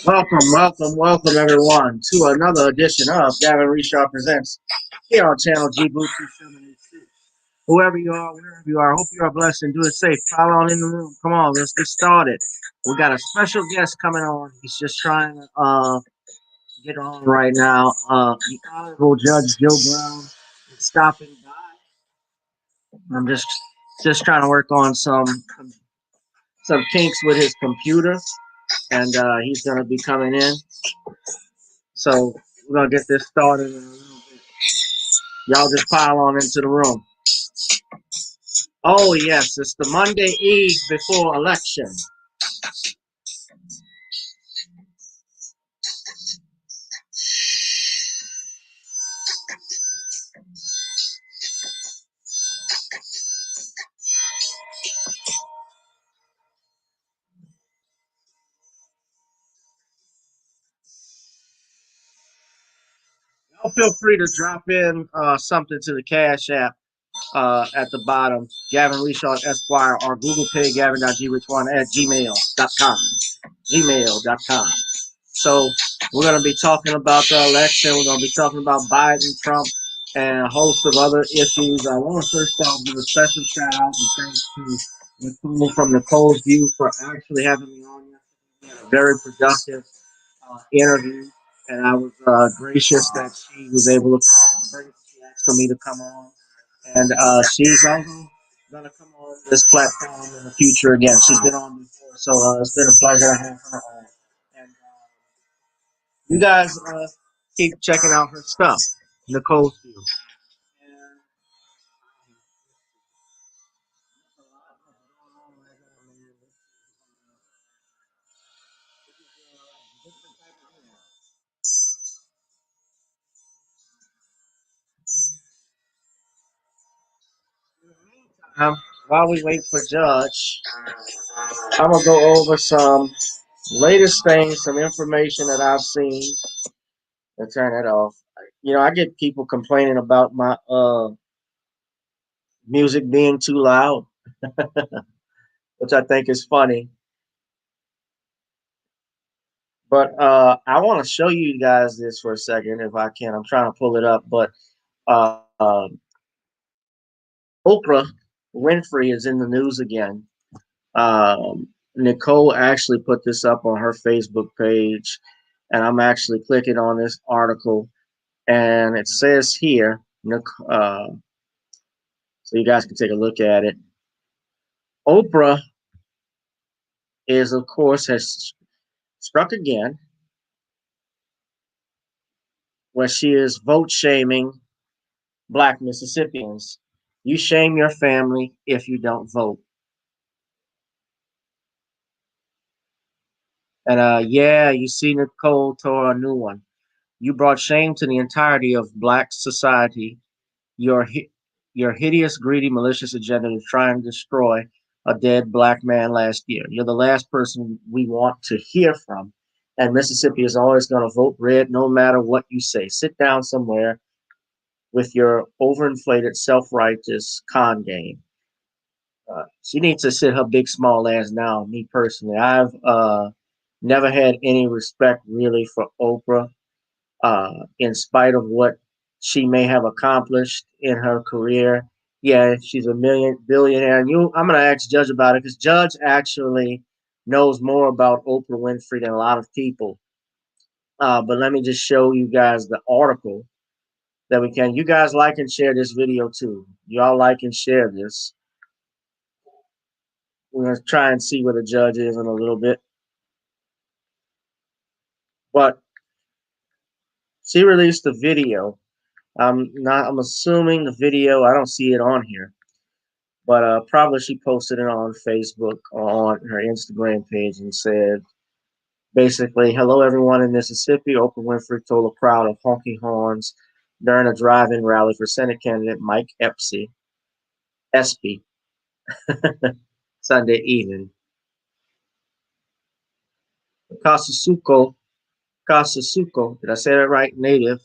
Welcome, everyone, to another edition of Gavin Richard Presents here on Channel G Boots 782. Whoever you are, wherever you are, I hope you are blessed and do it safe. Follow on in the room. Come on, let's get started. We got a special guest coming on. He's just trying to get on right now. The Honorable Judge Joe Brown is stopping by. I'm just trying to work on some kinks with his computer, and he's gonna be coming in. So we're gonna get this started in a little bit. Y'all just pile on into the room. Oh yes, it's the Monday Eve before election. Y'all feel free to drop in something to the Cash App at the bottom. Gavin Richard Esquire or Google Pay Gavin.grich1 at gmail.com. Gmail.com. So we're gonna be talking about the election. We're gonna be talking about Biden, Trump, and a host of other issues. I want to first off give a special shout out and thanks to Nicole from Nicole's View for actually having me on yesterday. We had a very productive interview, and I was gracious that she was able to she asked for me to come on, and she's also gonna come on this platform in the future again. She's been on before, so it's been a pleasure to have her on. And you guys keep checking out her stuff, Nicole's View. Um, while we wait for Judge, I'm gonna go over some latest things, some information that I've seen. And turn it off. I get people complaining about my music being too loud, which I think is funny. But I want to show you guys this for a second, if I can. I'm trying to pull it up, but uh, Oprah Winfrey is in the news again. Nicole actually put this up on her Facebook page, and I'm actually clicking on this article, and it says here, so you guys can take a look at it. Oprah is, of course, has struck again, where she is vote shaming Black Mississippians. You shame your family if you don't vote. And yeah, you see Nicole tore a new one. You brought shame to the entirety of Black society. Your your hideous, greedy, malicious agenda to try and destroy a dead Black man last year. You're the last person we want to hear from. And Mississippi is always going to vote red no matter what you say. Sit down somewhere with your overinflated, self-righteous con game. She needs to sit her big small ass down. Me personally, I've never had any respect really for Oprah, in spite of what she may have accomplished in her career. Yeah, she's a million billionaire, and I'm gonna ask Judge about it because Judge actually knows more about Oprah Winfrey than a lot of people. But let me just show you guys the article that we can. You guys like and share this video too. Y'all like and share this. We're gonna try and see where the judge is in a little bit. But she released a video. I'm assuming the video, I don't see it on here. But probably she posted it on Facebook or on her Instagram page and said basically, hello everyone in Mississippi. Oprah Winfrey told a crowd of honky horns during a drive-in rally for Senate candidate Mike Espy Sunday evening. Casasuco, did I say that right? Native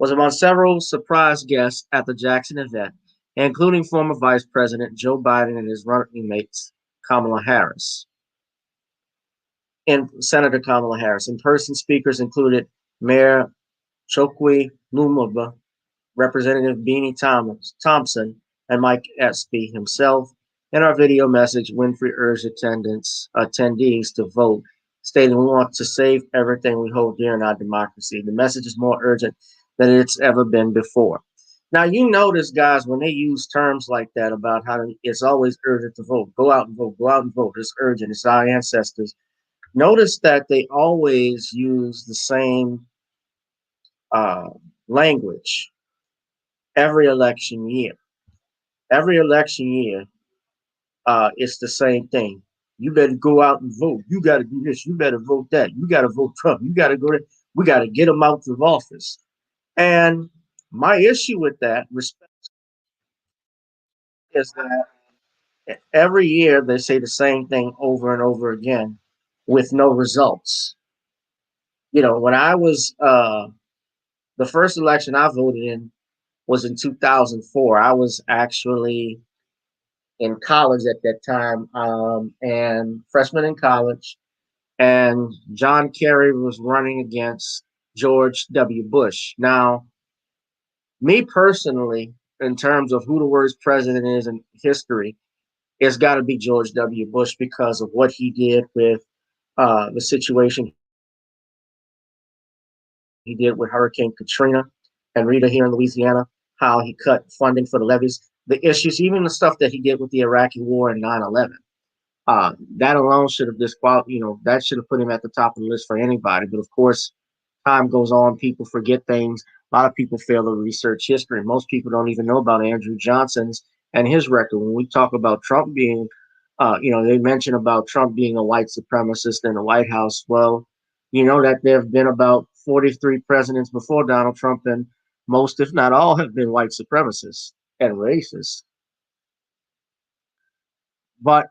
was among several surprise guests at the Jackson event, including former Vice President Joe Biden and his running mates Kamala Harris. and Senator Kamala Harris. In-person speakers included Mayor Chokwe Lumumba, Representative Beanie Thompson, and Mike Espy himself. In our video message, Winfrey urged attendees to vote, stating we want to save everything we hold dear in our democracy. The message is more urgent than it's ever been before. Now, you notice, guys, when they use terms like that about how it's always urgent to vote, go out and vote, go out and vote. It's urgent. It's our ancestors. Notice that they always use the same uh, language every election year. Every election year, it's the same thing. You better go out and vote. You got to do this. You better vote that. You got to vote Trump. You got to go there. We got to get him out of office. And my issue with that respect is that every year they say the same thing over and over again with no results. You know, when I was the first election I voted in was in 2004. I was actually in college at that time, and freshman in college. And John Kerry was running against George W. Bush. Now, me personally, in terms of who the worst president is in history, it's got to be George W. Bush because of what he did with the situation he did with Hurricane Katrina and Rita here in Louisiana, how he cut funding for the levees, the issues, even the stuff that he did with the Iraqi war and 9/11. That alone should have disqualified, that should have put him at the top of the list for anybody. But of course, time goes on, people forget things. A lot of people fail to research history. Most people don't even know about Andrew Johnson's and his record. When we talk about Trump being, they mention about Trump being a white supremacist in the White House. Well, you know that there have been about 43 presidents before Donald Trump, and most, if not all, have been white supremacists and racists. But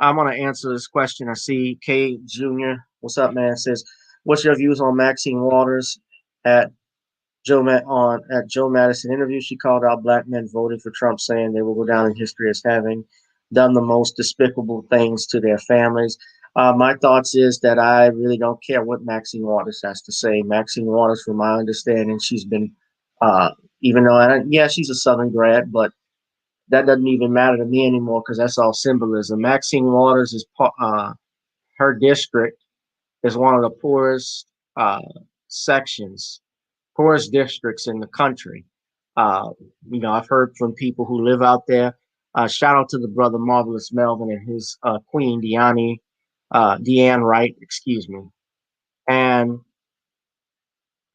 I'm gonna answer this question. I see K Jr. What's up, man? Says, "What's your views on Maxine Waters at Joe Madison interview? She called out black men voting for Trump, saying they will go down in history as having done the most despicable things to their families." My thoughts is that I really don't care what Maxine Waters has to say. Maxine Waters, from my understanding, she's been, uh, even though, yeah, she's a Southern grad, but that doesn't even matter to me anymore because that's all symbolism. Maxine Waters is her district is one of the poorest uh, sections, poorest districts in the country. Uh, I've heard from people who live out there. Shout out to the brother Marvelous Melvin and his queen Deanne Wright, excuse me. And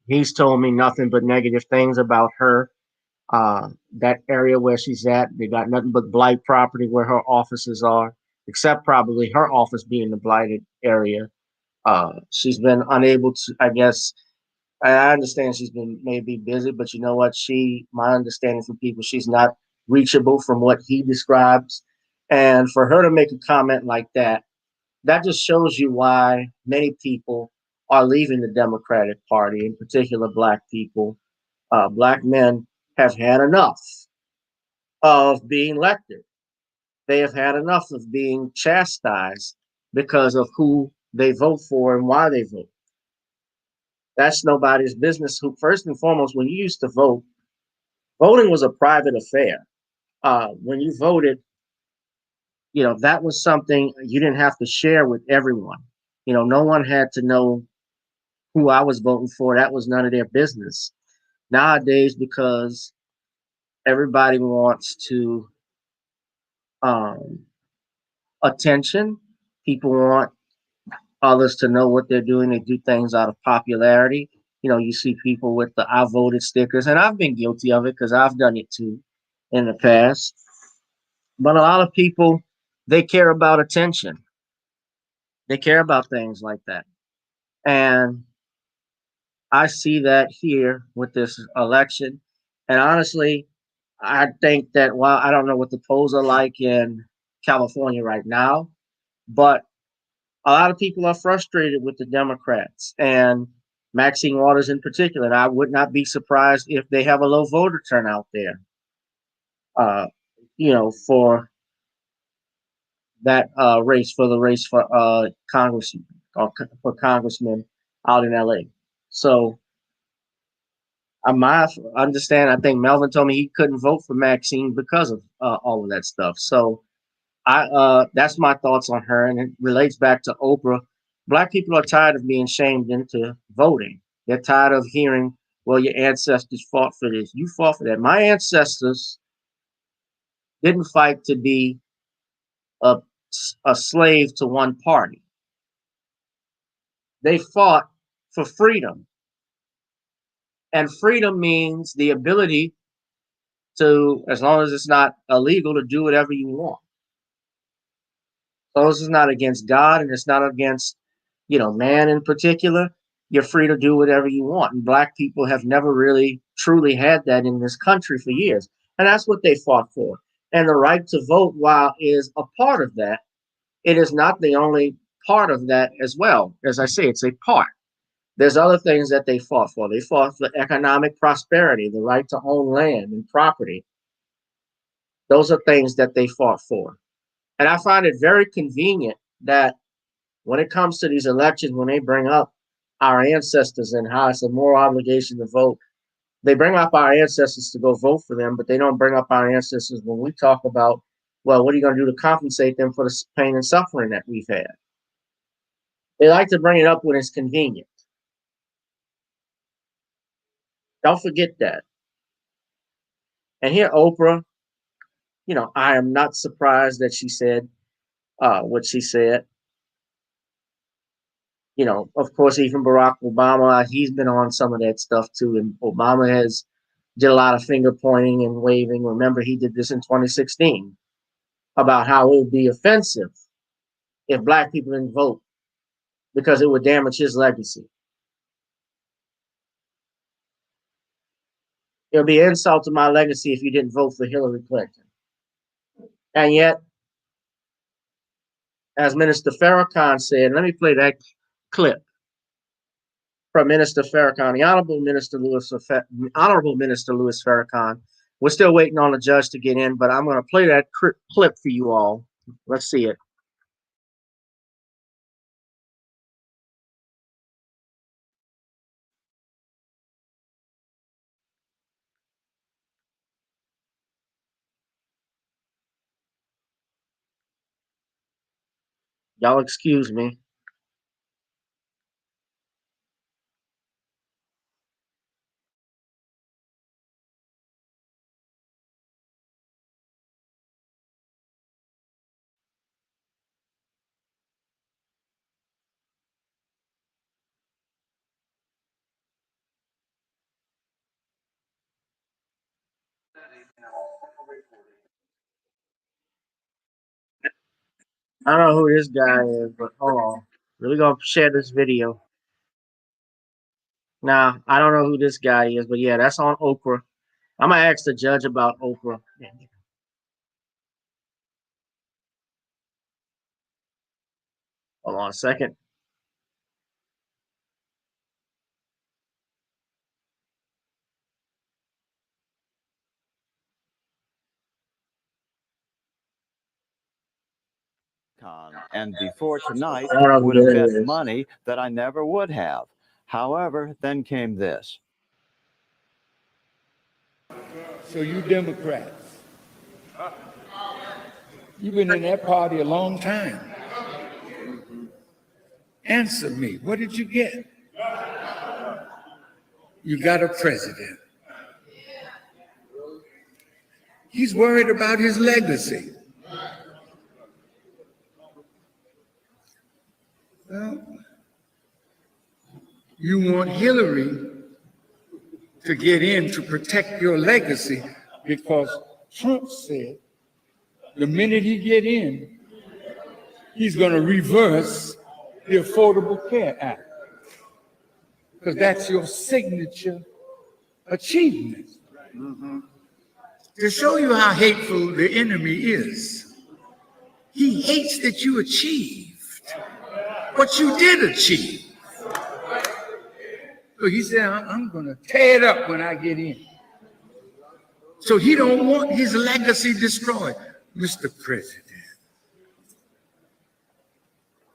he's told me nothing but negative things about her. That area where she's at, they got nothing but blight property where her offices are, except probably her office being the blighted area. She's been unable to, I guess, I understand she's been maybe busy, but you know what? My understanding from people, she's not reachable from what he describes. And for her to make a comment like that just shows you why many people are leaving the Democratic Party, in particular black people. Black men have had enough of being elected. They have had enough of being chastised because of who they vote for and why they vote. That's nobody's business. Who, first and foremost, when you used to vote, voting was a private affair. When you voted, that was something you didn't have to share with everyone. No one had to know who I was voting for. That was none of their business. Nowadays, because everybody wants to um, attention, people want others to know what they're doing. They do things out of popularity. You see people with the "I voted" stickers, and I've been guilty of it because I've done it too in the past. But a lot of people, they care about attention. They care about things like that. And I see that here with this election. And honestly, I think that while I don't know what the polls are like in California right now, but a lot of people are frustrated with the Democrats and Maxine Waters in particular. And I would not be surprised if they have a low voter turnout there, uh, for that race for Congress. or for congressmen out in LA. So my understand, I think Melvin told me he couldn't vote for Maxine because of all of that stuff. So that's my thoughts on her, and it relates back to Oprah. Black people are tired of being shamed into voting. They're tired of hearing, "Well, your ancestors fought for this. You fought for that." My ancestors didn't fight to be a, a slave to one party. They fought for freedom, and freedom means the ability to, as long as it's not illegal, to do whatever you want. As long as it's not against God and it's not against, man in particular, you're free to do whatever you want. And black people have never really truly had that in this country for years. And that's what they fought for. And the right to vote, while is a part of that, it is not the only part of that as well. As I say, it's a part. There's other things that they fought for. They fought for economic prosperity, the right to own land and property. Those are things that they fought for. And I find it very convenient that when it comes to these elections, when they bring up our ancestors and how it's a moral obligation to vote, they bring up our ancestors to go vote for them, but they don't bring up our ancestors when we talk about, well, what are you going to do to compensate them for the pain and suffering that we've had? They like to bring it up when it's convenient. Don't forget that. And here, Oprah, I am not surprised that she said what she said. Of course, even Barack Obama, he's been on some of that stuff too. And Obama did a lot of finger pointing and waving. Remember, he did this in 2016 about how it would be offensive if black people didn't vote because it would damage his legacy. It would be an insult to my legacy if you didn't vote for Hillary Clinton. And yet, as Minister Farrakhan said, let me play that clip from Minister Farrakhan, the Honorable Minister Louis Farrakhan. We're still waiting on the judge to get in, but I'm going to play that clip for you all. Let's see it. Y'all excuse me. I don't know who this guy is, but hold on. Really gonna share this video. Now, I don't know who this guy is, but yeah, that's on Oprah. I'm gonna ask the judge about Oprah. Hold on a second. And before tonight I don't know who would have that bet is. money that I never would have. However, then came this. So you Democrats, you've been in that party a long time. Answer me, what did you get? You got a president. He's worried about his legacy. Well, you want Hillary to get in to protect your legacy because Trump said the minute he get in, he's going to reverse the Affordable Care Act because that's your signature achievement. To show you how hateful the enemy is, he hates that you achieved what you did achieve. So he said, I'm going to tear it up when I get in. So he don't want his legacy destroyed. Mr. President,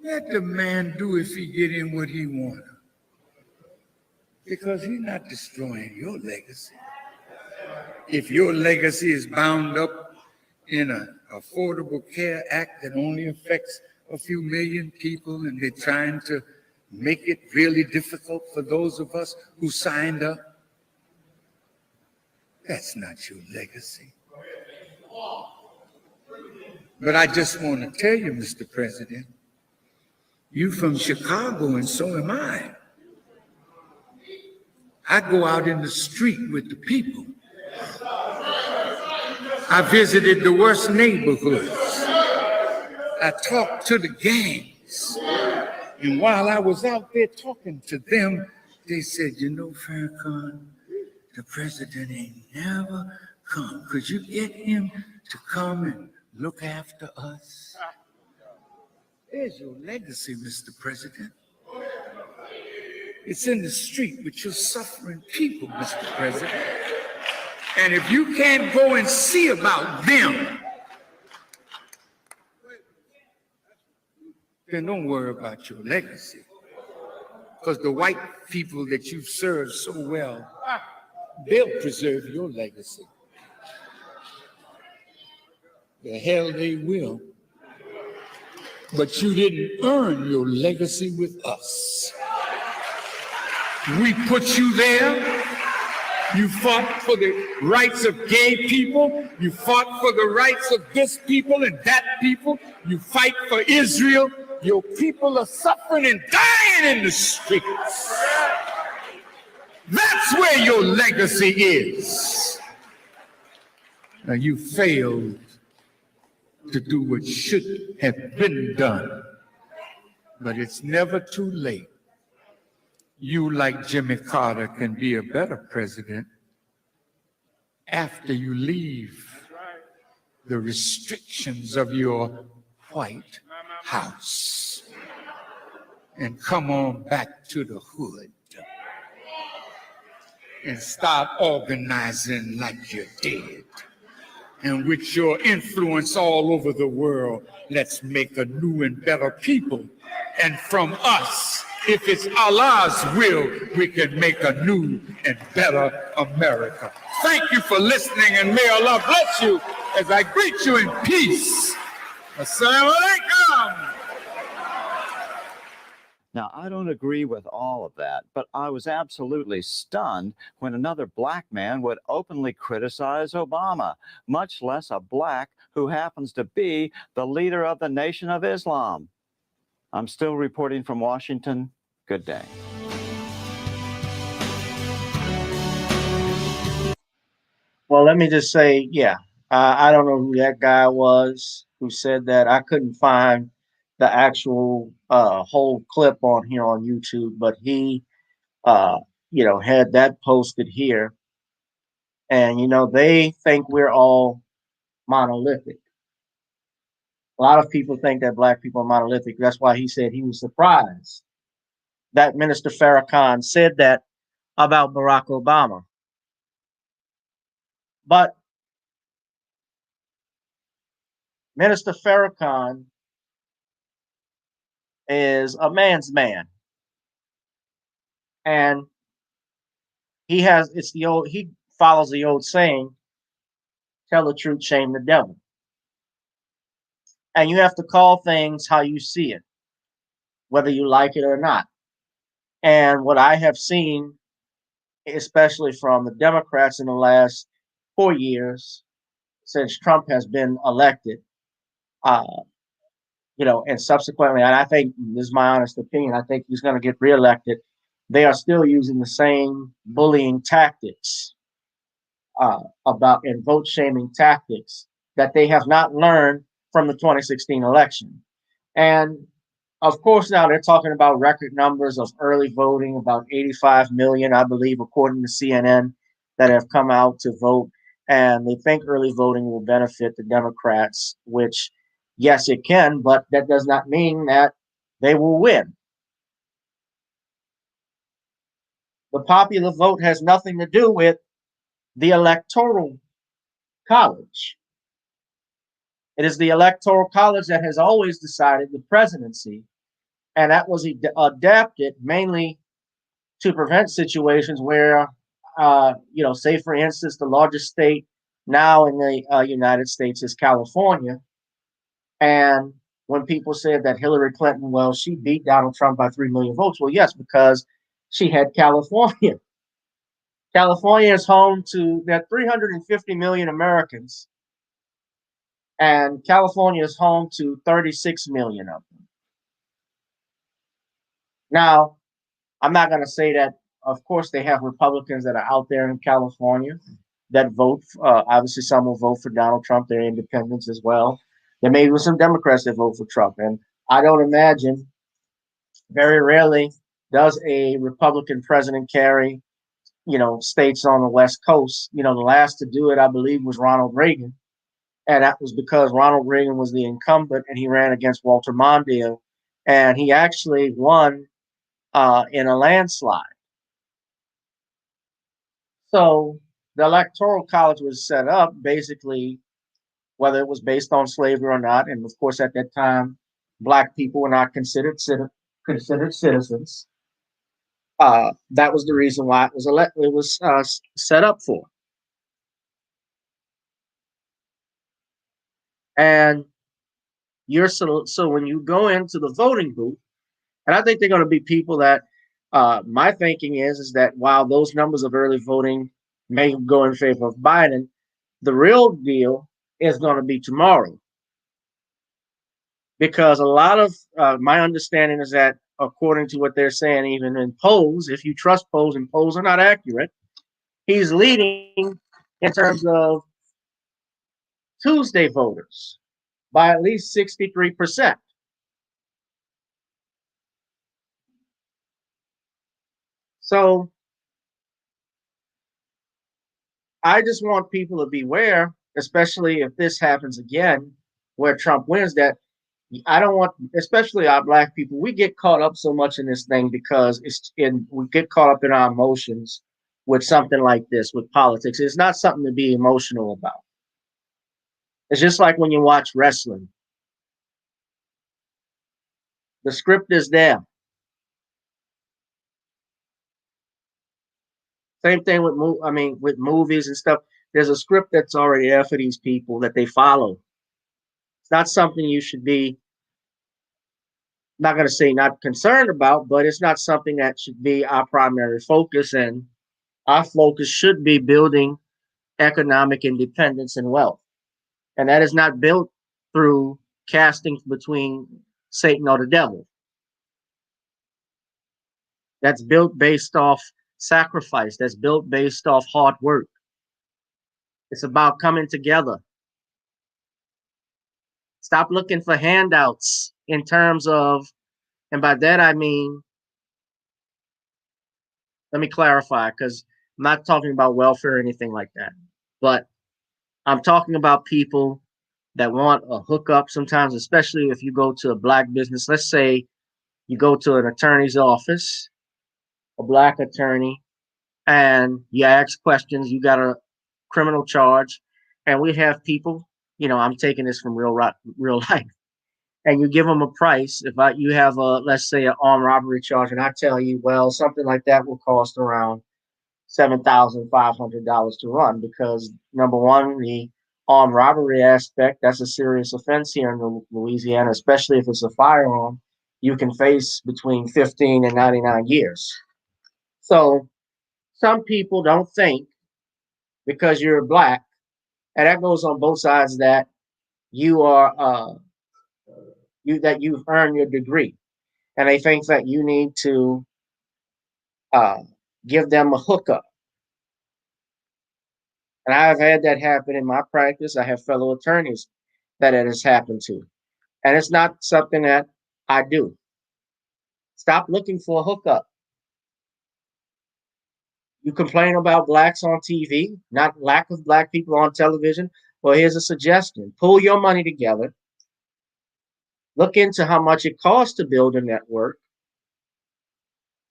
Let the man do if he get in what he want. Because he's not destroying your legacy. If your legacy is bound up in an Affordable Care Act that only affects a few million people, and they're trying to make it really difficult for those of us who signed up, that's not your legacy. But I just want to tell you, Mr. President, you from Chicago and so am I. I go out in the street with the people. I visited the worst neighborhoods. I talked to the gangs. And while I was out there talking to them, they said, you know, Farrakhan, the president ain't never come. Could you get him to come and look after us? There's your legacy, Mr. President. It's in the street with your suffering people, Mr. President. And if you can't go and see about them, then don't worry about your legacy. Because the white people that you've served so well, they'll preserve your legacy. The hell they will. But you didn't earn your legacy with us. We put you there. You fought for the rights of gay people. You fought for the rights of this people and that people. You fight for Israel. Your people are suffering and dying in the streets. That's where your legacy is. Now you failed to do what should have been done, but it's never too late. You, like Jimmy Carter, can be a better president after you leave the restrictions of your White House and come on back to the hood and start organizing like you did. And with your influence all over the world, let's make a new and better people. And from us, if it's Allah's will, we can make a new and better America. Thank you for listening, and may Allah bless you as I greet you in peace. Assalamu alaikum. Now, I don't agree with all of that, but I was absolutely stunned when another black man would openly criticize Obama, much less a black who happens to be the leader of the Nation of Islam. I'm still reporting from Washington. Good day. Well, let me just say, yeah, I don't know who that guy was who said that. I couldn't find the actual whole clip on here on YouTube, but he, had that posted here. And, they think we're all monolithic. A lot of people think that black people are monolithic. That's why he said he was surprised that Minister Farrakhan said that about Barack Obama. But Minister Farrakhan is a man's man. And he follows the old saying, tell the truth, shame the devil. And you have to call things how you see it, whether you like it or not. And what I have seen, especially from the Democrats in the last 4 years, since Trump has been elected, and subsequently, and I think this is my honest opinion, I think he's going to get reelected. They are still using the same bullying tactics and vote shaming tactics that they have not learned from the 2016 election. And of course, now they're talking about record numbers of early voting, about 85 million, I believe, according to CNN, that have come out to vote. And they think early voting will benefit the Democrats, which, yes, it can, but that does not mean that they will win. The popular vote has nothing to do with the Electoral College. It is the Electoral College that has always decided the presidency and that was adapted mainly to prevent situations where, say for instance, the largest state now in the United States is California, and when people said that Hillary Clinton, well, she beat Donald Trump by 3 million votes, well, yes, because she had California. California is home to that 350 million Americans, and California is home to 36 million of them. Now, I'm not going to say that, of course, they have Republicans that are out there in California that vote. Obviously, some will vote for Donald Trump. They're independents as well. There may be some Democrats that vote for Trump. And I don't imagine, very rarely, does a Republican president carry, states on the West Coast. The last to do it, I believe, was Ronald Reagan. And that was because Ronald Reagan was the incumbent and he ran against Walter Mondale. And he actually won in a landslide. So the Electoral College was set up basically, whether it was based on slavery or not. And of course, at that time, Black people were not considered citizens. That was the reason why it was set up for. And so when you go into the voting booth, and I think they're going to be people that my thinking is that while those numbers of early voting may go in favor of Biden, the real deal is going to be tomorrow. Because a lot of my understanding is that, according to what they're saying, even in polls, if you trust polls and polls are not accurate, he's leading in terms of Tuesday voters by at least 63%. So I just want people to beware, especially if this happens again, where Trump wins, that I don't want, especially our Black people, we get caught up so much in this thing because we get caught up in our emotions with something like this, with politics. It's not something to be emotional about. It's just like when you watch wrestling. The script is there. Same thing with movies and stuff. There's a script that's already there for these people that they follow. It's not something you should be, not going to say not concerned about, but it's not something that should be our primary focus. And our focus should be building economic independence and wealth. And that is not built through casting between Satan or the devil. That's built based off sacrifice. That's built based off hard work. It's about coming together. Stop looking for handouts in terms of, and by that I mean, let me clarify, because I'm not talking about welfare or anything like that. But I'm talking about people that want a hookup sometimes, especially if you go to a Black business. Let's say you go to an attorney's office, a Black attorney, and you ask questions. You got a criminal charge, and we have people. I'm taking this from real life, and you give them a price. If you have let's say, an armed robbery charge, and I tell you, well, something like that will cost around $7,500 to run, because number one, the armed robbery aspect, that's a serious offense here in Louisiana, especially if it's a firearm. You can face between 15 and 99 years. So some people don't think, because you're Black, and that goes on both sides, that you are that you've earned your degree, and they think that you need to uh, give them a hookup. And I've had that happen in my practice. I have fellow attorneys that it has happened to, and it's not something that I do. Stop looking for a hookup. You complain about Blacks on TV, not lack of Black people on television. Well, here's a suggestion: pull your money together. Look into how much it costs to build a network.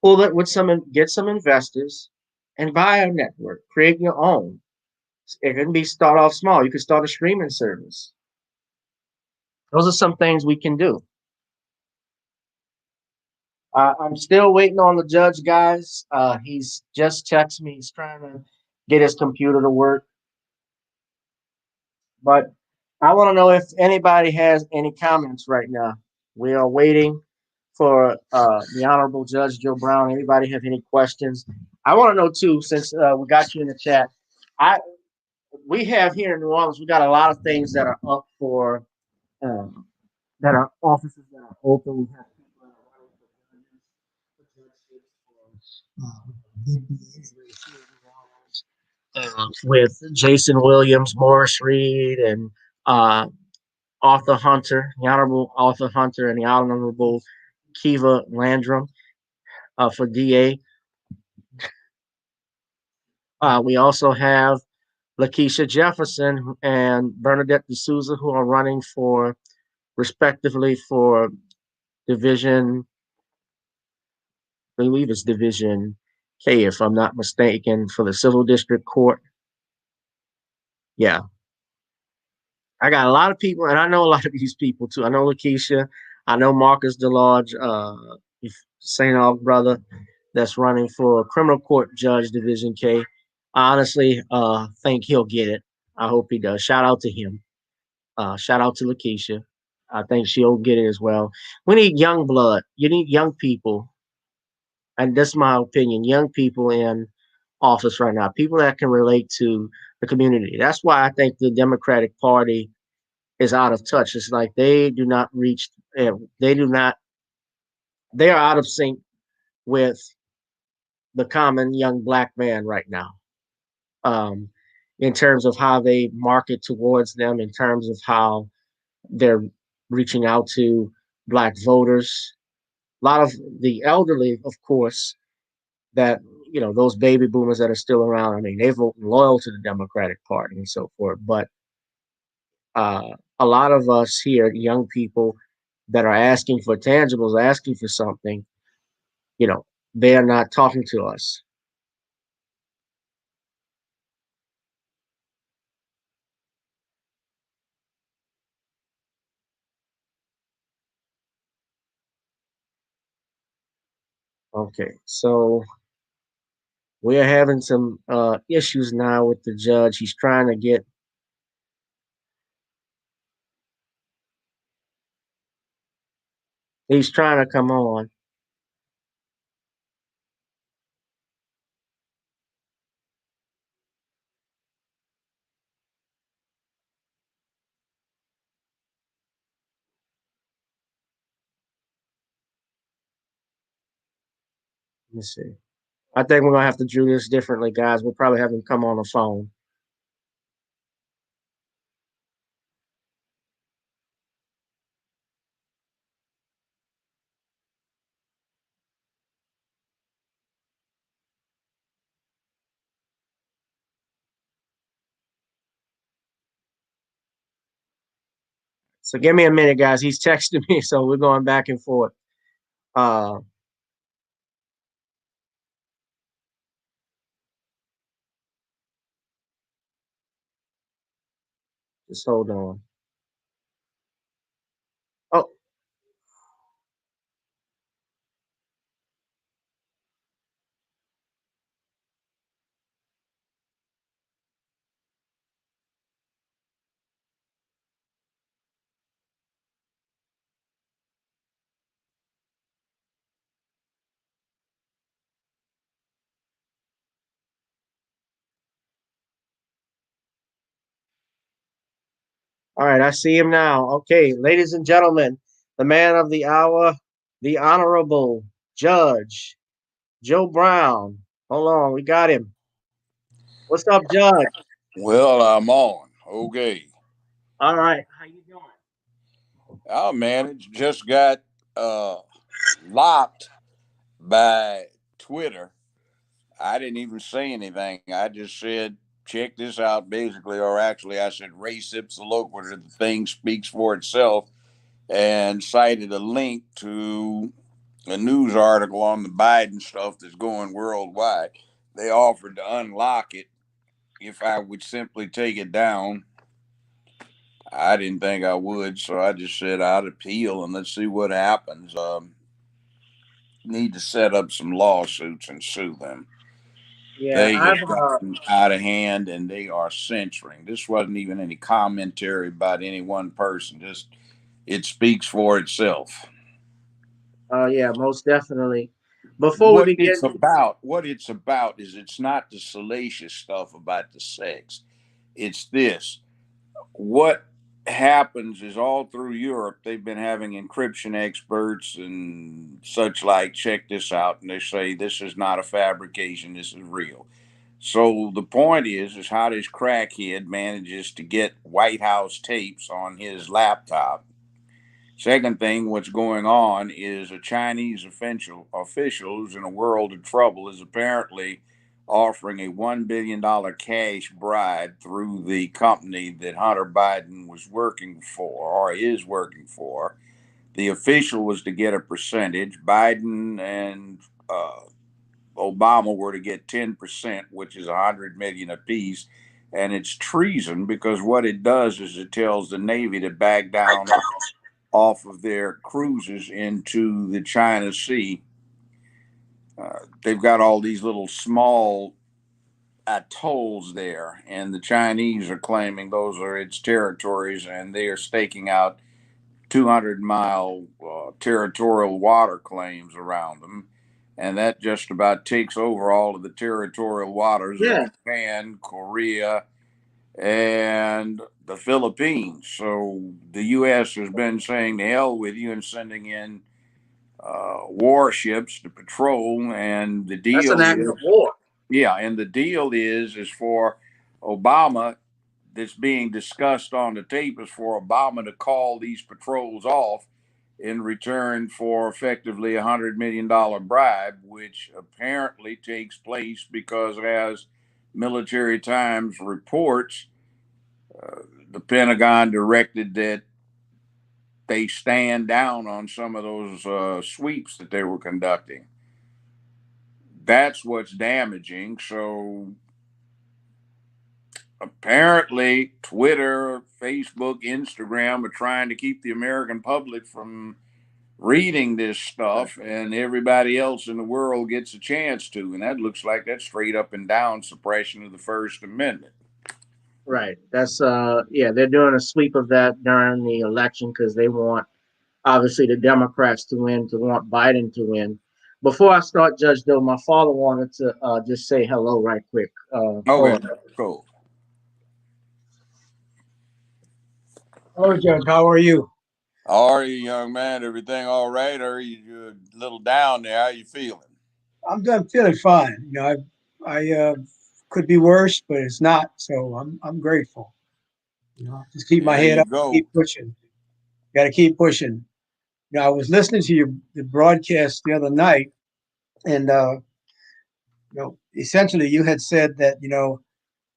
Pull it with get some investors, and buy a network. Create your own. It can be start off small. You can start a streaming service. Those are some things we can do. I'm still waiting on the judge, guys. He's just texted me. He's trying to get his computer to work. But I want to know if anybody has any comments right now. We are waiting for the Honorable Judge Joe Brown. Anybody have any questions? I want to know too, since we got you in the chat. I We have here in New Orleans, we got a lot of things that are up for um, that are offices that are open. We have people that are running for judges, with Jason Williams, Morris Reed, and uh, Arthur Hunter, the Honorable Arthur Hunter, and the Honorable Kiva Landrum for DA. We also have Lakeisha Jefferson and Bernadette D'Souza, who are running for, respectively, for Division, I believe it's Division K, if I'm not mistaken, for the Civil District Court. Yeah, I got a lot of people, and I know a lot of these people too. I know Lakeisha, I know Marcus DeLarge, St. Aug brother, that's running for Criminal Court Judge Division K. I honestly think he'll get it. I hope he does. Shout out to him. Shout out to Lakeisha. I think she'll get it as well. We need young blood. You need young people, and that's my opinion. Young people in office right now, people that can relate to the community. That's why I think the Democratic Party is out of touch. It's like they do not reach. They do not. They are out of sync with the common young black man right now. Um, in terms of how they market towards them, in terms of how they're reaching out to black voters. A lot of the elderly, of course, that those baby boomers that are still around. I mean, they vote loyal to the Democratic Party and so forth. But a lot of us here, young people that are asking for tangibles, asking for something, you know, they are not talking to us. Okay, so we are having some issues now with the judge. He's trying to come on. Let me see. I think we're gonna have to do this differently, guys. We'll probably have him come on the phone. So give me a minute, guys. He's texting me, so we're going back and forth. Uh, just hold on. Oh, all right. I see him now. Okay, ladies and gentlemen, the man of the hour, the Honorable Judge Joe Brown. Hold on, we got him. What's up, Judge? Well, I'm on. Okay. All right, how you doing? Oh man, it just got uh locked by Twitter. I didn't even say anything. I just said, check this out, basically, or actually I said race ipsa loquitur, the thing speaks for itself, and cited a link to a news article on the Biden stuff that's going worldwide. They offered to unlock it if I would simply take it down. I didn't think I would, so I just said I'd appeal and let's see what happens. need to set up some lawsuits and sue them. Yeah, They I've have gotten out of hand and they are censoring. This wasn't even any commentary about any one person. Just it speaks for itself. yeah, most definitely. Before we What it's begin, about, what it's about is it's not the salacious stuff about the sex. It's this. What happens is all through Europe, they've been having encryption experts and such like check this out, and they say this is not a fabrication, this is real. So the point is how this crackhead manages to get White House tapes on his laptop. Second thing, what's going on is a Chinese official who's in a world of trouble is apparently offering a $1 billion cash bribe through the company that Hunter Biden was working for or is working for. The official was to get a percentage. Biden and Obama were to get 10%, which is 100 million apiece. And it's treason because what it does is it tells the Navy to back down off of their cruises into the China Sea. They've got all these little small atolls there, and the Chinese are claiming those are its territories, and they are staking out 200-mile territorial water claims around them. And that just about takes over all of the territorial waters of yeah, Japan, Korea, and the Philippines. So the U.S. has been saying to hell with you and sending in warships to patrol. And the that's an deal act is, of war. yeah, and the deal is for Obama. That's being discussed on the tape is for Obama to call these patrols off in return for effectively $100 million bribe, which apparently takes place because, as Military Times reports, the Pentagon directed that they stand down on some of those sweeps that they were conducting. That's what's damaging. So apparently, Twitter, Facebook, Instagram are trying to keep the American public from reading this stuff, and everybody else in the world gets a chance to. And that looks like that's straight up and down suppression of the First Amendment. Right. That's yeah, they're doing a sweep of that during the election because they want obviously the Democrats to win, to want Biden to win. Before I start, Judge Doe, my father wanted to just say hello right quick. Hold Okay, on. cool. Oh, Judge, how are you? How are you, young man? Everything all right? Or are you a little down there? How you feeling? I'm feeling fine. I could be worse, but it's not. So I'm grateful. Just keep my There head you up, go. keep pushing. Got to keep pushing. I was listening to the broadcast the other night, and essentially you had said that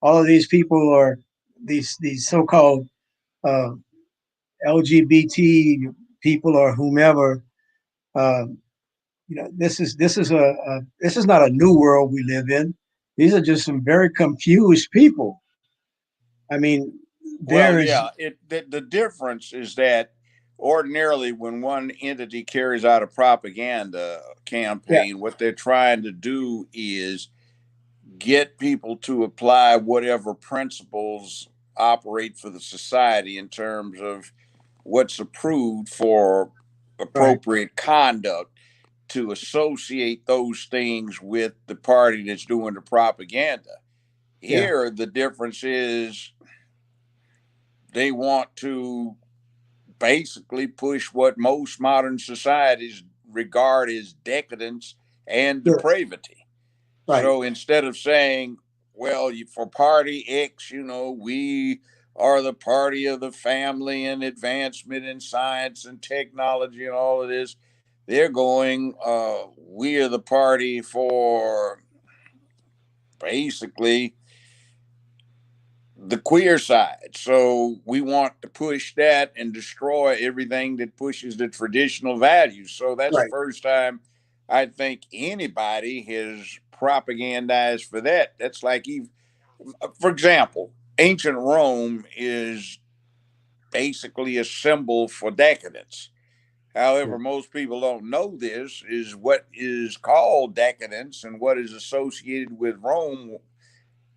all of these people are these so-called uh, LGBT people or whomever. Um, this is not a new world we live in. These are just some very confused people. I mean, Well, there is yeah. The difference is that ordinarily, when one entity carries out a propaganda yeah, campaign, what they're trying to do is get people to apply whatever principles operate for the society in terms of what's approved for right, appropriate conduct, to associate those things with the party that's doing the propaganda. yeah, Here, the difference is they want to basically push what most modern societies regard as decadence and yes, depravity. right, So instead of saying, well, for party X, we are the party of the family and advancement in science and technology and all of this, they're going, we are the party for basically the queer side. So we want to push that and destroy everything that pushes the traditional values. So that's the right, first time I think anybody has propagandized for that. That's like, for example, ancient Rome is basically a symbol for decadence. However, most people don't know this is what is called decadence and what is associated with Rome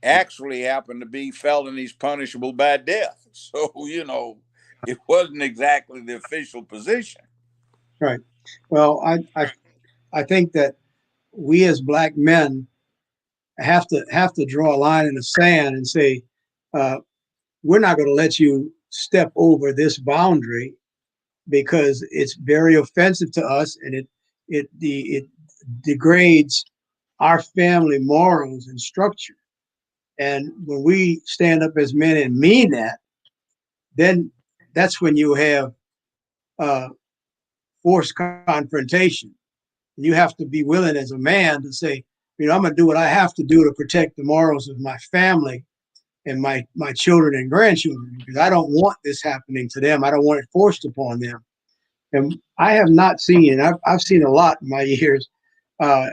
actually happened to be felonies punishable by death. So, it wasn't exactly the official position. Right. Well, I think that we as black men have to draw a line in the sand and say, uh, we're not going to let you step over this boundary because it's very offensive to us, and it degrades our family morals and structure. And when we stand up as men and mean that, then that's when you have uh, forced confrontation. You have to be willing as a man to say, I'm going to do what I have to do to protect the morals of my family and my children and grandchildren, because I don't want this happening to them. I don't want it forced upon them. And I have not seen, I've seen a lot in my years. Uh,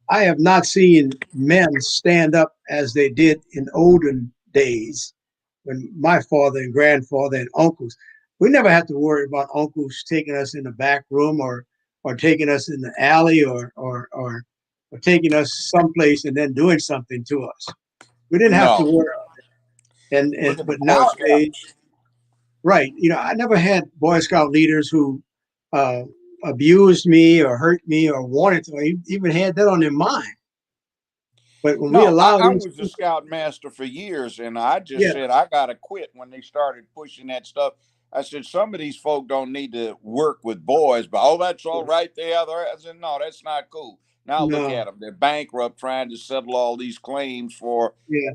I have not seen men stand up as they did in olden days when my father and grandfather and uncles, we never had to worry about uncles taking us in the back room or taking us in the alley or taking us someplace and then doing something to us. We didn't have to No. worry about that. Look at the But Boy nowadays, Scouts. right, I never had Boy Scout leaders who uh, abused me or hurt me or wanted to, or even had that on their mind. But when we No, allow I these was a people, scout master for years, and I just yeah, said I got to quit when they started pushing that stuff. I said some of these folk don't need to work with boys, but that's all right. I said no, that's not cool. Now look no, at them; they're bankrupt, trying to settle all these claims for yeah.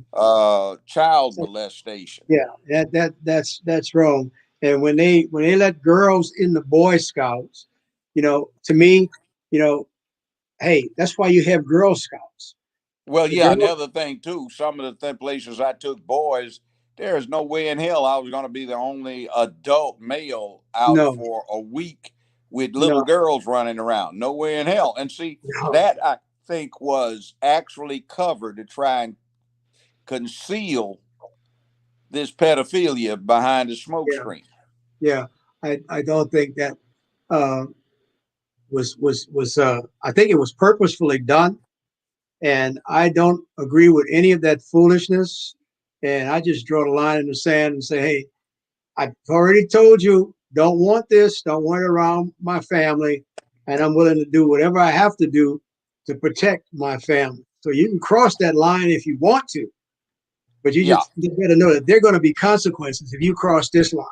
child So, molestation. yeah, that's wrong. And when they let girls in the Boy Scouts, to me, you know, hey, that's why you have Girl Scouts. Well, The yeah, and the girl, other thing too, some of the places I took boys, there is no way in hell I was going to be the only adult male out no, for a week with little no, girls running around. No way in hell. And see, no, that I think was actually covered to try and conceal this pedophilia behind a smoke yeah, screen. yeah. I don't think that uh, was. I think it was purposefully done, and I don't agree with any of that foolishness. And I just draw the line in the sand and say, hey, I've already told you, don't want this, don't want it around my family, and I'm willing to do whatever I have to do to protect my family. So you can cross that line if you want to, but Yeah. you got to know that there are going to be consequences if you cross this line.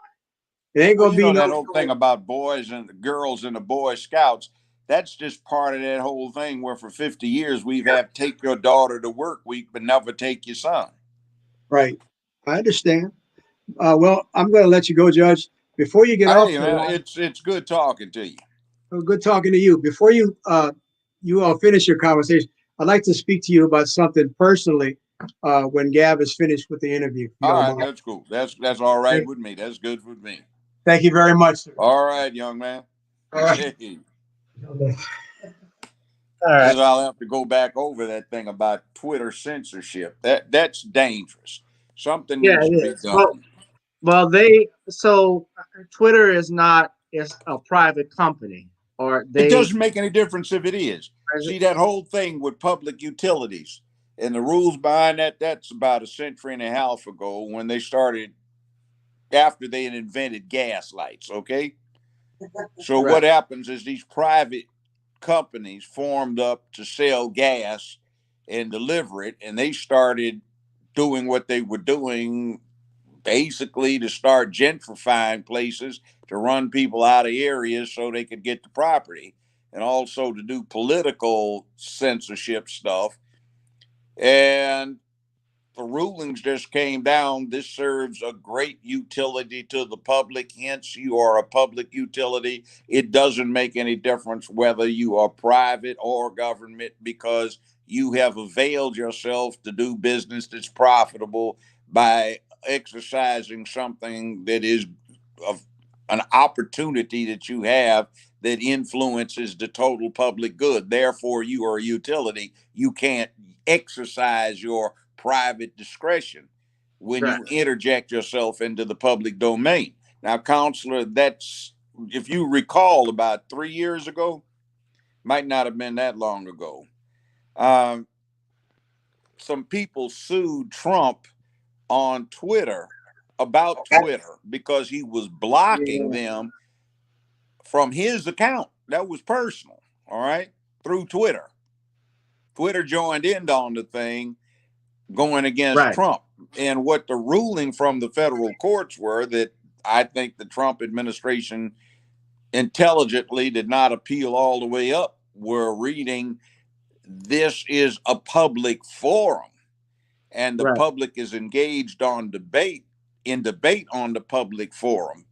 It ain't Well, going to you be know no. that whole thing about boys and girls and the Boy Scouts. That's just part of that whole thing where for 50 years we've had take your daughter to work week, but never take your son. Right. I understand. Well, I'm going to let you go, Judge. Before you get off Hey the man, line, it's good talking to you. good talking to you. Before you all finish your conversation, I'd like to speak to you about something personally when Gav is finished with the interview, if you All don't right, mind. that's cool. That's all right Thank, with me. That's good with me. thank you very much, sir. All right, young man. All right. Hey, All right. guess I'll have to go back over that thing about Twitter censorship. That's dangerous. Something Yeah, needs it to be is. Well, done. Twitter is a private company, or It they. doesn't make any difference if it is. See that whole thing with public utilities and the rules behind that, that's about a century and a half ago when they started after they had invented gas lights, okay? So Right. what happens is these private companies formed up to sell gas and deliver it, and they started doing what they were doing basically to start gentrifying places to run people out of areas so they could get the property and also to do political censorship stuff. And the rulings just came down. This serves a great utility to the public. Hence, you are a public utility. It doesn't make any difference whether you are private or government because you have availed yourself to do business that's profitable by exercising something that is of an opportunity that you have that influences the total public good. Therefore, you are a utility. You can't exercise your private discretion when Right. you interject yourself into the public domain. Now, counselor, that's if you recall, about 3 years ago, might not have been that long ago, some people sued Trump on Twitter about Twitter because he was blocking them from his account. That was personal, all right, through Twitter. Twitter joined in on the thing going against Trump. And what the ruling from the federal courts were, that I think the Trump administration intelligently did not appeal all the way up, were reading, this is a public forum and the public is engaged on debate on the public forum.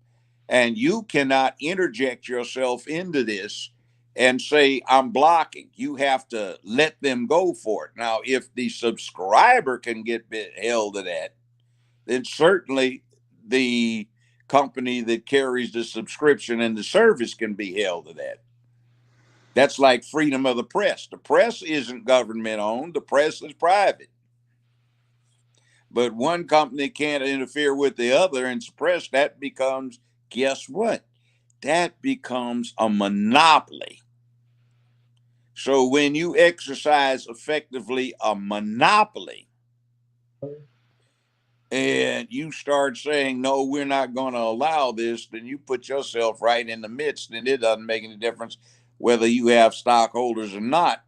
And you cannot interject yourself into this and say, I'm blocking. You have to let them go for it. Now, if the subscriber can get held to that, then certainly the company that carries the subscription and the service can be held to that. That's like freedom of the press. The press isn't government owned, the press is private. But one company can't interfere with the other and suppress. That becomes, guess what? That becomes a monopoly. So when you exercise effectively a monopoly and you start saying, no, we're not going to allow this, then you put yourself right in the midst, and it doesn't make any difference whether you have stockholders or not.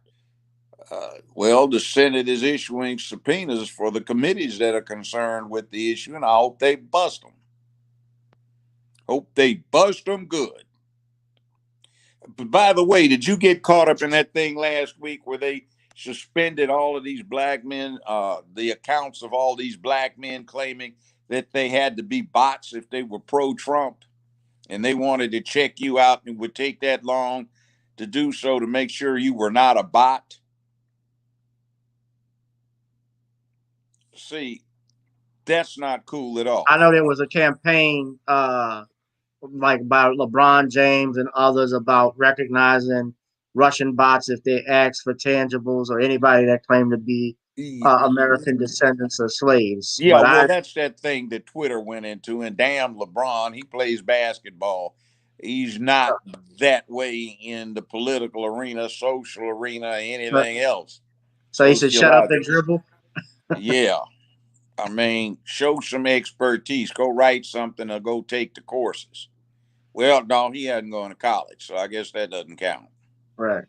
Well, the Senate is issuing subpoenas for the committees that are concerned with the issue, and I hope they bust them. Hope they bust them good. But by the way, did you get caught up in that thing last week where they suspended all of these black men, the accounts of all these black men claiming that they had to be bots if they were pro-Trump, and they wanted to check you out and it would take that long to do so to make sure you were not a bot? See, that's not cool at all. I know there was a campaign like by LeBron James and others about recognizing Russian bots if they ask for tangibles, or anybody that claimed to be American descendants of slaves. Yeah, well, that's that thing that Twitter went into, and damn LeBron, he plays basketball. He's not that way in the political arena, social arena, anything else. So he should shut up and dribble? Yeah. I mean, show some expertise. Go write something or go take the courses. Well, no, he hadn't gone to college, so I guess that doesn't count. Right.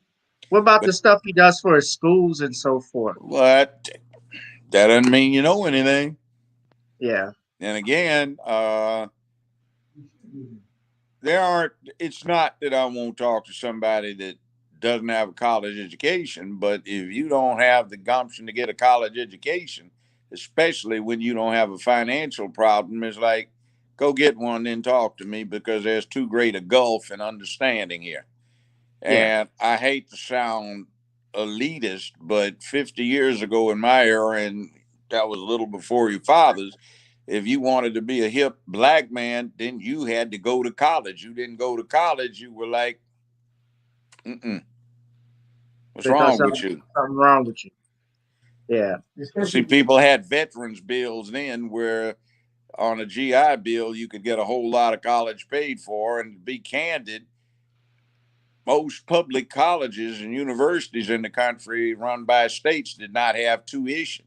What about the stuff he does for his schools and so forth? What? That doesn't mean you know anything. Yeah. And again, it's not that I won't talk to somebody that doesn't have a college education, but if you don't have the gumption to get a college education, especially when you don't have a financial problem, it's like, go get one, then talk to me, because there's too great a gulf in understanding here. And I hate to sound elitist, but 50 years ago in my era, and that was a little before your fathers, if you wanted to be a hip black man, then you had to go to college. You didn't go to college, you were like, what's wrong with you? Something wrong with you. Yeah. See, people had veterans bills then where on a GI Bill, you could get a whole lot of college paid for. And to be candid, most public colleges and universities in the country run by states did not have tuition.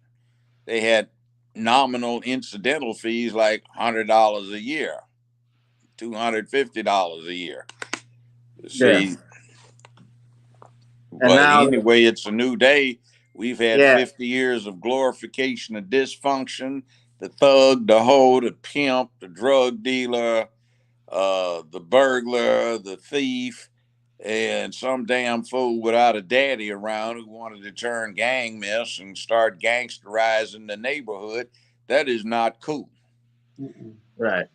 They had nominal incidental fees like $100 a year, $250 a year. See, but anyway, it's a new day. We've had 50 years of glorification of dysfunction, the thug, the hoe, the pimp, the drug dealer, the burglar, the thief, and some damn fool without a daddy around who wanted to turn gang mess and start gangsterizing the neighborhood. That is not cool. Right.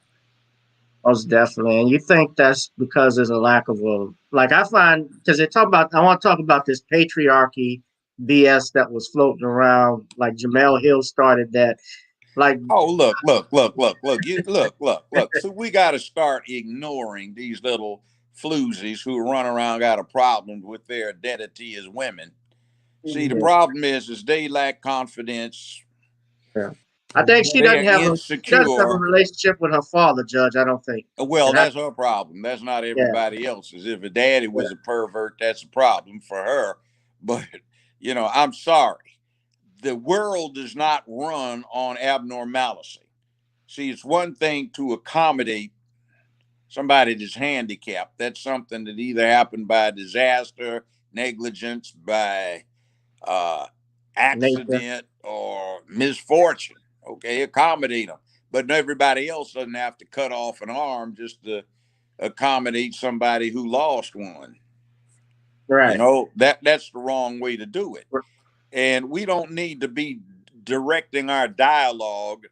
Most definitely. And you think that's because there's a lack of I find, because I want to talk about this patriarchy BS that was floating around, like Jamel Hill started that. Like, oh, look. So we got to start ignoring these little floozies who run around got a problem with their identity as women. See, the problem is they lack confidence. Yeah. I think she They doesn't are have a insecure. relationship with her father, Judge. I don't think. Well, And I that's her problem. That's not yeah, everybody else's. If a daddy was a pervert, that's a problem for her. But, I'm sorry. The world does not run on abnormality. See, it's one thing to accommodate somebody that's handicapped. That's something that either happened by disaster, negligence, by uh, nature. accident, or misfortune. Okay, accommodate them. But everybody else doesn't have to cut off an arm just to accommodate somebody who lost one. Right. That's the wrong way to do it. And we don't need to be directing our dialogue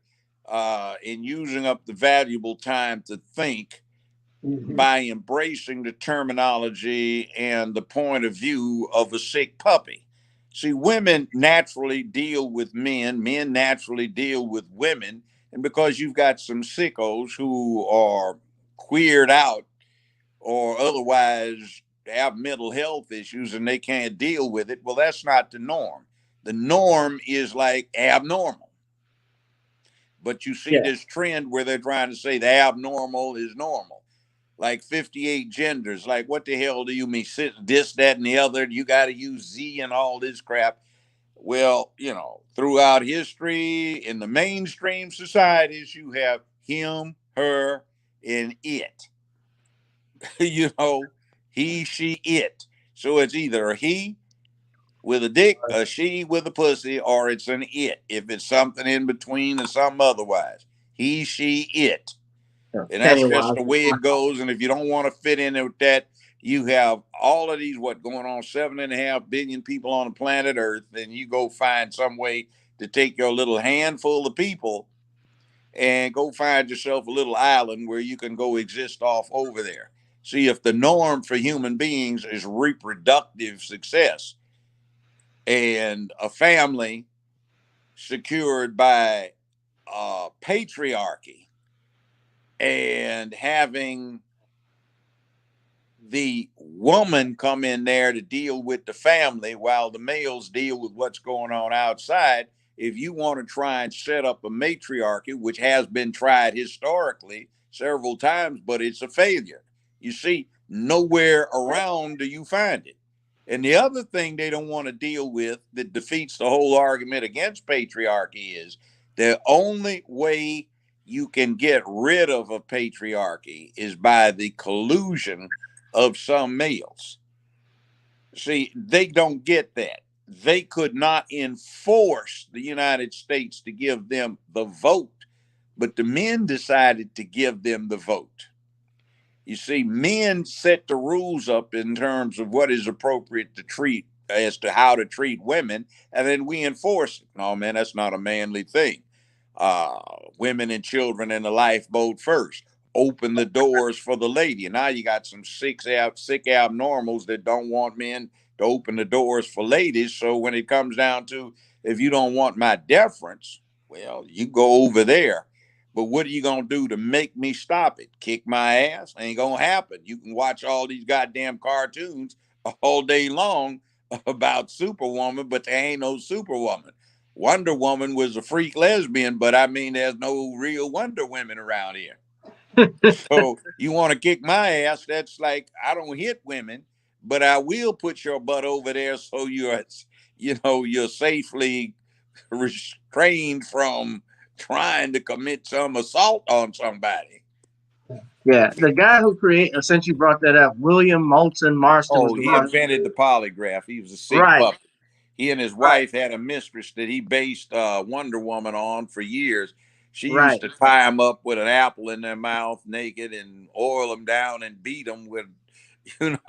and using up the valuable time to think by embracing the terminology and the point of view of a sick puppy. See, women naturally deal with men naturally deal with women. And because you've got some sickos who are queered out or otherwise have mental health issues and they can't deal with it, well, that's not the norm. The norm is like abnormal. But you see Yeah. this trend where they're trying to say the abnormal is normal. Like 58 genders. Like, what the hell do you mean? This, that, and the other. You got to use Z and all this crap. Well, throughout history, in the mainstream societies, you have him, her, and it. you know, he, she, it. So it's either a he with a dick, a she with a pussy, or it's an it. If it's something in between or something otherwise, he, she, it. And that's just Pennywise. the way it goes. And if you don't want to fit in with that, you have all of these, going on 7.5 billion people on the planet Earth, then you go find some way to take your little handful of people and go find yourself a little island where you can go exist off over there. See, if the norm for human beings is reproductive success and a family secured by patriarchy and having the woman come in there to deal with the family while the males deal with what's going on outside. If you want to try and set up a matriarchy, which has been tried historically several times, but it's a failure. You see, nowhere around do you find it. And the other thing they don't want to deal with that defeats the whole argument against patriarchy is the only way you can get rid of a patriarchy is by the collusion of some males. See, they don't get that. They could not enforce the United States to give them the vote, but the men decided to give them the vote. You see, men set the rules up in terms of what is appropriate to treat as to how to treat women, and then we enforce it. No, man, that's not a manly thing. Women and children in the lifeboat first. Open the doors for the lady. And now you got some sick abnormals that don't want men to open the doors for ladies. So when it comes down to, if you don't want my deference, well, you go over there. But what are you going to do to make me stop it? Kick my ass? Ain't going to happen. You can watch all these goddamn cartoons all day long about Superwoman, but there ain't no Superwoman. Wonder Woman was a freak lesbian, but I mean, there's no real Wonder Women around here. So you want to kick my ass? That's like, I don't hit women, but I will put your butt over there so you're safely restrained from trying to commit some assault on somebody. Yeah, the guy who created, since you brought that up, William Moulton Marston was Oh, the he one. invented the polygraph. He was a sick Right, puppet. He and his right, wife had a mistress that he based Wonder Woman on for years. She used right. to tie him up with an apple in their mouth naked and oil them down and beat them with,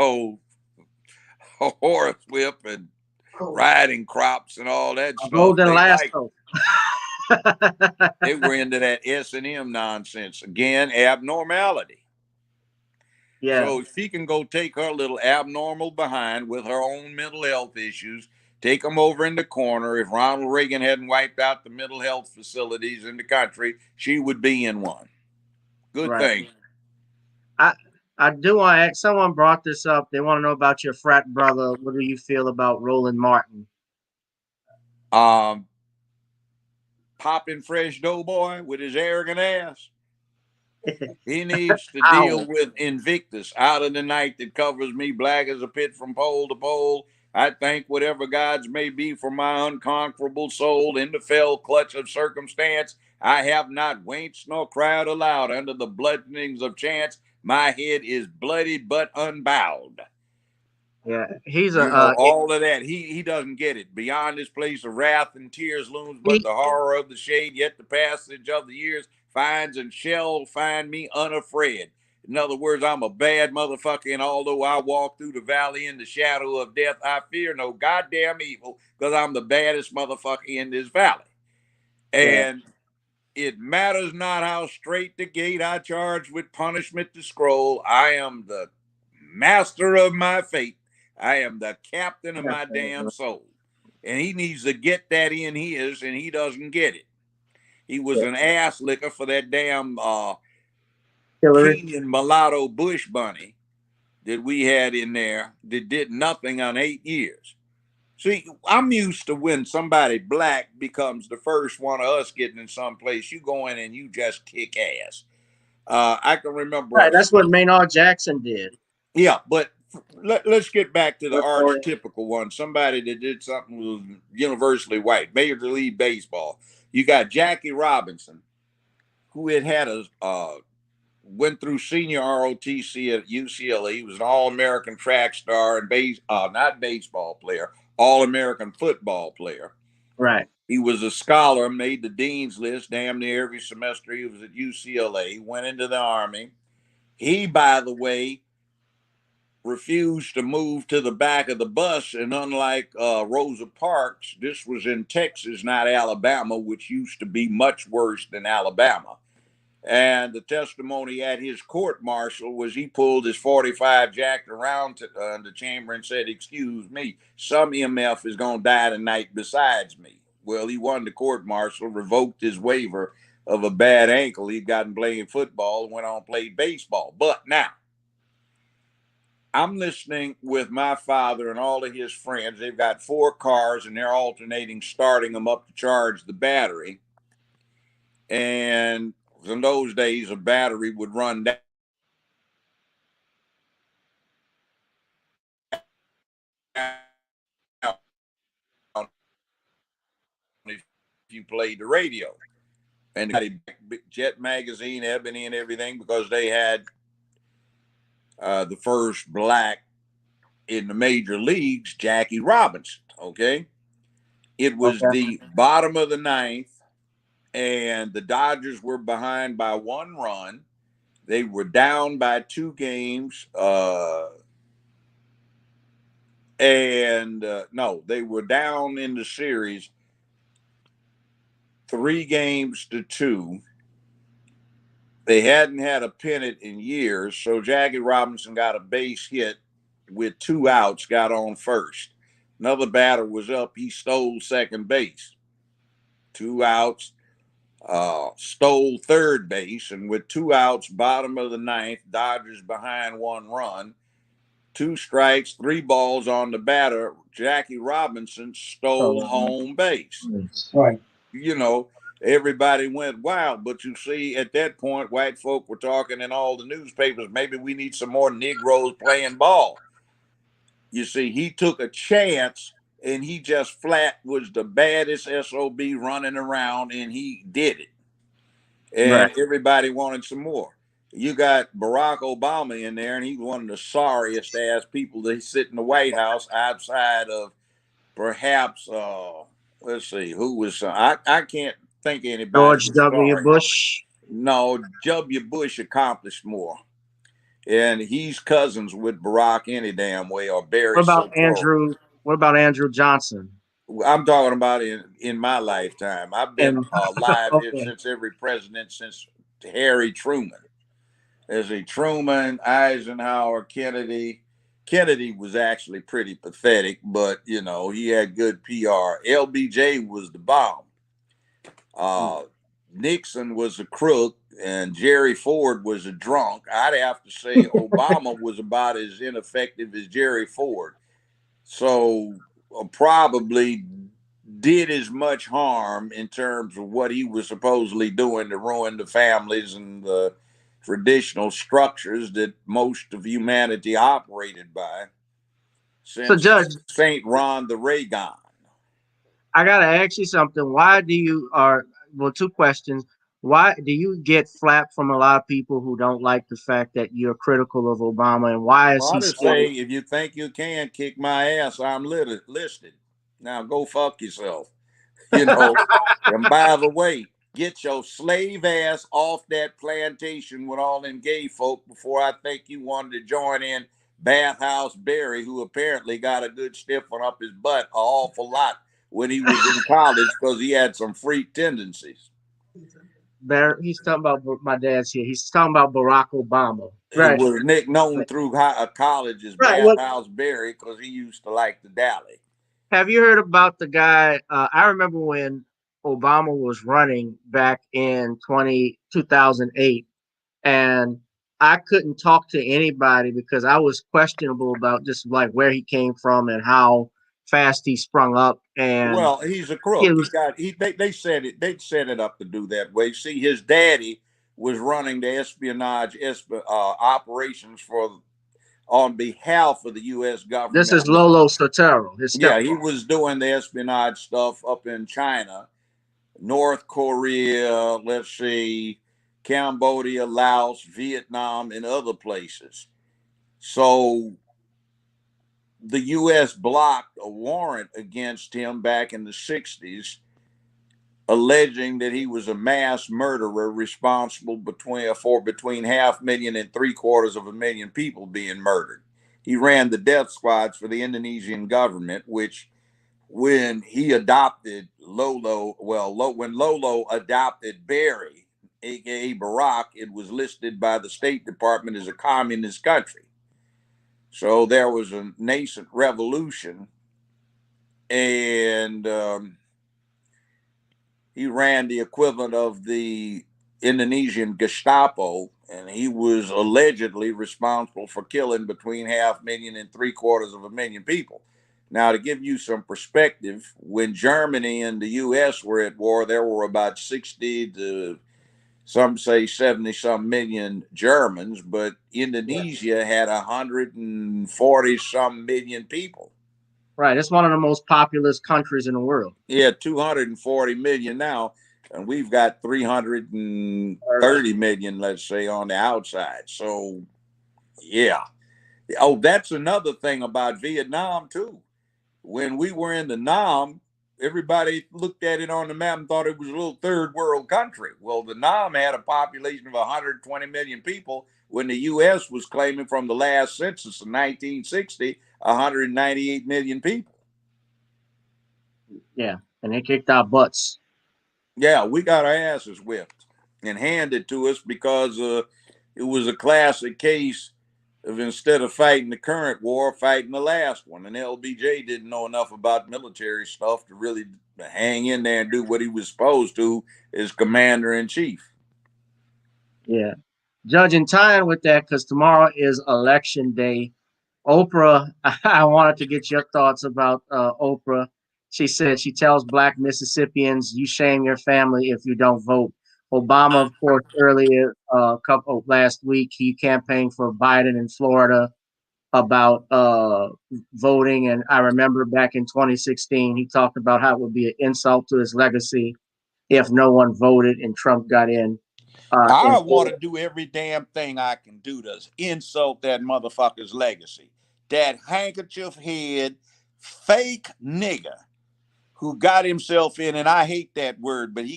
a horse whip and riding crops and all that A stuff. golden They like lasso. they were into that S&M nonsense. Again, abnormality. Yeah, So she can go take her little abnormal behind with her own mental health issues, take them over in the corner. If Ronald Reagan hadn't wiped out the mental health facilities in the country, she would be in one. Good right. thing. I I do want to ask. Someone brought this up. They want to know about your frat brother. What do you feel about Roland Martin? Um, popping fresh doughboy with his arrogant ass. He needs to Ow. deal with Invictus, out of the night that covers me, black as a pit from pole to pole. I thank whatever gods may be for my unconquerable soul. In the fell clutch of circumstance, I have not winced nor cried aloud under the bludgeonings of chance. My head is bloody but unbowed. Yeah, he's You know, a all of that. He doesn't get it. Beyond this place of wrath and tears looms but he, the horror of the shade, yet the passage of the years finds and shall find me unafraid. In other words, I'm a bad motherfucker, and although I walk through the valley in the shadow of death, I fear no goddamn evil, because I'm the baddest motherfucker in this valley. yeah, And it matters not how straight the gate I charge with punishment to scroll. I am the master of my fate. I am the captain of my damn soul. And he needs to get that in his, and he doesn't get it. He was an ass licker for that damn Hillary. Kenyan mulatto bush bunny that we had in there that did nothing on 8 years. See, I'm used to when somebody black becomes the first one of us getting in some place, you go in and you just kick ass. I can remember Right, us. that's what Maynard Jackson did. Yeah, but let's get back to the Or- archetypical one. Somebody that did something was universally white, Major League Baseball. You got Jackie Robinson, who had a went through senior ROTC at UCLA. He was an All-American track star and not baseball player, All-American football player. Right. He was a scholar, made the dean's list damn near every semester he was at UCLA, went into the Army. He, by the way, refused to move to the back of the bus. And unlike Rosa Parks, this was in Texas, not Alabama, which used to be much worse than Alabama. And the testimony at his court martial was he pulled his 45 jacked around to the chamber and said, "Excuse me, some MF is going to die tonight besides me." Well, he won the court martial, revoked his waiver of a bad ankle he'd gotten playing football, and went on and played baseball. But now, I'm listening with my father and all of his friends. They've got 4 cars, and they're alternating, starting them up to charge the battery. And in those days, a battery would run down if you played the radio. And Jet Magazine, Ebony, and everything, because they had the first black in the major leagues, Jackie Robinson. Okay. It was Okay. the bottom of the 9th, and the Dodgers were behind by 1 run. They were down by 2 games. No, they were down in the series 3 games to 2. They hadn't had a pennant in years, so Jackie Robinson got a base hit with 2 outs, got on first. Another batter was up. He stole second base. 2 outs, stole third base, and with 2 outs, bottom of the 9th, Dodgers behind 1 run. 2 strikes, 3 balls on the batter. Jackie Robinson stole home base. Right. You know, everybody went wild. But you see, at that point, white folk were talking in all the newspapers, maybe we need some more Negroes playing ball. You see, he took a chance, and he just flat was the baddest SOB running around, and he did it. And Right. everybody wanted some more. You got Barack Obama in there, and he's one of the sorriest ass people that sit in the White House outside of perhaps, let's see, who was, I can't think of anybody George that's W. sorry. Bush. No, W. Bush accomplished more. And he's cousins with Barack any damn way, or Barry What about Soetoro. Andrew? What about Andrew Johnson? I'm talking about in my lifetime. I've been And alive here okay, since every president, since Harry Truman. There's a Truman, Eisenhower, Kennedy. Kennedy was actually pretty pathetic, but you know, he had good PR. LBJ was the bomb. Nixon was a crook, and Jerry Ford was a drunk. I'd have to say Obama was about as ineffective as Jerry Ford. So probably did as much harm in terms of what he was supposedly doing to ruin the families and the traditional structures that most of humanity operated by So, since Judge, Saint Ron the Reagan. I gotta ask you something. Why do you are well, two questions. Why do you get flack from a lot of people who don't like the fact that you're critical of Obama, and why is Well, I he just still? say, if you think you can kick my ass, I'm listed. Now go fuck yourself. You know. And by the way, get your slave ass off that plantation with all them gay folk before I think you wanted to join in Bathhouse Barry, who apparently got a good stiff one up his butt an awful lot when he was in college because he had some freak tendencies. He's talking about my dad's here. He's talking about Barack Obama. It Right. was Nick known through college as Right. Well, Bathhouse Barry because he used to like to dally. have you heard about the guy? I remember when Obama was running back in 2008, and I couldn't talk to anybody because I was questionable about just like where he came from and how fast he sprung up. And Well, he's a crook. it was They said it. They set it up to do that way. See, his daddy was running the espionage operations for on behalf of the U.S. this government. is Lolo Sotero, his Yeah, he stepfather. was doing the espionage stuff up in China, North Korea, let's see, Cambodia, Laos, Vietnam, and other places. So the U.S. blocked a warrant against him back in the 60s, alleging that he was a mass murderer responsible for between 500,000 and 750,000 people being murdered. He ran the death squads for the Indonesian government, which when he adopted Lolo, when Lolo adopted Barry, aka Barack, it was listed by the State Department as a communist country. So there was a nascent revolution, and he ran the equivalent of the Indonesian Gestapo, and he was allegedly responsible for killing between 500,000 and 750,000 people. Now, to give you some perspective, when Germany and the U.S. were at war, there were about 60 to some say 70 some million Germans, but Indonesia had 140 some million people. Right. It's one of the most populous countries in the world. Yeah, 240 million now, and we've got 330 million, let's say, on the outside. So, yeah. Oh, that's another thing about Vietnam, too. When we were in the Nam, everybody looked at it on the map and thought it was a little third world country. Well, the Nam had a population of 120 million people when the U.S. was claiming from the last census in 1960, 198 million people. Yeah. And they kicked our butts. Yeah, we got our asses whipped and handed to us because it was a classic case of, instead of fighting the current war, fighting the last one. And LBJ didn't know enough about military stuff to really hang in there and do what he was supposed to as commander in chief. Yeah. Judge, and tying with that, because tomorrow is election day. Oprah, I wanted to get your thoughts about Oprah. She said she tells Black Mississippians, "You shame your family if you don't vote." Obama, of course, earlier last week, he campaigned for Biden in Florida about voting, and I remember back in 2016, he talked about how it would be an insult to his legacy if no one voted and Trump got in. I want to do every damn thing I can do to insult that motherfucker's legacy. That handkerchief head, fake nigger who got himself in, and I hate that word, but he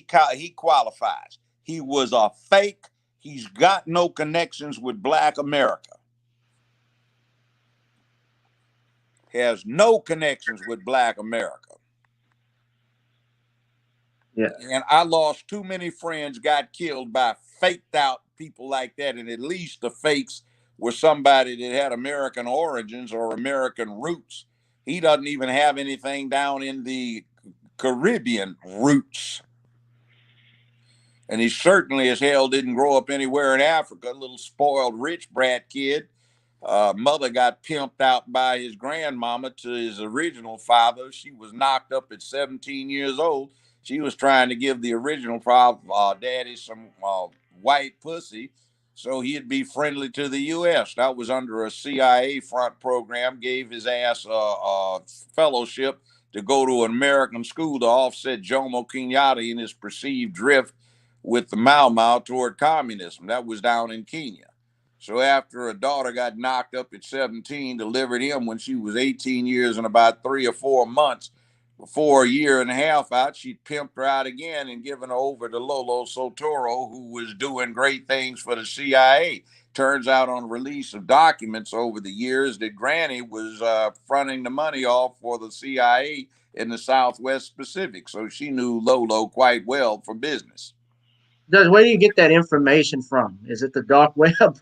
qualifies. He was a fake. He's got no connections with Black America. Has no connections with Black America. Yeah. And I lost too many friends, got killed by faked out people like that. And at least the fakes were somebody that had American origins or American roots. He doesn't even have anything down in the Caribbean roots. And he certainly as hell didn't grow up anywhere in Africa, a little spoiled rich brat kid. Mother got pimped out by his grandmama to his original father. She was knocked up at 17 years old. She was trying to give the original daddy some white pussy so he'd be friendly to the U.S. That was under a CIA front program, gave his ass a fellowship to go to an American school to offset Jomo Kenyatta in his perceived drift with the Mau Mau toward communism. That was down in Kenya. So after a daughter got knocked up at 17, delivered him when she was 18 years and about 3 or 4 months. Before a year and a half out, she pimped her out again and given her over to Lolo Sotoro, who was doing great things for the CIA. Turns out on release of documents over the years that Granny was fronting the money off for the CIA in the Southwest Pacific. So she knew Lolo quite well for business. Where do you get that information from? Is it the dark web?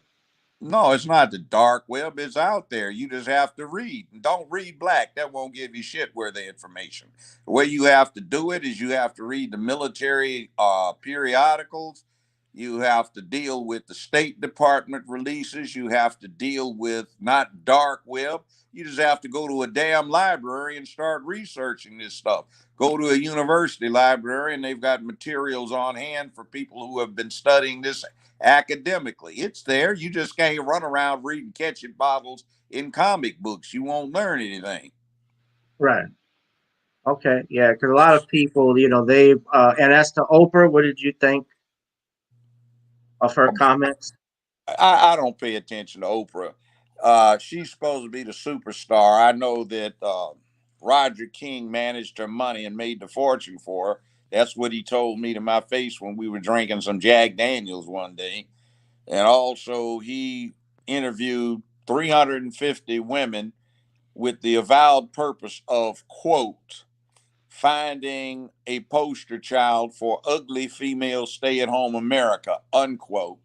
No, it's not the dark web. It's out there. You just have to read. And don't read black. That won't give you shit worthy information. The way you have to do it is you have to read the military periodicals. You have to deal with the State Department releases. You have to deal with not dark web. You just have to go to a damn library and start researching this stuff. Go to a university library and they've got materials on hand for people who have been studying this academically. It's there. You just can't run around reading ketchup bottles in comic books. You won't learn anything. Right. Okay. Yeah. Because a lot of people, they and as to Oprah, what did you think of her comments? I don't pay attention to Oprah. She's supposed to be the superstar. I know that Roger King managed her money and made the fortune for her. That's what he told me to my face when we were drinking some Jack Daniels one day. And also, he interviewed 350 women with the avowed purpose of, quote, finding a poster child for ugly female stay-at-home America, unquote.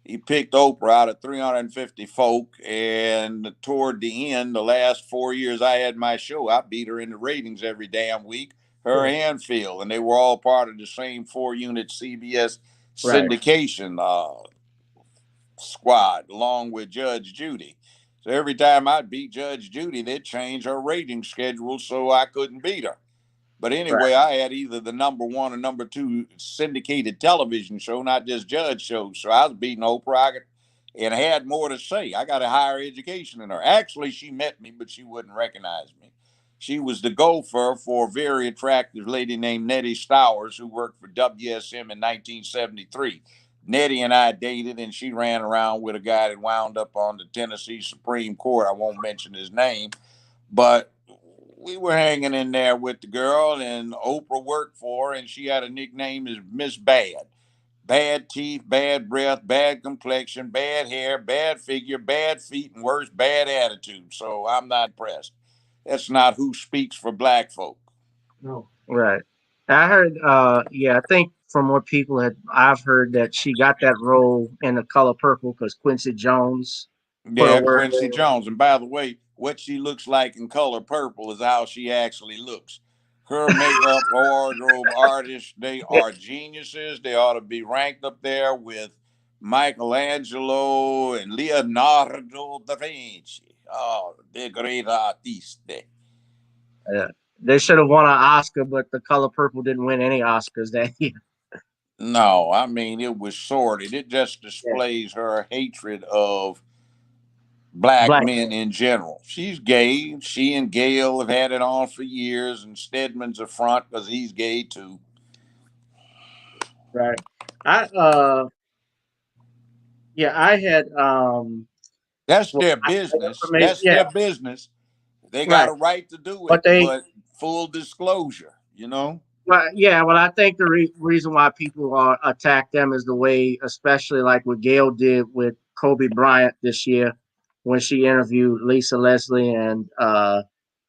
He picked Oprah out of 350 folk, and toward the end, the last 4 years I had my show, I beat her in the ratings every damn week, her and Phil, and they were all part of the same 4-unit CBS syndication squad, along with Judge Judy. So every time I beat Judge Judy, they'd change her rating schedule so I couldn't beat her. But anyway, I had either the number 1 or number 2 syndicated television show, not just judge shows. So I was beating Oprah and had more to say. I got a higher education than her. Actually, she met me, but she wouldn't recognize me. She was the gopher for a very attractive lady named Nettie Stowers, who worked for WSM in 1973. Nettie and I dated, and she ran around with a guy that wound up on the Tennessee Supreme Court. I won't mention his name, but we were hanging in there with the girl, and Oprah worked for her, and she had a nickname as Miss Bad. Bad teeth, bad breath, bad complexion, bad hair, bad figure, bad feet, and worse, bad attitude. So I'm not impressed. That's not who speaks for black folk. No. Right. I heard, I think from what I've heard that she got that role in The Color Purple because Quincy Jones put a Yeah, word Quincy in. Jones. And by the way, what she looks like in Color Purple is how she actually looks. Her makeup, wardrobe artists, they are geniuses. They ought to be ranked up there with Michelangelo and Leonardo da Vinci. Oh, the great artiste. Yeah. They should have won an Oscar, but The Color Purple didn't win any Oscars that year. No, I mean, it was sordid. It just Yeah. displays her hatred of black Black. men in general. She's gay. She and Gail have had it on for years, and Stedman's a front because he's gay too. Right. I I had That's well, their I had business. information. That's Yeah, their business. They got right. a right to do But it, they but full disclosure, you know? well, I think the reason why people are attack them is the way, especially like what Gail did with Kobe Bryant this year when she interviewed Lisa Leslie and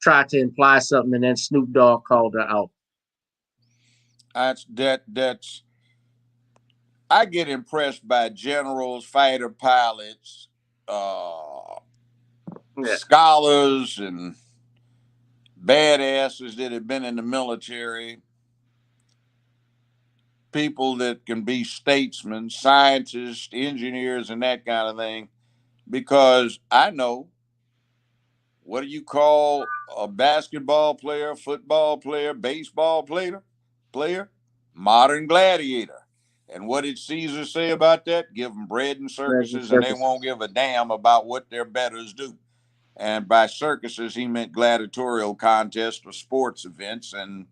tried to imply something, and then Snoop Dogg called her out. That's I get impressed by generals, fighter pilots, Yeah. scholars, and badasses that have been in the military, people that can be statesmen, scientists, engineers, and that kind of thing. because I know, what do you call a basketball player, football player, baseball player? Modern gladiator. And what did Caesar say about that? Give them bread and circuses, and they won't give a damn about what their betters do. And by circuses, he meant gladiatorial contests or sports events, and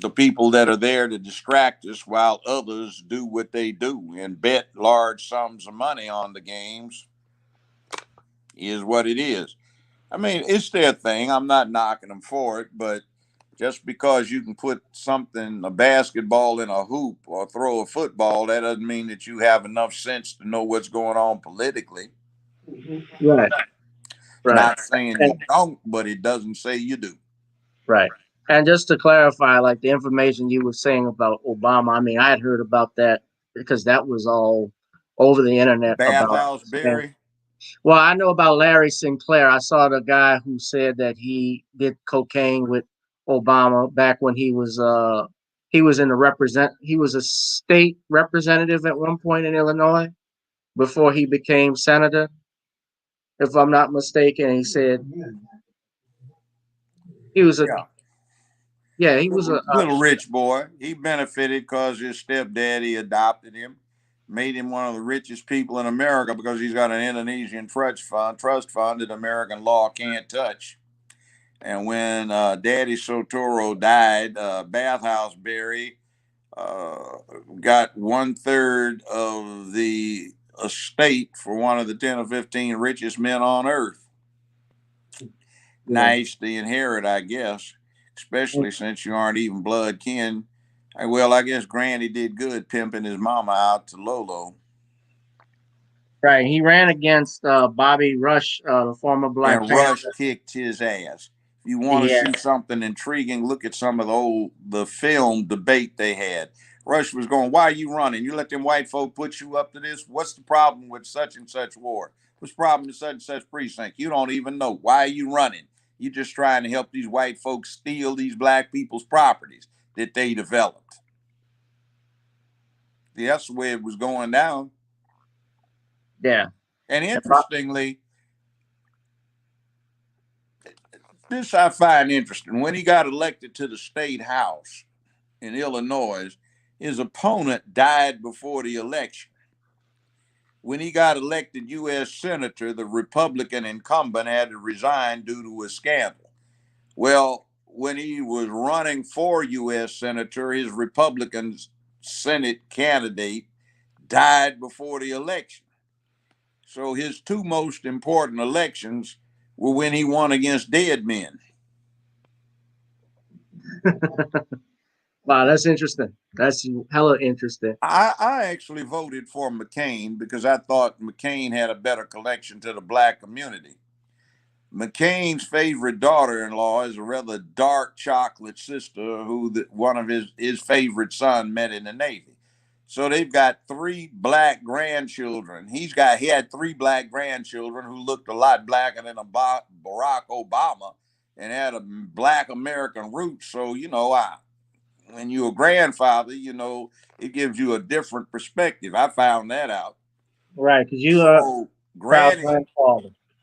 the people that are there to distract us while others do what they do and bet large sums of money on the games is what it is. I mean, it's their thing. I'm not knocking them for it, but just because you can put something, a basketball in a hoop or throw a football, that doesn't mean that you have enough sense to know what's going on politically. Right. Right. Not saying you don't, but it doesn't say you do. Right. And just to clarify, like the information you were saying about Obama, I mean, I had heard about that because that was all over the internet about. Bathhouse Berry. Well, I know about Larry Sinclair. I saw the guy who said that he did cocaine with Obama back when he was in the he was a state representative at one point in Illinois before he became senator, if I'm not mistaken. He said he was a he was a little rich boy. He benefited because his stepdaddy adopted him, made him one of the richest people in America because he's got an Indonesian trust fund that American law can't touch. And when Daddy Sotoro died, Bathhouse Berry got 1/3 of the estate for one of the 10 or 15 richest men on earth. Nice to inherit, I guess, especially since you aren't even blood kin. Well, I guess Granny did good pimping his mama out to Lolo. Right. He ran against Bobby Rush, the former Black Panther. Rush kicked his ass. If you want to see something intriguing, look at some of the film debate they had. Rush was going, "Why are you running? You let them white folk put you up to this? What's the problem with such and such ward? What's the problem with such and such precinct? You don't even know. Why are you running? You're just trying to help these white folks steal these black people's properties that they developed." That's the way it was going down. Yeah. And interestingly, this I find interesting. When he got elected to the state house in Illinois, his opponent died before the election. When he got elected U.S. Senator, the Republican incumbent had to resign due to a scandal. Well, when he was running for U.S. Senator, his Republican Senate candidate died before the election. So his two most important elections were when he won against dead men. Wow, that's interesting. That's hella interesting. I actually voted for McCain because I thought McCain had a better connection to the black community. McCain's favorite daughter-in-law is a rather dark chocolate sister who one of his favorite son met in the Navy. So they've got 3 black grandchildren. He had 3 black grandchildren who looked a lot blacker than Barack Obama and had a black American root. So, when you're a grandfather, it gives you a different perspective. I found that out. Right, because you are Granny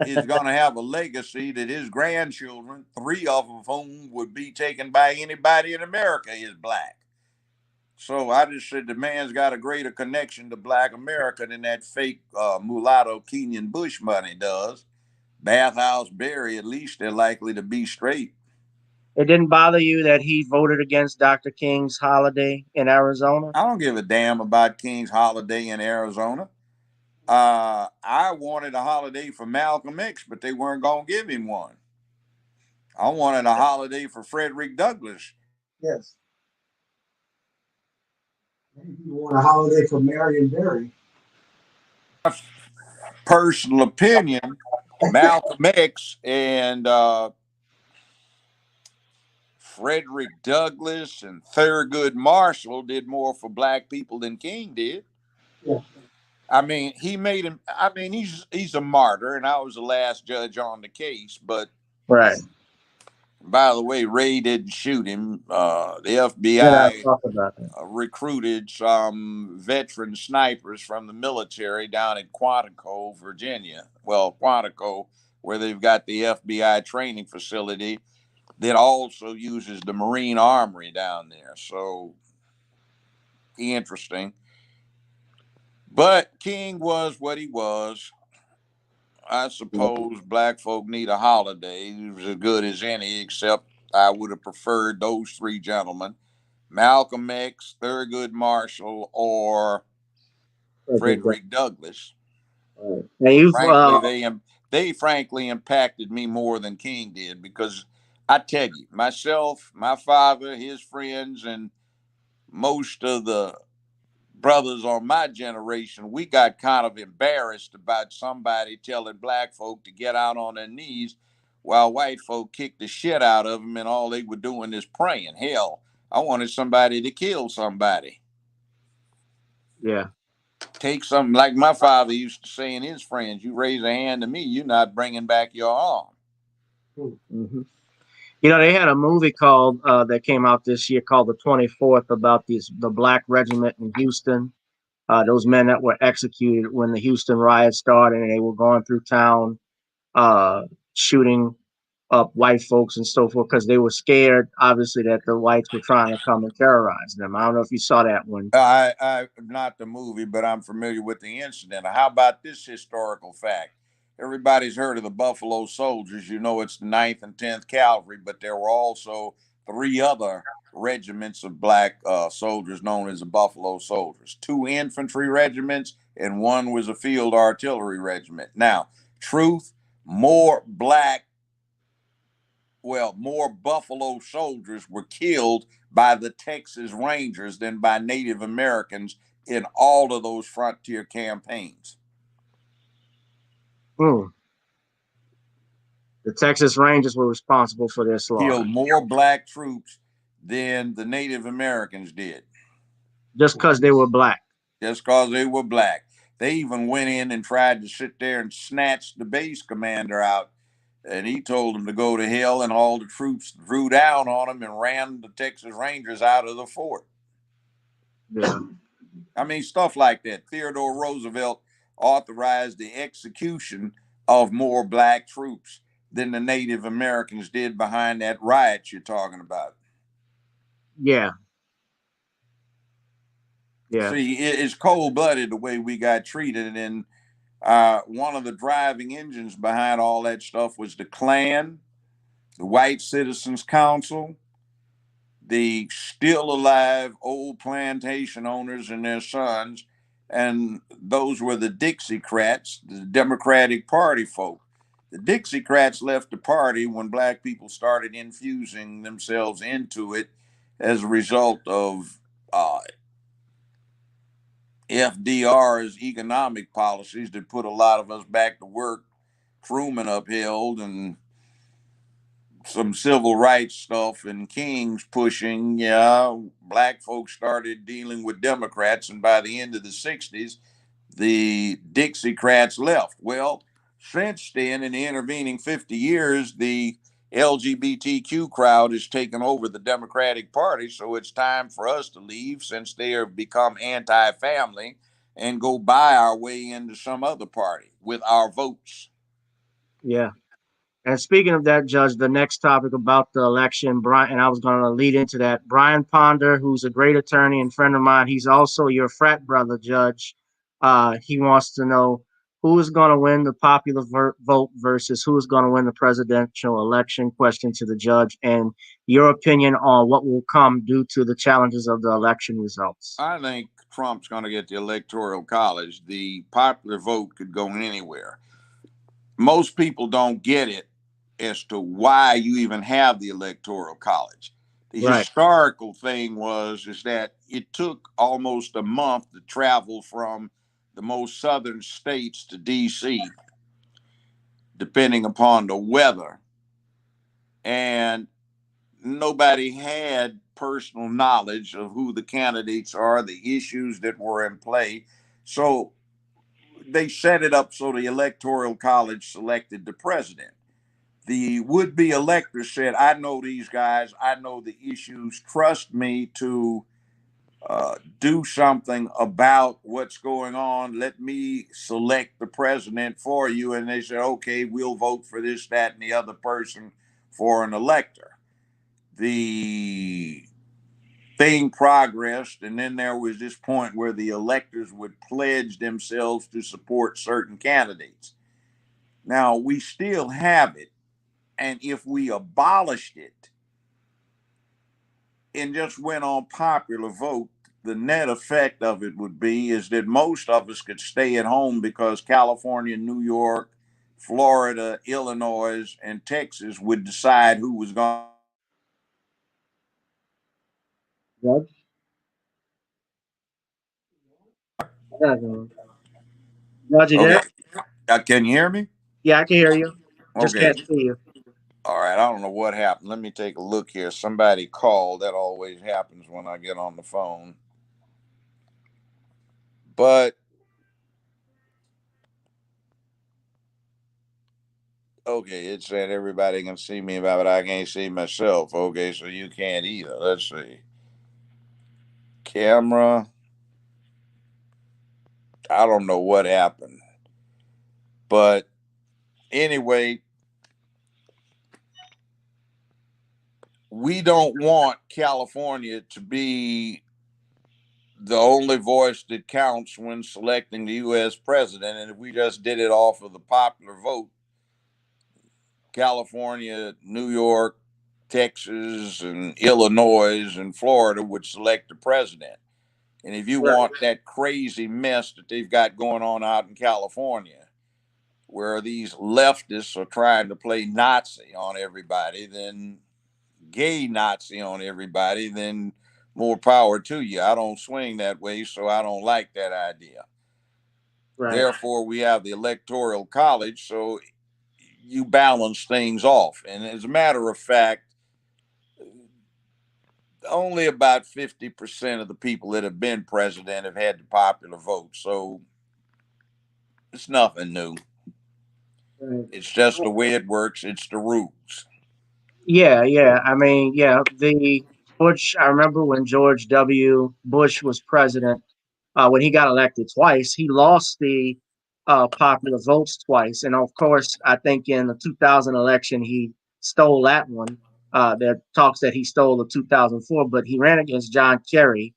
is going to have a legacy that his grandchildren, 3 of whom would be taken by anybody in America, is black. So I just said the man's got a greater connection to black America than that fake mulatto Kenyan Bush money does. Bathhouse Berry, at least they're likely to be straight. It didn't bother you that he voted against Dr. King's holiday in Arizona? I don't give a damn about King's holiday in Arizona. I wanted a holiday for Malcolm X, but they weren't going to give him one. I wanted a holiday for Frederick Douglass. Yes. You want a holiday for Marion Berry. Personal opinion, Malcolm X and Frederick Douglass and Thurgood Marshall did more for black people than King did. Yeah. I mean, he made him. I mean, he's a martyr, and I was the last judge on the case. But right, By the way, Ray didn't shoot him. The Yeah, I FBI talked about that. recruited some veteran snipers from the military down in Quantico, Virginia. Well, Quantico, where they've got the FBI training facility that also uses the Marine Armory down there. So interesting. But King was what he was. I suppose black folk need a holiday. He was as good as any, except I would have preferred those three gentlemen: Malcolm X, Thurgood Marshall, or Frederick Douglass. Now you've Frankly, they frankly impacted me more than King did, because I tell you, myself, my father, his friends, and most of the brothers on my generation, we got kind of embarrassed about somebody telling black folk to get out on their knees while white folk kicked the shit out of them, and all they were doing is praying. Hell, I wanted somebody to kill somebody. yeah. Take something like my father used to say in his friends: you raise a hand to me, you're not bringing back your arm. Mm-hmm. You know, they had a movie called that came out this year called The 24th about the black regiment in Houston. Those men that were executed when the Houston riots started, and they were going through town uh, shooting up white folks and so forth because they were scared, obviously, that the whites were trying to come and terrorize them. I don't know if you saw that one. I not the movie, but I'm familiar with the incident. How about this historical fact? Everybody's heard of the Buffalo Soldiers. You know, it's the 9th and 10th Cavalry, but there were also three other regiments of black soldiers known as the Buffalo Soldiers: two infantry regiments, and one was a field artillery regiment. Now, truth, more more Buffalo soldiers were killed by the Texas Rangers than by Native Americans in all of those frontier campaigns. Hmm. The Texas Rangers were responsible for their slaughter. Killed more black troops than the Native Americans did. Just because they were black. Just because they were black. They even went in and tried to sit there and snatch the base commander out, and he told them to go to hell, and all the troops drew down on him and ran the Texas Rangers out of the fort. Yeah. I mean, stuff like that. Theodore Roosevelt authorized the execution of more black troops than the Native Americans did behind that riot you're talking about. Yeah. Yeah. See, it's cold-blooded the way we got treated, and one of the driving engines behind all that stuff was the Klan, the White Citizens Council, the still alive old plantation owners and their sons, and those were the Dixiecrats, the Democratic Party folk. The Dixiecrats left the party when black people started infusing themselves into it as a result of FDR's economic policies that put a lot of us back to work. Truman upheld, and some civil rights stuff, and King's pushing. Yeah, black folks started dealing with Democrats, and by the end of the 60s, the Dixiecrats left. Well, since then, in the intervening 50 years, the LGBTQ crowd has taken over the Democratic Party, so it's time for us to leave, since they have become anti-family, and go buy our way into some other party with our votes. Yeah. And speaking of that, Judge, the next topic about the election, Brian, and I was going to lead into that. Brian Ponder, who's a great attorney and friend of mine, he's also your frat brother, Judge. He wants to know who is going to win the popular vote versus who is going to win the presidential election. Question to the judge, and your opinion on what will come due to the challenges of the election results. I think Trump's going to get the Electoral College. The popular vote could go anywhere. Most people don't get it as to why you even have the Electoral College. The Right. historical thing is that it took almost a month to travel from the most southern states to D.C., depending upon the weather. And nobody had personal knowledge of who the candidates are, the issues that were in play. So they set it up so the Electoral College selected the president. The would-be elector said, I know these guys, I know the issues, trust me to do something about what's going on. Let me select the president for you. And they said, okay, we'll vote for this, that, and the other person for an elector. The thing progressed, and then there was this point where the electors would pledge themselves to support certain candidates. Now, we still have it, and if we abolished it and just went on popular vote, the net effect of it would be is that most of us could stay at home because California, New York, Florida, Illinois, and Texas would decide who was going. Judge? I got you. Judge, you Okay, there? can you hear me? Yeah, I can hear you. Just Okay. can't see you. All right, I don't know what happened. Let me take a look here. Somebody called. That always happens when I get on the phone. But okay, it said everybody can see me, but I can't see myself. Okay, so you can't either. Let's see. Camera. I don't know what happened. But anyway, we don't want California to be the only voice that counts when selecting the U.S. president. And if we just did it off of the popular vote, California, New York, Texas, and Illinois and Florida would select the president. And if you Right. want that crazy mess that they've got going on out in California, where these leftists are trying to play Nazi on everybody, then gay Nazi on everybody, then more power to you. I don't swing that way, so I don't like that idea. Right. Therefore, we have the Electoral College, so you balance things off. And as a matter of fact, only about 50% of the people that have been president have had the popular vote. So it's nothing new. Right. It's just the way it works. It's the rules. Yeah, yeah. I mean, yeah, the Bush, I remember when George W. Bush was president, when he got elected twice, he lost the popular votes twice. And of course, I think in the 2000 election, he stole that one. There talks that he stole the 2004, but he ran against John Kerry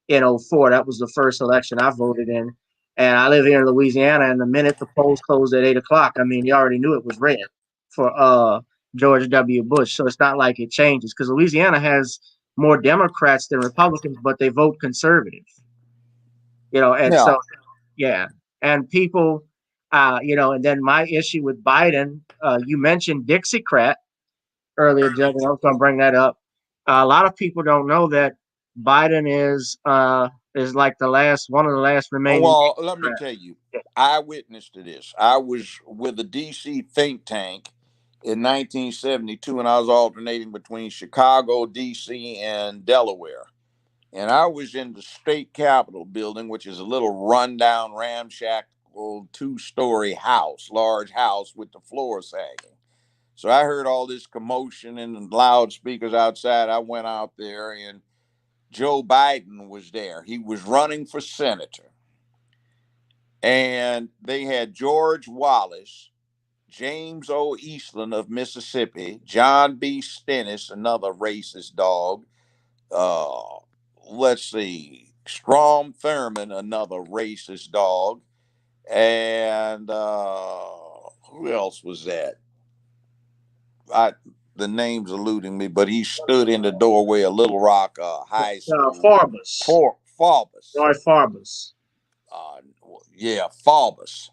in '04. That was the first election I voted in. And I live here in Louisiana, and the minute the polls closed at 8 o'clock, I mean, you already knew it was red for George W. Bush. So it's not like it changes because Louisiana has more Democrats than Republicans, but they vote conservative. And Yeah. so yeah, and people, and then my issue with Biden, you mentioned Dixiecrat earlier, Judge, and I was going to bring that up. A lot of people don't know that Biden is like one of the last remaining Well, let me Democrats. tell you, I witnessed to this. I was with a DC think tank in 1972, and I was alternating between Chicago, DC, and Delaware. And I was in the state capitol building, which is a little rundown, ramshackle, two-story house, large house with the floor sagging. So I heard all this commotion and loudspeakers outside. I went out there, and Joe Biden was there. He was running for senator. And they had George Wallace, James O. Eastland of Mississippi, John B. Stennis, another racist dog. Uh, let's see, Strom Thurmond, another racist dog. And who else was that? I The name's eluding me, but he stood in the doorway of Little Rock High School. Farbus, Faubus. Roy Farbus. Uh, yeah, Faubus.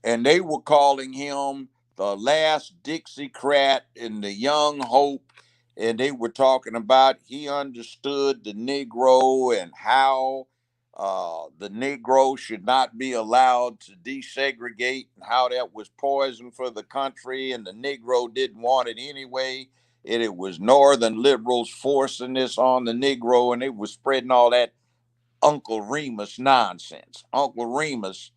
And they were calling him the last Dixiecrat and the young hope. And they were talking about he understood the Negro and how the Negro should not be allowed to desegregate and how that was poison for the country and the Negro didn't want it anyway. And it was Northern liberals forcing this on the Negro, and they were spreading all that Uncle Remus nonsense. Uncle Remus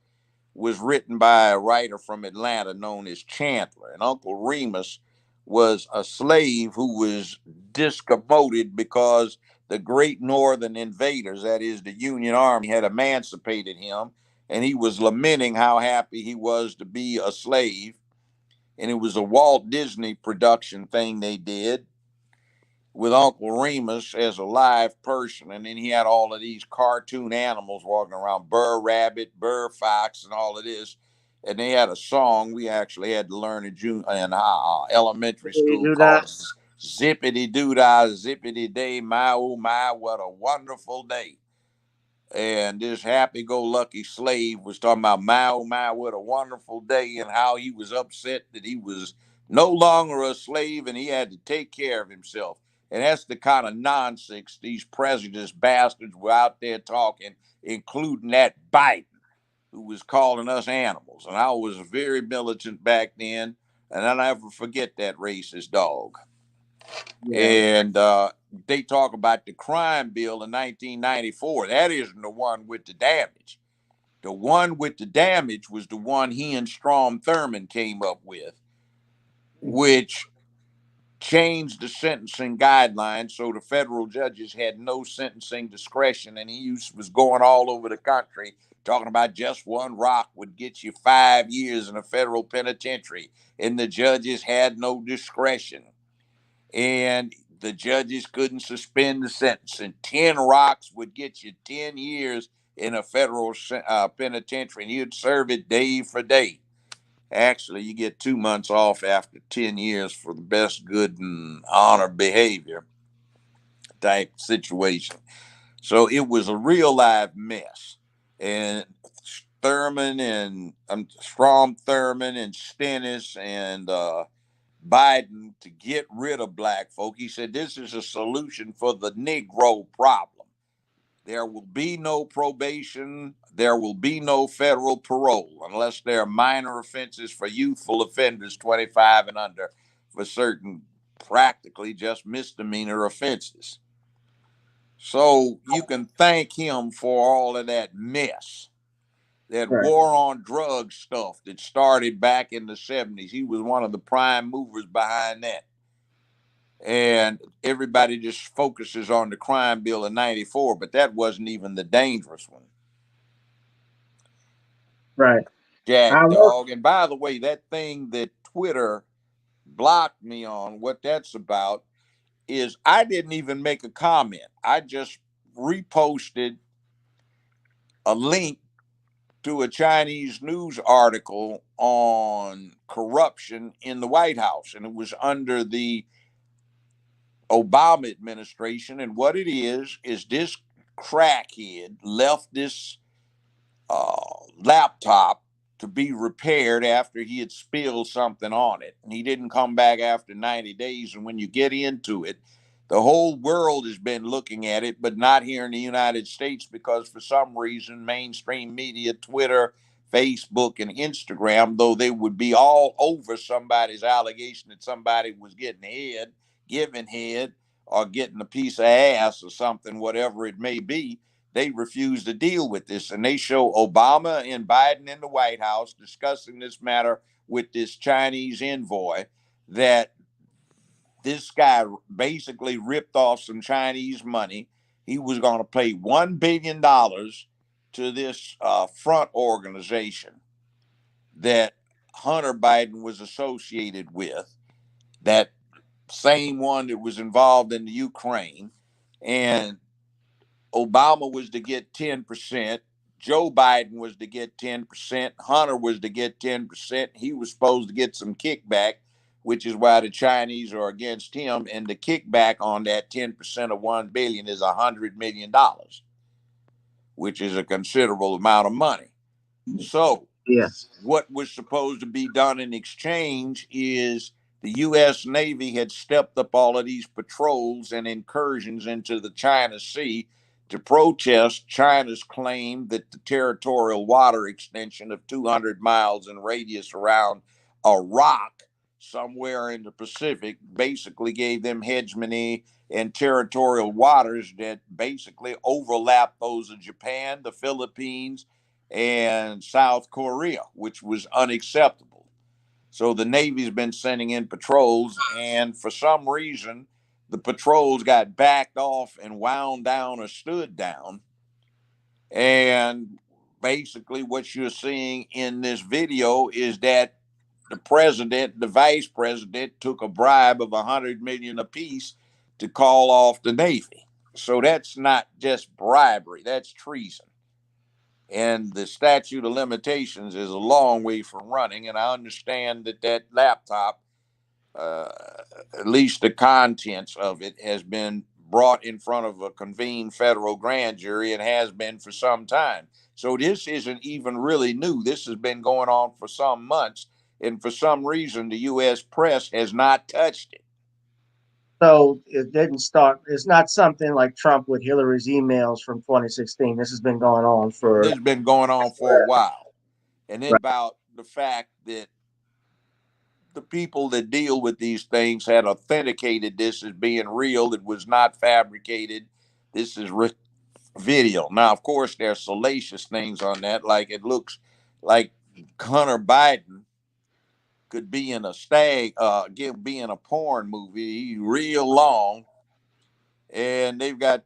was written by a writer from Atlanta known as Chandler. And Uncle Remus was a slave who was discommoded because the great northern invaders, that is the Union Army, had emancipated him. And he was lamenting how happy he was to be a slave. And it was a Walt Disney production thing they did with Uncle Remus as a live person. And then he had all of these cartoon animals walking around, Burr Rabbit, Burr Fox, and all of this. And they had a song we actually had to learn in elementary You school do that? called Zippity Doo Dah, Zippity Day, My Oh My, What a Wonderful Day. And this happy-go-lucky slave was talking about my oh my, what a wonderful day, and how he was upset that he was no longer a slave and he had to take care of himself. And that's the kind of nonsense these prejudiced bastards were out there talking, including that Biden, who was calling us animals. And I was very militant back then, and I'll never forget that racist dog. Yeah. And they talk about the crime bill in 1994. That isn't the one with the damage. The one with the damage was the one he and Strom Thurmond came up with, which changed the sentencing guidelines so the federal judges had no sentencing discretion. And he was going all over the country talking about just one rock would get you 5 years in a federal penitentiary, and the judges had no discretion. And the judges couldn't suspend the sentence, and 10 rocks would get you 10 years in a federal penitentiary, and you'd serve it day for day. Actually, you get 2 months off after 10 years for the best good and honor behavior type situation. So it was a real live mess. And Strom Thurmond and Stennis and Biden to get rid of black folk. He said this is a solution for the Negro problem. There will be no probation. There will be no federal parole unless there are minor offenses for youthful offenders 25 and under, for certain practically just misdemeanor offenses. So you can thank him for all of that mess. That Right. war on drugs stuff that started back in the 70s. He was one of the prime movers behind that. And everybody just focuses on the crime bill in 94, but that wasn't even the dangerous one. Right. Jack I work. Dog. And by the way, that thing that Twitter blocked me on, what that's about is I didn't even make a comment. I just reposted a link to a Chinese news article on corruption in the White House, and it was under the Obama administration. And what it is this crackhead left this laptop to be repaired after he had spilled something on it. And he didn't come back after 90 days. And when you get into it, the whole world has been looking at it, but not here in the United States, because for some reason, mainstream media, Twitter, Facebook, and Instagram, though they would be all over somebody's allegation that somebody was getting head, giving head, or getting a piece of ass or something, whatever it may be, they refuse to deal with this. And they show Obama and Biden in the White House discussing this matter with this Chinese envoy, that this guy basically ripped off some Chinese money. He was going to pay $1 billion to this front organization that Hunter Biden was associated with, that same one that was involved in the Ukraine. And Obama was to get 10%. Joe Biden was to get 10%. Hunter was to get 10%. He was supposed to get some kickback, which is why the Chinese are against him. And the kickback on that 10% of $1 billion is $100 million, which is a considerable amount of money. So Yes. what was supposed to be done in exchange is the U.S. Navy had stepped up all of these patrols and incursions into the China Sea to protest China's claim that the territorial water extension of 200 miles in radius around a rock somewhere in the Pacific basically gave them hegemony and territorial waters that basically overlap those of Japan, the Philippines, and South Korea, which was unacceptable. So the Navy's been sending in patrols, and for some reason, the patrols got backed off and wound down or stood down. And basically, what you're seeing in this video is that the president, the vice president, took a bribe of $100 million apiece to call off the Navy. So that's not just bribery; that's treason. And the statute of limitations is a long way from running. And I understand that that laptop, uh, at least the contents of it, has been brought in front of a convened federal grand jury and has been for some time. So this isn't even really new. This has been going on for some months. And for some reason, the U.S. press has not touched it. So it didn't start. It's not something like Trump with Hillary's emails from 2016. This has been going on for. This has been going on for a while. And then about the fact that the people that deal with these things had authenticated this as being real. It was not fabricated. This is video. Now, of course, there's salacious things on that. Like it looks like Hunter Biden could be in a be in a porn movie, real long, and they've got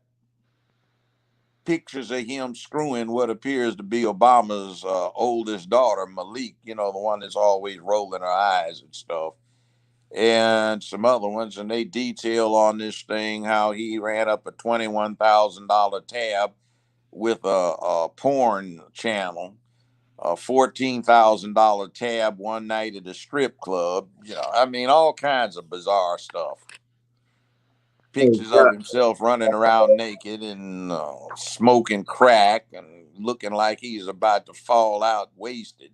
pictures of him screwing what appears to be Obama's oldest daughter, Malik. You know, the one that's always rolling her eyes and stuff. And some other ones, and they detail on this thing how he ran up a $21,000 tab with a porn channel, a $14,000 tab one night at a strip club. You know, I mean, all kinds of bizarre stuff. Pictures of himself running around naked and smoking crack and looking like he's about to fall out wasted.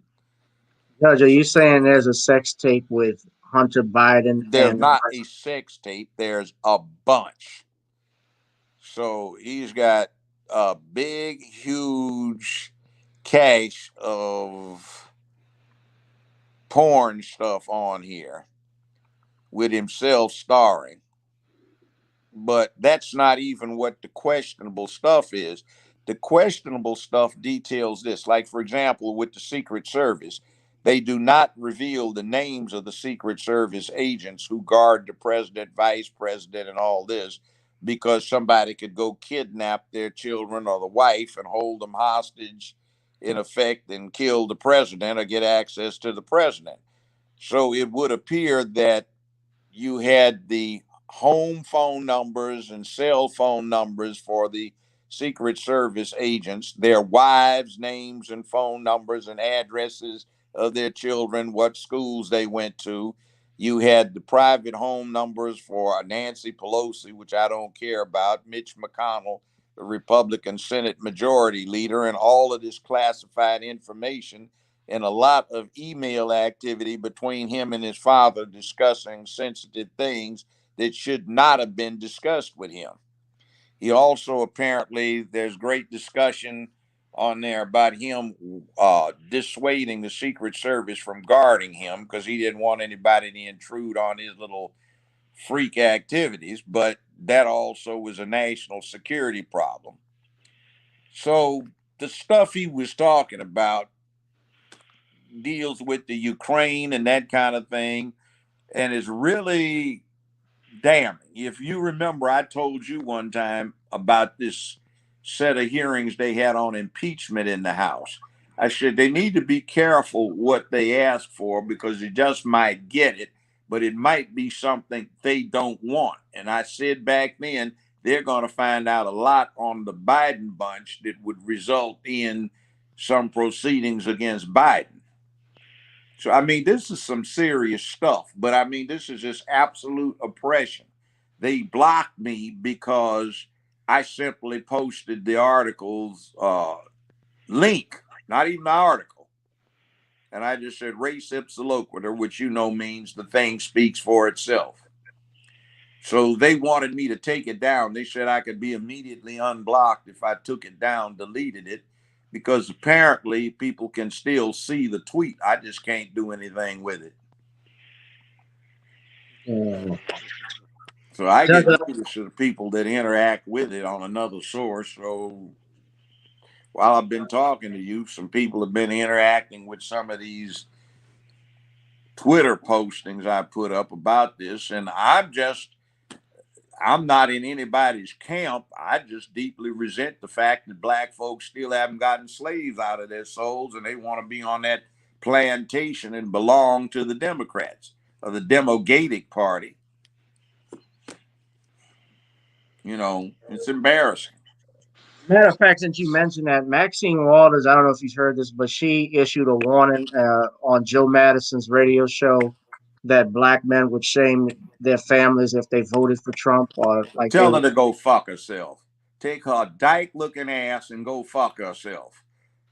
Judge, are you saying there's a sex tape with Hunter Biden? There's not a sex tape. There's a bunch. So he's got a big, huge cache of porn stuff on here with himself starring. But that's not even what the questionable stuff is. The questionable stuff details this. Like, for example, with the Secret Service, they do not reveal the names of the Secret Service agents who guard the president, vice president, and all this, because somebody could go kidnap their children or the wife and hold them hostage, in effect, and kill the president or get access to the president. So it would appear that you had the home phone numbers and cell phone numbers for the Secret Service agents, their wives' names and phone numbers and addresses of their children, what schools they went to. You had the private home numbers for Nancy Pelosi, which I don't care about, Mitch McConnell, the Republican Senate Majority Leader, and all of this classified information and a lot of email activity between him and his father discussing sensitive things that should not have been discussed with him. He also apparently, there's great discussion on there about him dissuading the Secret Service from guarding him because he didn't want anybody to intrude on his little freak activities, but that also was a national security problem. So the stuff he was talking about deals with the Ukraine and that kind of thing, and is really damning. If you remember, I told you one time about this set of hearings they had on impeachment in the House. I said they need to be careful what they ask for because they just might get it, but it might be something they don't want. And I said back then, they're going to find out a lot on the Biden bunch that would result in some proceedings against Biden. So, I mean, this is some serious stuff, but I mean, this is just absolute oppression. They blocked me because I simply posted the article's link, not even the article. And I just said res ipsa loquitur, which you know means the thing speaks for itself. So they wanted me to take it down. They said I could be immediately unblocked if I took it down, deleted it, because apparently people can still see the tweet. I just can't do anything with it. So I get notice of the people that interact with it on another source. So while I've been talking to you, some people have been interacting with some of these Twitter postings I put up about this, and I'm not in anybody's camp. I just deeply resent the fact that black folks still haven't gotten slaves out of their souls, and they want to be on that plantation and belong to the Democrats or the Demogatic Party. You know, it's embarrassing. Matter of fact, since you mentioned that, Maxine Waters, I don't know if you've heard this, but she issued a warning on Joe Madison's radio show that black men would shame their families if they voted for Trump, or like they Tell her would. to go fuck herself. Take her dyke looking ass and go fuck herself.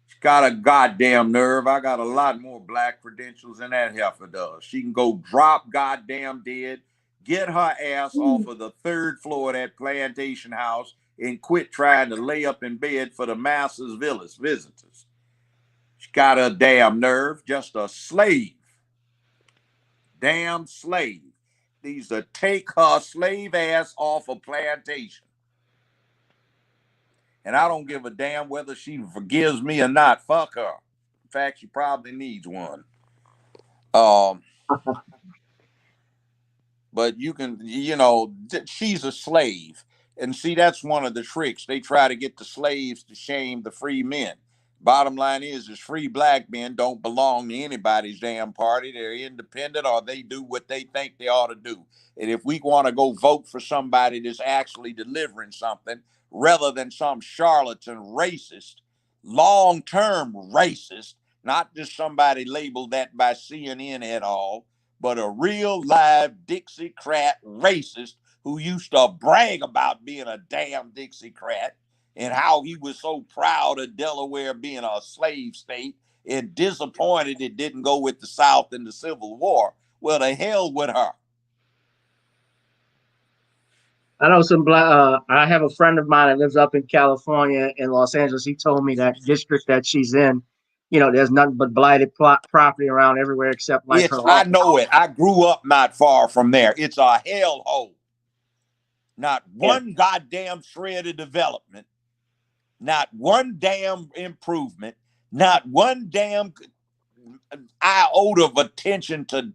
She's got a goddamn nerve. I got a lot more black credentials than that heifer does. She can go drop goddamn dead, get her ass off of the 3rd floor of that plantation house, and quit trying to lay up in bed for the masses visitors. She got a damn nerve, just a slave. Damn slave. Needs to take her slave ass off a plantation. And I don't give a damn whether she forgives me or not. Fuck her. In fact, she probably needs one. But you can, she's a slave. And see, that's one of the tricks. They try to get the slaves to shame the free men. Bottom line is free black men don't belong to anybody's damn party. They're independent, or they do what they think they ought to do. And if we want to go vote for somebody that's actually delivering something, rather than some charlatan racist, long-term racist, not just somebody labeled that by CNN et al., but a real live Dixiecrat racist who used to brag about being a damn Dixiecrat and how he was so proud of Delaware being a slave state and disappointed it didn't go with the South in the Civil War. Well, the hell with her. I know some black. I have a friend of mine that lives up in California, in Los Angeles. He told me that district that she's in, there's nothing but blighted property around everywhere except like her I office. know it. I grew up not far from there. It's a hellhole. Not one goddamn shred of development. Not one damn improvement. Not one damn iota of attention to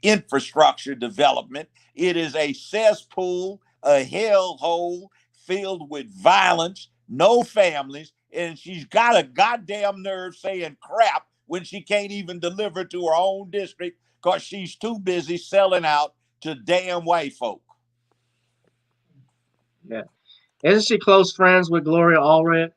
infrastructure development. It is a cesspool, a hellhole filled with violence, no families, and she's got a goddamn nerve saying crap when she can't even deliver to her own district because she's too busy selling out to damn white folk. Yeah. Isn't she close friends with Gloria Allred?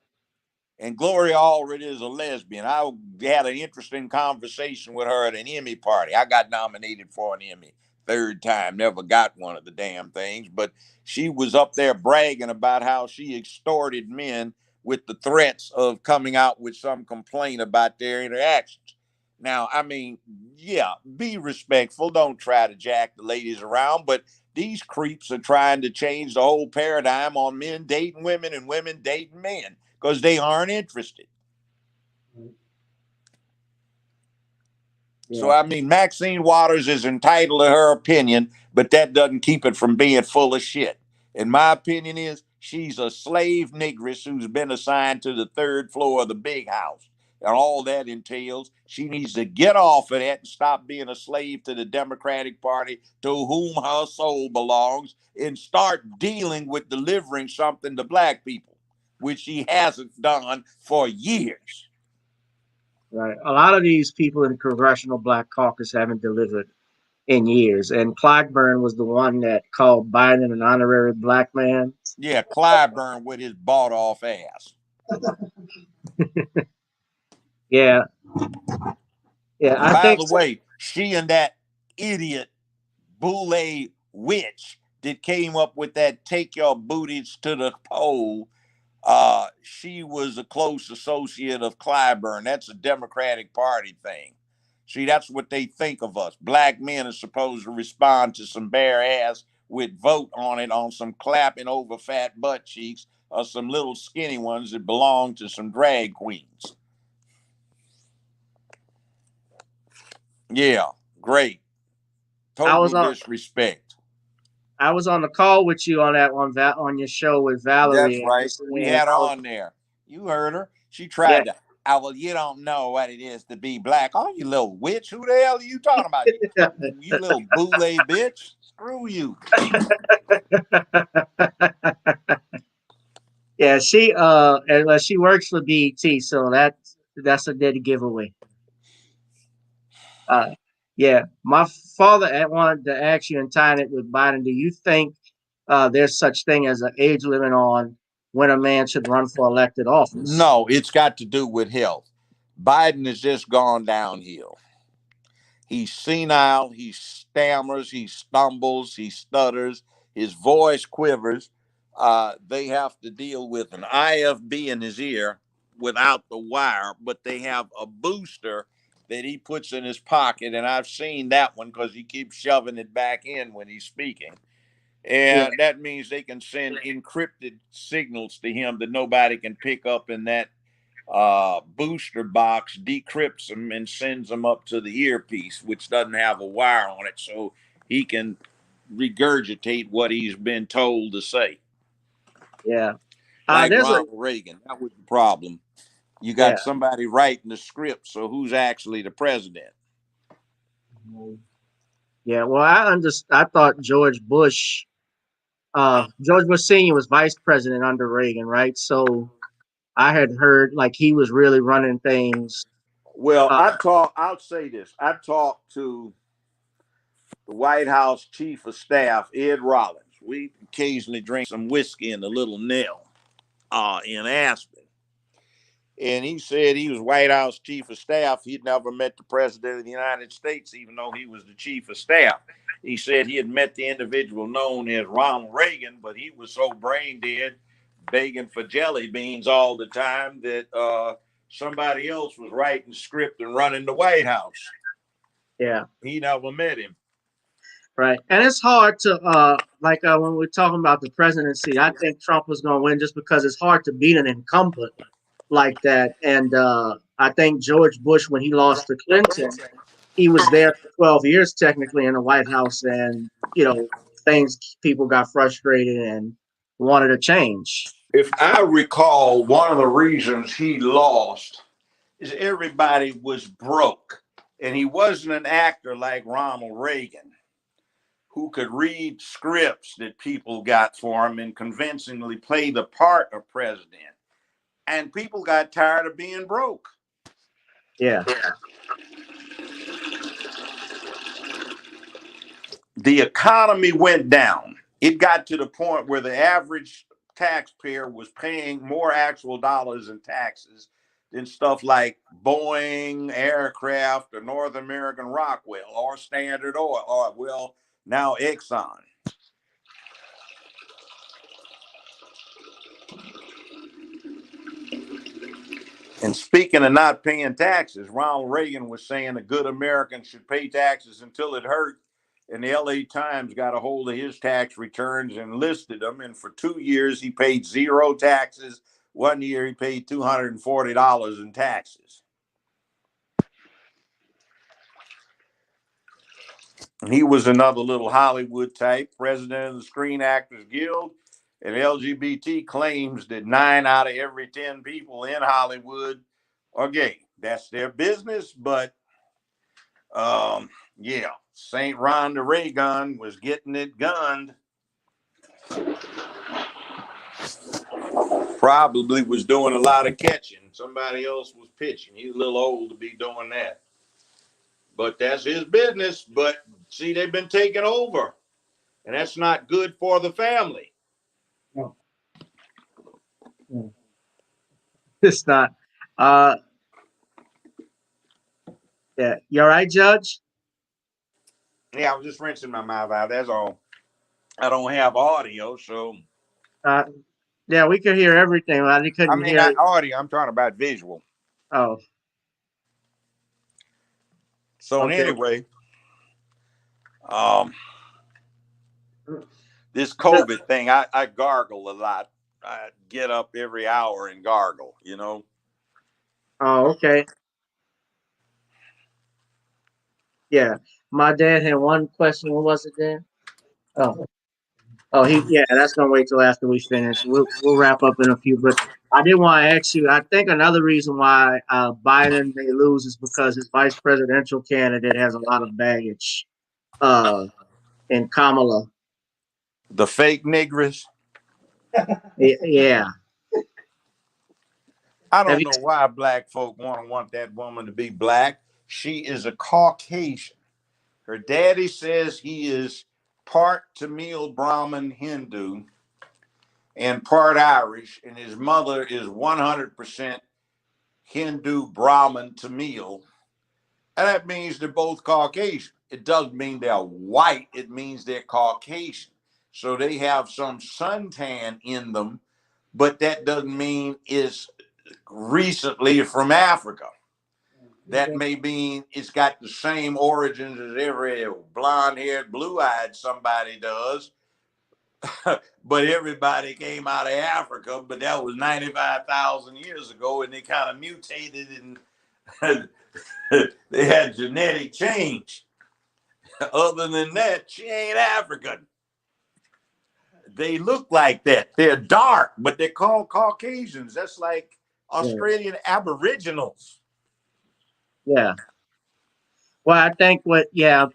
And Gloria Allred is a lesbian. I had an interesting conversation with her at an Emmy party. I got nominated for an Emmy 3rd time, never got one of the damn things, but she was up there bragging about how she extorted men with the threats of coming out with some complaint about their interactions. Now, I mean, yeah, be respectful. Don't try to jack the ladies around, but these creeps are trying to change the whole paradigm on men dating women and women dating men because they aren't interested. Yeah. So, I mean, Maxine Waters is entitled to her opinion, but that doesn't keep it from being full of shit. And my opinion is she's a slave negress who's been assigned to the 3rd floor of the big house. And all that entails, she needs to get off of that and stop being a slave to the Democratic Party, to whom her soul belongs, and start dealing with delivering something to black people, which she hasn't done for years. Right. A lot of these people in the Congressional Black Caucus haven't delivered in years. And Clyburn was the one that called Biden an honorary black man. Yeah, Clyburn with his bought off ass. Yeah. Yeah. By the way, she and that idiot Boule witch that came up with that take your booties to the poll, she was a close associate of Clyburn. That's a Democratic Party thing. See, that's what they think of us. Black men are supposed to respond to some bare ass with vote on it on some clapping over fat butt cheeks or some little skinny ones that belong to some drag queens. Yeah, great. Total disrespect. I was on the call with you on that one, on your show with Valerie. That's right. We had on there. You heard her. She tried to, oh, well, you don't know what it is to be black. Oh, you little witch. Who the hell are you talking about? You little boule bitch. Screw you. Yeah, she works for BET, so that's a dead giveaway. Yeah, my father wanted to ask you and tying it with Biden. Do you think there's such thing as an age limit on when a man should run for elected office? No, it's got to do with health. Biden has just gone downhill. He's senile, he stammers, he stumbles, he stutters, his voice quivers. They have to deal with an IFB in his ear without the wire, but they have a booster that he puts in his pocket, and I've seen that one because he keeps shoving it back in when he's speaking. Yeah, And that means they can send encrypted signals to him that nobody can pick up in that booster box, decrypts them and sends them up to the earpiece, which doesn't have a wire on it, so he can regurgitate what he's been told to say. yeah. Like There's Ronald Reagan, that was the problem. You got somebody writing the script, so who's actually the president? Yeah, well, I thought George Bush Senior was vice president under Reagan, right? So I had heard like he was really running things. Well, I'll say this. I talked to the White House Chief of Staff, Ed Rollins. We occasionally drink some whiskey in the Little Nell in Aspen. And he said he was White House Chief of Staff. He'd never met the President of the United States, even though he was the Chief of Staff. He said he had met the individual known as Ronald Reagan, but he was so brain dead, begging for jelly beans all the time that somebody else was writing script and running the White House. Yeah. He never met him. Right. And it's hard to when we're talking about the presidency, I think Trump was going to win just because it's hard to beat an incumbent like that. And I think George Bush, when he lost to Clinton, he was there for 12 years technically in the White House, and people got frustrated and wanted a change. If I recall, one of the reasons he lost is everybody was broke, and he wasn't an actor like Ronald Reagan, who could read scripts that people got for him and convincingly play the part of president. And people got tired of being broke. Yeah. The economy went down. It got to the point where the average taxpayer was paying more actual dollars in taxes than stuff like Boeing aircraft or North American Rockwell or Standard Oil or, well, now Exxon. And speaking of not paying taxes, Ronald Reagan was saying a good American should pay taxes until it hurt. And the LA Times got a hold of his tax returns and listed them. And for 2 years, he paid zero taxes. 1 year, he paid $240 in taxes. And he was another little Hollywood type, president of the Screen Actors Guild. And LGBT claims that 9 out of every 10 people in Hollywood are gay. That's their business, but yeah, St. Ronda Reagan was getting it gunned. Probably was doing a lot of catching. Somebody else was pitching. He's a little old to be doing that. But that's his business. But see, they've been taken over. And that's not good for the family. No. It's not. Yeah. You all right, Judge? Yeah, I was just rinsing my mouth out. That's all. I don't have audio, so. Yeah, we could hear everything. I couldn't hear not audio. I'm talking about visual. Oh. So anyway, this COVID thing, I gargle a lot. I get up every hour and gargle, you know. Oh, okay. Yeah. My dad had one question. What was it, Dan? Oh, that's gonna wait till after we finish. We'll wrap up in a few, but I did want to ask you. I think another reason why Biden may lose is because his vice presidential candidate has a lot of baggage. In Kamala. The fake niggers. Yeah. I don't know why black folk want that woman to be black. She is a Caucasian. Her daddy says he is part Tamil Brahmin Hindu and part Irish, and his mother is 100% Hindu Brahmin Tamil. And that means they're both Caucasian. It doesn't mean they're white, it means they're Caucasian. So they have some suntan in them, but that doesn't mean it's recently from Africa. That may mean it's got the same origins as every blonde-haired, blue-eyed somebody does, but everybody came out of Africa, but that was 95,000 years ago, and they kind of mutated and they had genetic change. Other than that, she ain't African. They look like that. They're dark, but they're called Caucasians. That's like Australian Aboriginals. Yeah. Well, I think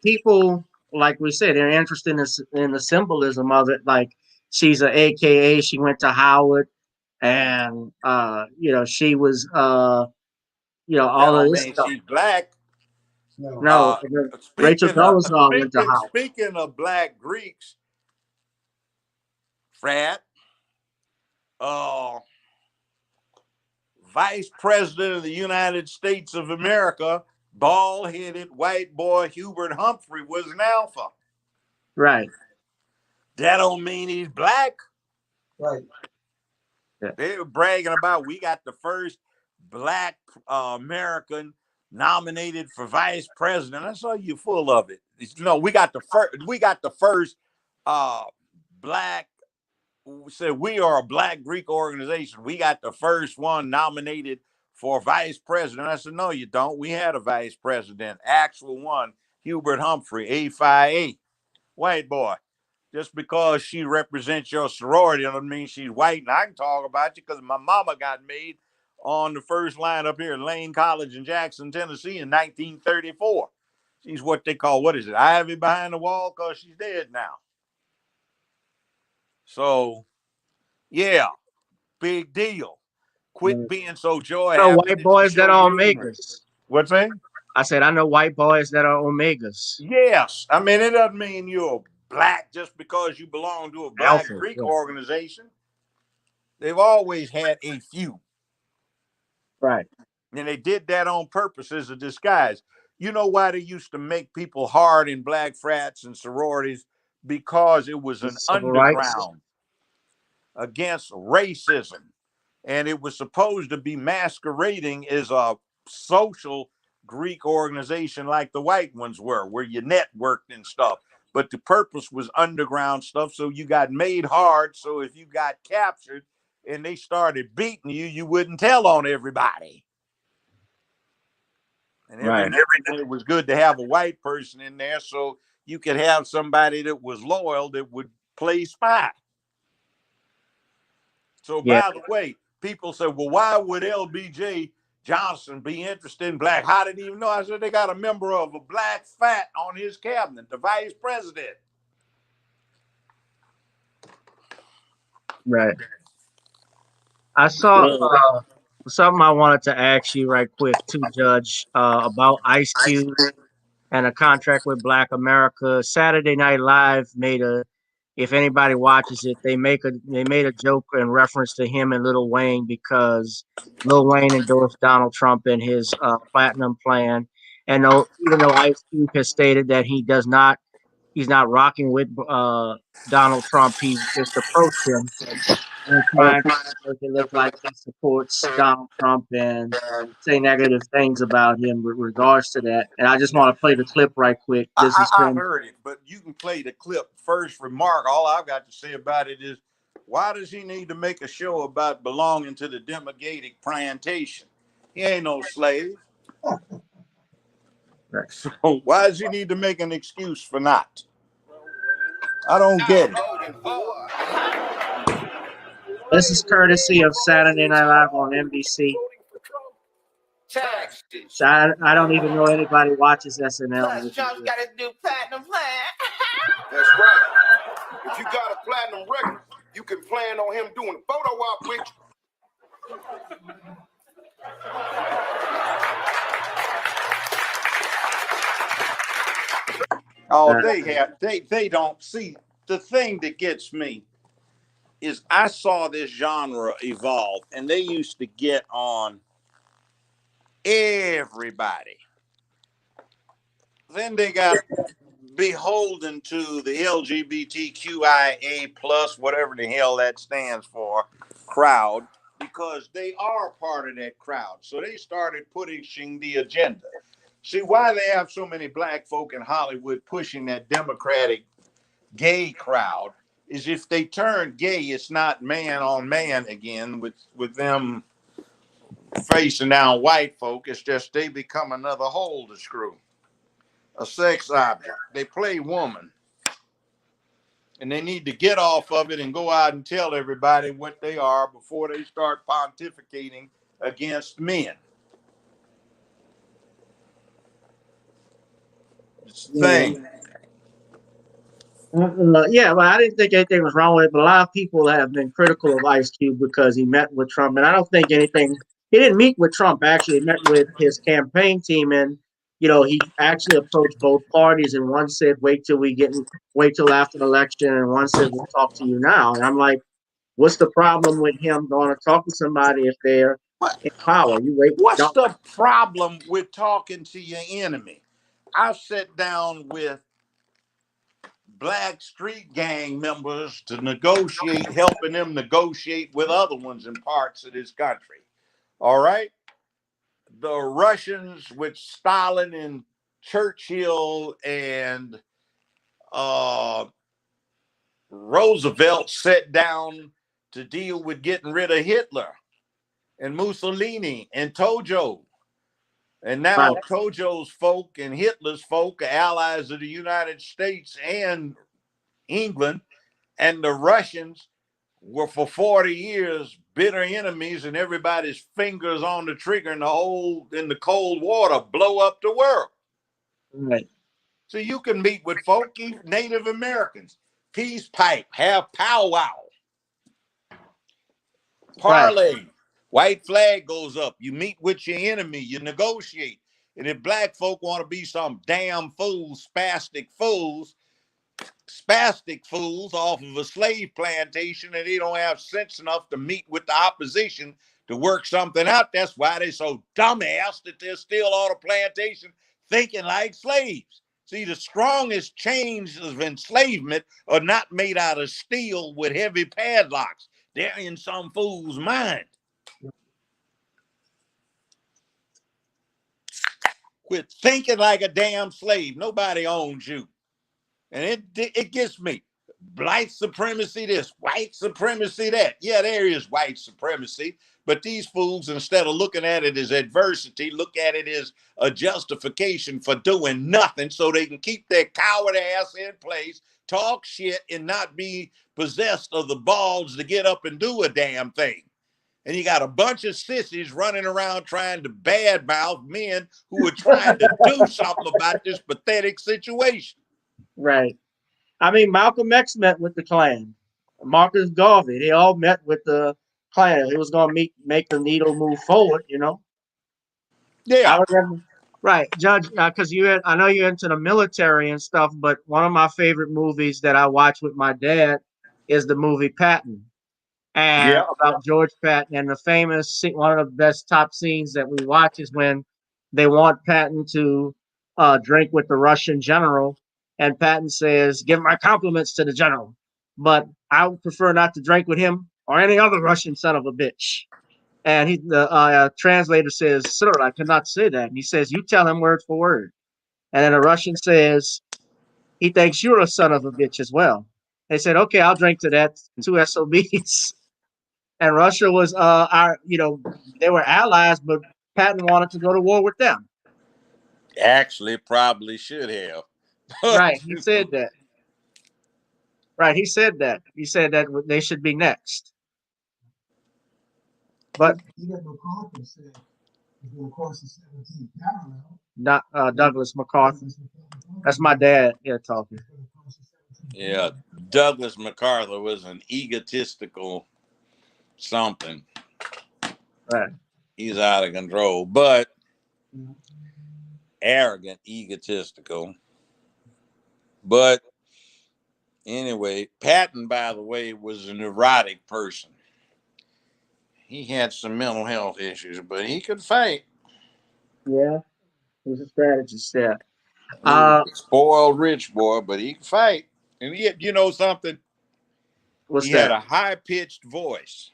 people, like we said, they're interested in the symbolism of it. Like she's a AKA, she went to Howard, and she was all That of don't this mean stuff. she's black. No, Rachel Dolezal went to Howard. Speaking of black Greeks, frat, Vice President of the United States of America, bald-headed white boy Hubert Humphrey was an alpha. Right. That don't mean he's black. Right. Yeah. They were bragging about we got the first black American nominated for vice president. I saw you full of it. We got the first black. Said we are a black Greek organization. We got the first one nominated for vice president. I said, no, you don't. We had a vice president, actual one, Hubert Humphrey, A5A, white boy. Just because she represents your sorority doesn't mean she's white. And I can talk about you because my mama got made on the first line up here at Lane College in Jackson, Tennessee in 1934. She's what they call, what is it, ivy behind the wall, because she's dead now. So, yeah, big deal. Quit being so joy happy. White boys that are omegas. What's that? I said, I know white boys that are omegas. Yes. I mean, it doesn't mean you're black just because you belong to a black Greek organization. They've always had a few. Right. And they did that on purpose as a disguise. You know why they used to make people hard in black frats and sororities? Because it was an underground against racism. And it was supposed to be masquerading as a social Greek organization like the white ones were, where you networked and stuff. But the purpose was underground stuff. So you got made hard. So if you got captured and they started beating you, you wouldn't tell on everybody. And it was good to have a white person in there so you could have somebody that was loyal that would play spy. So, by the way, people say, well, why would LBJ Johnson be interested in black? How did he even know? I said, they got a member of a black fat on his cabinet, the vice president. Right. I saw something I wanted to ask you right quick too, Judge, about Ice Cube and a contract with Black America. Saturday Night Live made if anybody watches it, they made a joke in reference to him and Lil Wayne because Lil Wayne endorsed Donald Trump in his platinum plan. And even though Ice Cube has stated that he's not rocking with Donald Trump, he just approached him and trying to make it look like he supports Donald Trump and say negative things about him with regards to that. And I just want to play the clip right quick. I heard it, but you can play the clip first remark. All I've got to say about it is, why does he need to make a show about belonging to the Democratic plantation? He ain't no slave. So why does he need to make an excuse for not? I don't get it. This is courtesy of Saturday Night Live on NBC. So I don't even know anybody watches SNL. Plus, Trump's got his new platinum plan. That's right. If you got a platinum record, you can plan on him doing a photo op with you. Oh, they don't see. The thing that gets me is I saw this genre evolve, and they used to get on everybody. Then they got beholden to the LGBTQIA plus, whatever the hell that stands for, crowd, because they are part of that crowd. So they started pushing the agenda. See, why they have so many black folk in Hollywood pushing that Democratic gay crowd is if they turn gay, it's not man on man again with them facing down white folk. It's just they become another hole to screw, a sex object. They play woman, and they need to get off of it and go out and tell everybody what they are before they start pontificating against men. It's the thing. Yeah, well, I didn't think anything was wrong with it, but a lot of people have been critical of Ice Cube because he met with Trump, and I don't think anything. He didn't meet with Trump. Actually, he met with his campaign team, and he actually approached both parties. And one said, wait till after the election," and one said, "We'll talk to you now." And I'm like, what's the problem with him going to talk to somebody if they're in power? You wait. What's the problem with talking to your enemy? I've sat down with black street gang members to negotiate, helping them negotiate with other ones in parts of this country. All right? The Russians with Stalin and Churchill and Roosevelt sat down to deal with getting rid of Hitler and Mussolini and Tojo. And now Tojo's folk and Hitler's folk are allies of the United States and England, and the Russians were for 40 years bitter enemies, and everybody's fingers on the trigger in the cold water blow up the world. Right. So you can meet with folk, Native Americans, peace pipe, have powwow, parlay, right. White flag goes up. You meet with your enemy, you negotiate. And if black folk want to be some damn fools, spastic fools off of a slave plantation, and they don't have sense enough to meet with the opposition to work something out, that's why they're so dumbass that they're still on a plantation thinking like slaves. See, the strongest chains of enslavement are not made out of steel with heavy padlocks. They're in some fool's mind. Quit thinking like a damn slave. Nobody owns you. And it gets me. White supremacy this, white supremacy that. Yeah, there is white supremacy. But these fools, instead of looking at it as adversity, look at it as a justification for doing nothing so they can keep their coward ass in place, talk shit, and not be possessed of the balls to get up and do a damn thing. And you got a bunch of sissies running around trying to badmouth men who are trying to do something about this pathetic situation. Right. I mean, Malcolm X met with the Klan. Marcus Garvey, they all met with the Klan. He was going to make the needle move forward, Yeah. I remember, right, Judge, because I know you're into the military and stuff, but one of my favorite movies that I watch with my dad is the movie Patton, and about George Patton. And the famous one of the best top scenes that we watch is when they want Patton to drink with the Russian general, and Patton says, "Give my compliments to the general, but I would prefer not to drink with him or any other Russian son of a bitch." And the translator says, "Sir, I cannot say that." And he says, "You tell him word for word." And then the Russian says, "He thinks you're a son of a bitch as well." They said, "Okay, I'll drink to that." Two SOBs. And Russia was they were allies, but Patton wanted to go to war with them. Actually, probably should have. Right. He said that. Right. He said that. He said that they should be next. But even MacArthur said it's going to cross the 17th parallel. not Douglas MacArthur. That's my dad here talking. Yeah, Douglas MacArthur was an egotistical something. Right. He's out of control, but arrogant, egotistical. But anyway, Patton, by the way, was a neurotic person. He had some mental health issues, but he could fight. Yeah, he's a strategist. Yeah. He was a spoiled rich boy, but he could fight. And he had, you know something? What's He that? had a high-pitched voice.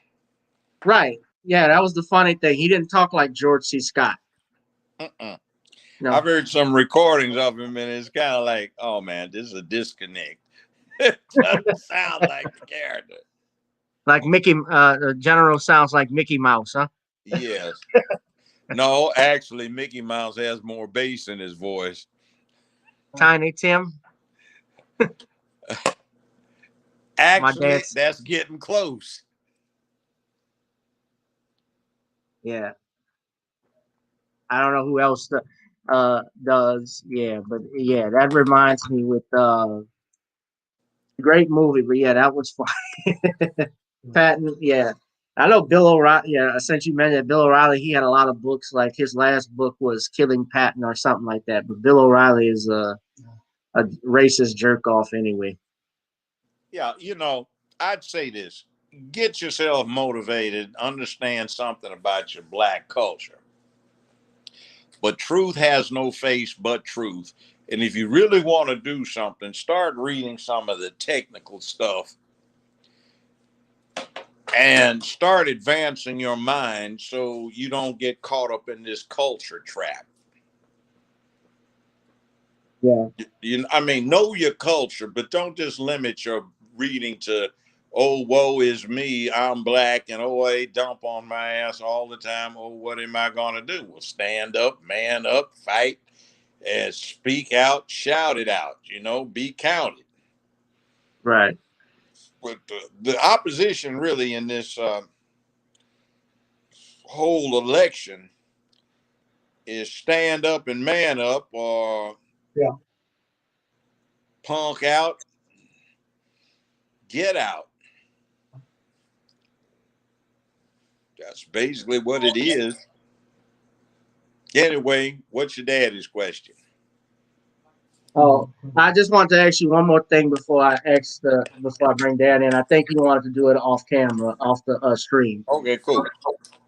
Right. Yeah, that was the funny thing. He didn't talk like George C. Scott. No. I've heard some recordings of him, and it's kind of like, oh man, this is a disconnect. It doesn't sound like the character. Like Mickey, the general sounds like Mickey Mouse, huh? Yes. No, actually, Mickey Mouse has more bass in his voice. Tiny Tim. Actually, that's getting close. Yeah. I don't know who else does. Yeah, but yeah, that reminds me with great movie. But yeah, that was fun. Patton. Yeah. I know Bill O'Reilly. Yeah, since you mentioned Bill O'Reilly, he had a lot of books. Like his last book was Killing Patton or something like that. But Bill O'Reilly is a racist jerk off anyway. Yeah, you know, I'd say this. Get yourself motivated, understand something about your black culture. But truth has no face but truth. And if you really want to do something, start reading some of the technical stuff and start advancing your mind so you don't get caught up in this culture trap. Yeah. I mean, know your culture, but don't just limit your reading to, oh, woe is me, I'm black, and oh, they dump on my ass all the time. Oh, what am I going to do? Well, stand up, man up, fight, and speak out, shout it out, you know, be counted. Right. But the opposition really in this whole election is stand up and man up or punk out, get out. That's basically what it is. Anyway, what's your daddy's question? Oh, I just want to ask you one more thing before I bring Dad in. I think he wanted to do it off camera, off the stream. Okay, cool.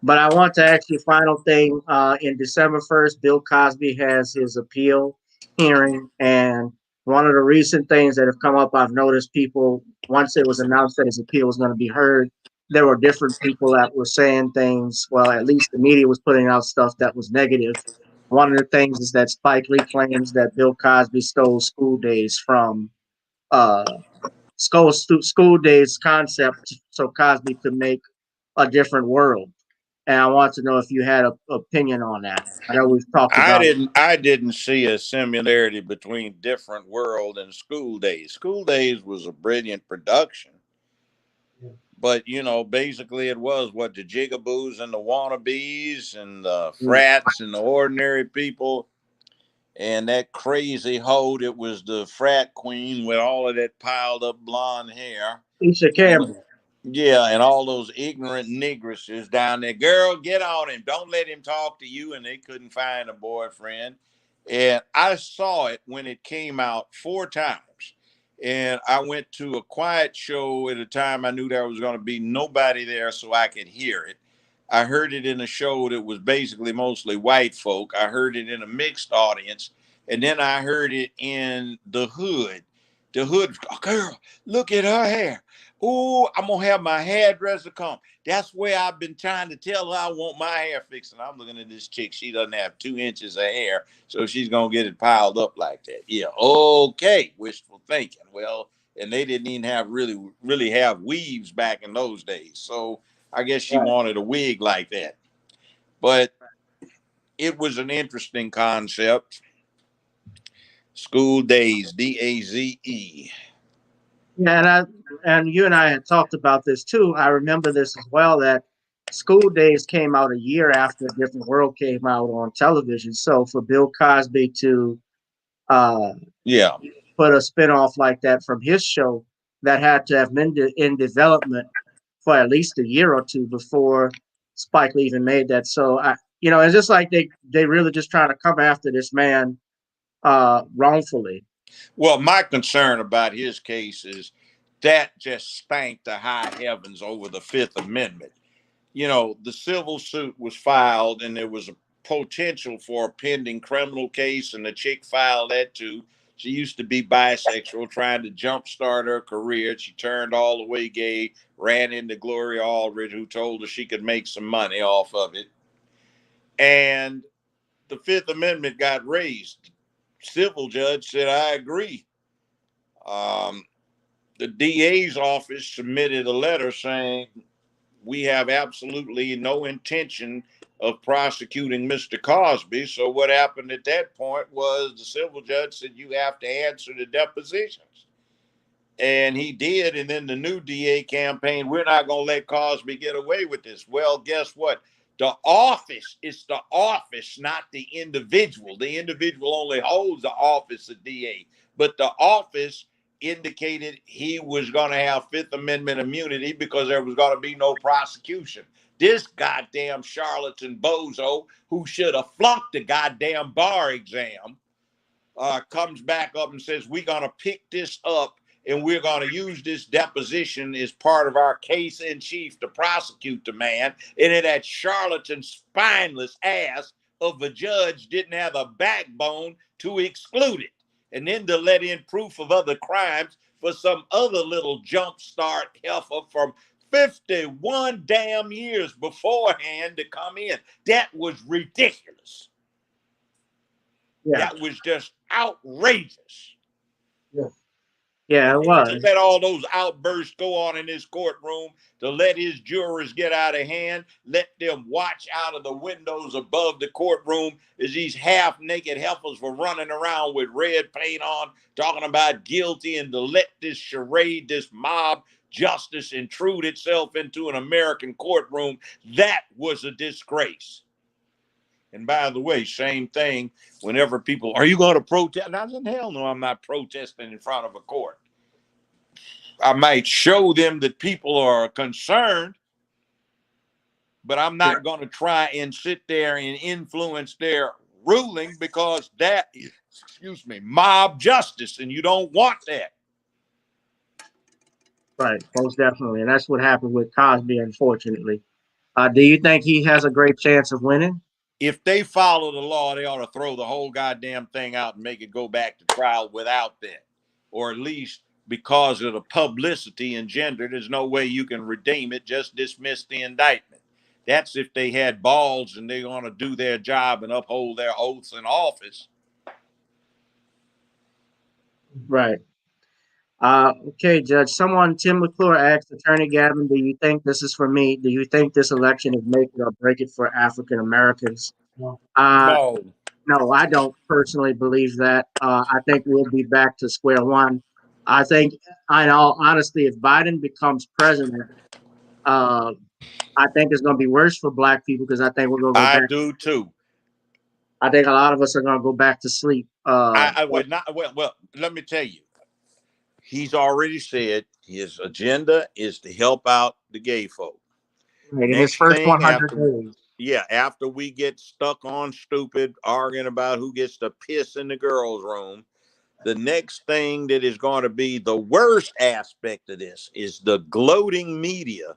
But I want to ask you a final thing. In December 1st, Bill Cosby has his appeal hearing, and one of the recent things that have come up, I've noticed people, once it was announced that his appeal was going to be heard, there were different people that were saying things. Well, at least the media was putting out stuff that was negative. One of the things is that Spike Lee claims that Bill Cosby stole school days from school days concept so Cosby could make a different world. And I want to know if you had an opinion on that. I know we've talked about I didn't see a similarity between Different World and School Days. School Days was a brilliant production. But, you know, basically it was what the jigaboos and the wannabes and the frats and the ordinary people and that crazy hoe that was the frat queen with all of that piled up blonde hair. Isha Campbell. Yeah, and all those ignorant negresses down there. Girl, get on him. Don't let him talk to you. And they couldn't find a boyfriend. And I saw it when it came out 4 times. And I went to a quiet show at a time I knew there was going to be nobody there so I could hear it. I heard it in a show that was basically mostly white folk. I heard it in a mixed audience. And then I heard it in the hood. The hood, oh, girl, look at her hair. Oh, I'm going to have my hairdresser come. That's where I've been trying to tell her I want my hair fixed. And I'm looking at this chick. She doesn't have 2 inches of hair. So she's going to get it piled up like that. Yeah. Okay. Wishful thinking. Well, and they didn't even have really have weaves back in those days. So I guess she wanted a wig like that. But it was an interesting concept. School Days, DAZE. Yeah, and you and I had talked about this too. I remember this as well, that School Days came out a year after A Different World came out on television. So for Bill Cosby to uh, Yeah. put a spinoff like that from his show, that had to have been in development for at least a year or two before Spike Lee even made that. So it's just like they really just trying to come after this man wrongfully. Well, my concern about his case is that just spanked the high heavens over the Fifth Amendment. You know, the civil suit was filed and there was a potential for a pending criminal case, and the chick filed that too. She used to be bisexual, trying to jumpstart her career. She turned all the way gay, ran into Gloria Allred, who told her she could make some money off of it. And the Fifth Amendment got raised. Civil judge said, I agree. The DA's office submitted a letter saying, we have absolutely no intention of prosecuting Mr. Cosby. So what happened at that point was the civil judge said, you have to answer the depositions. And he did. And then the new DA campaign, we're not going to let Cosby get away with this. Well, guess what? The office, it's the office, not the individual. The individual only holds the office of DA, but the office indicated he was going to have Fifth Amendment immunity because there was going to be no prosecution. This goddamn charlatan bozo, who should have flunked the goddamn bar exam, comes back up and says, we're going to pick this up and we're going to use this deposition as part of our case in chief to prosecute the man. And then that charlatan, spineless ass of a judge didn't have a backbone to exclude it, and then to let in proof of other crimes for some other little jumpstart heifer from 51 damn years beforehand to come in. That was ridiculous. Yeah. That was just outrageous. Yeah, it was. To let all those outbursts go on in his courtroom, to let his jurors get out of hand, let them watch out of the windows above the courtroom as these half-naked heifers were running around with red paint on, talking about guilty, and to let this charade, this mob justice intrude itself into an American courtroom, that was a disgrace. And by the way, same thing whenever people, are you going to protest? And I said, hell no, I'm not protesting in front of a court. I might show them that people are concerned, but I'm not going to try and sit there and influence their ruling, because that is, mob justice, and you don't want that. Right, most definitely. And that's what happened with Cosby, unfortunately. Do you think he has a great chance of winning? If they follow the law, they ought to throw the whole goddamn thing out and make it go back to trial without that. Or at least, because of the publicity engendered, there's no way you can redeem it. Just dismiss the indictment. That's if they had balls and they want to do their job and uphold their oaths in office. Right. Okay, Judge. Tim McClure asked Attorney Gavin, do you think this is for me? Do you think this election is make it or break it for African Americans? No. No, I don't personally believe that. I think we'll be back to square one. I think, in all honesty, if Biden becomes president, I think it's going to be worse for Black people, because I think we're going to go back. I do too. I think a lot of us are going to go back to sleep. I would not. Well, let me tell you. He's already said his agenda is to help out the gay folk. Right, in his first 100 days. Yeah, after we get stuck on stupid, arguing about who gets to piss in the girls' room, the next thing that is going to be the worst aspect of this is the gloating media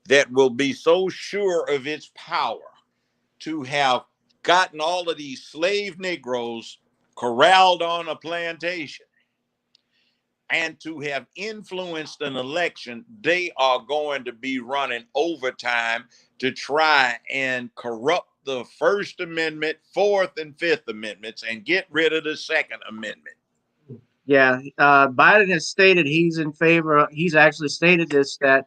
that will be so sure of its power to have gotten all of these slave Negroes corralled on a plantation and to have influenced an election. They are going to be running overtime to try and corrupt the First Amendment, Fourth and Fifth Amendments, and get rid of the Second Amendment. Yeah, Biden has stated he's in favor. He's actually stated this, that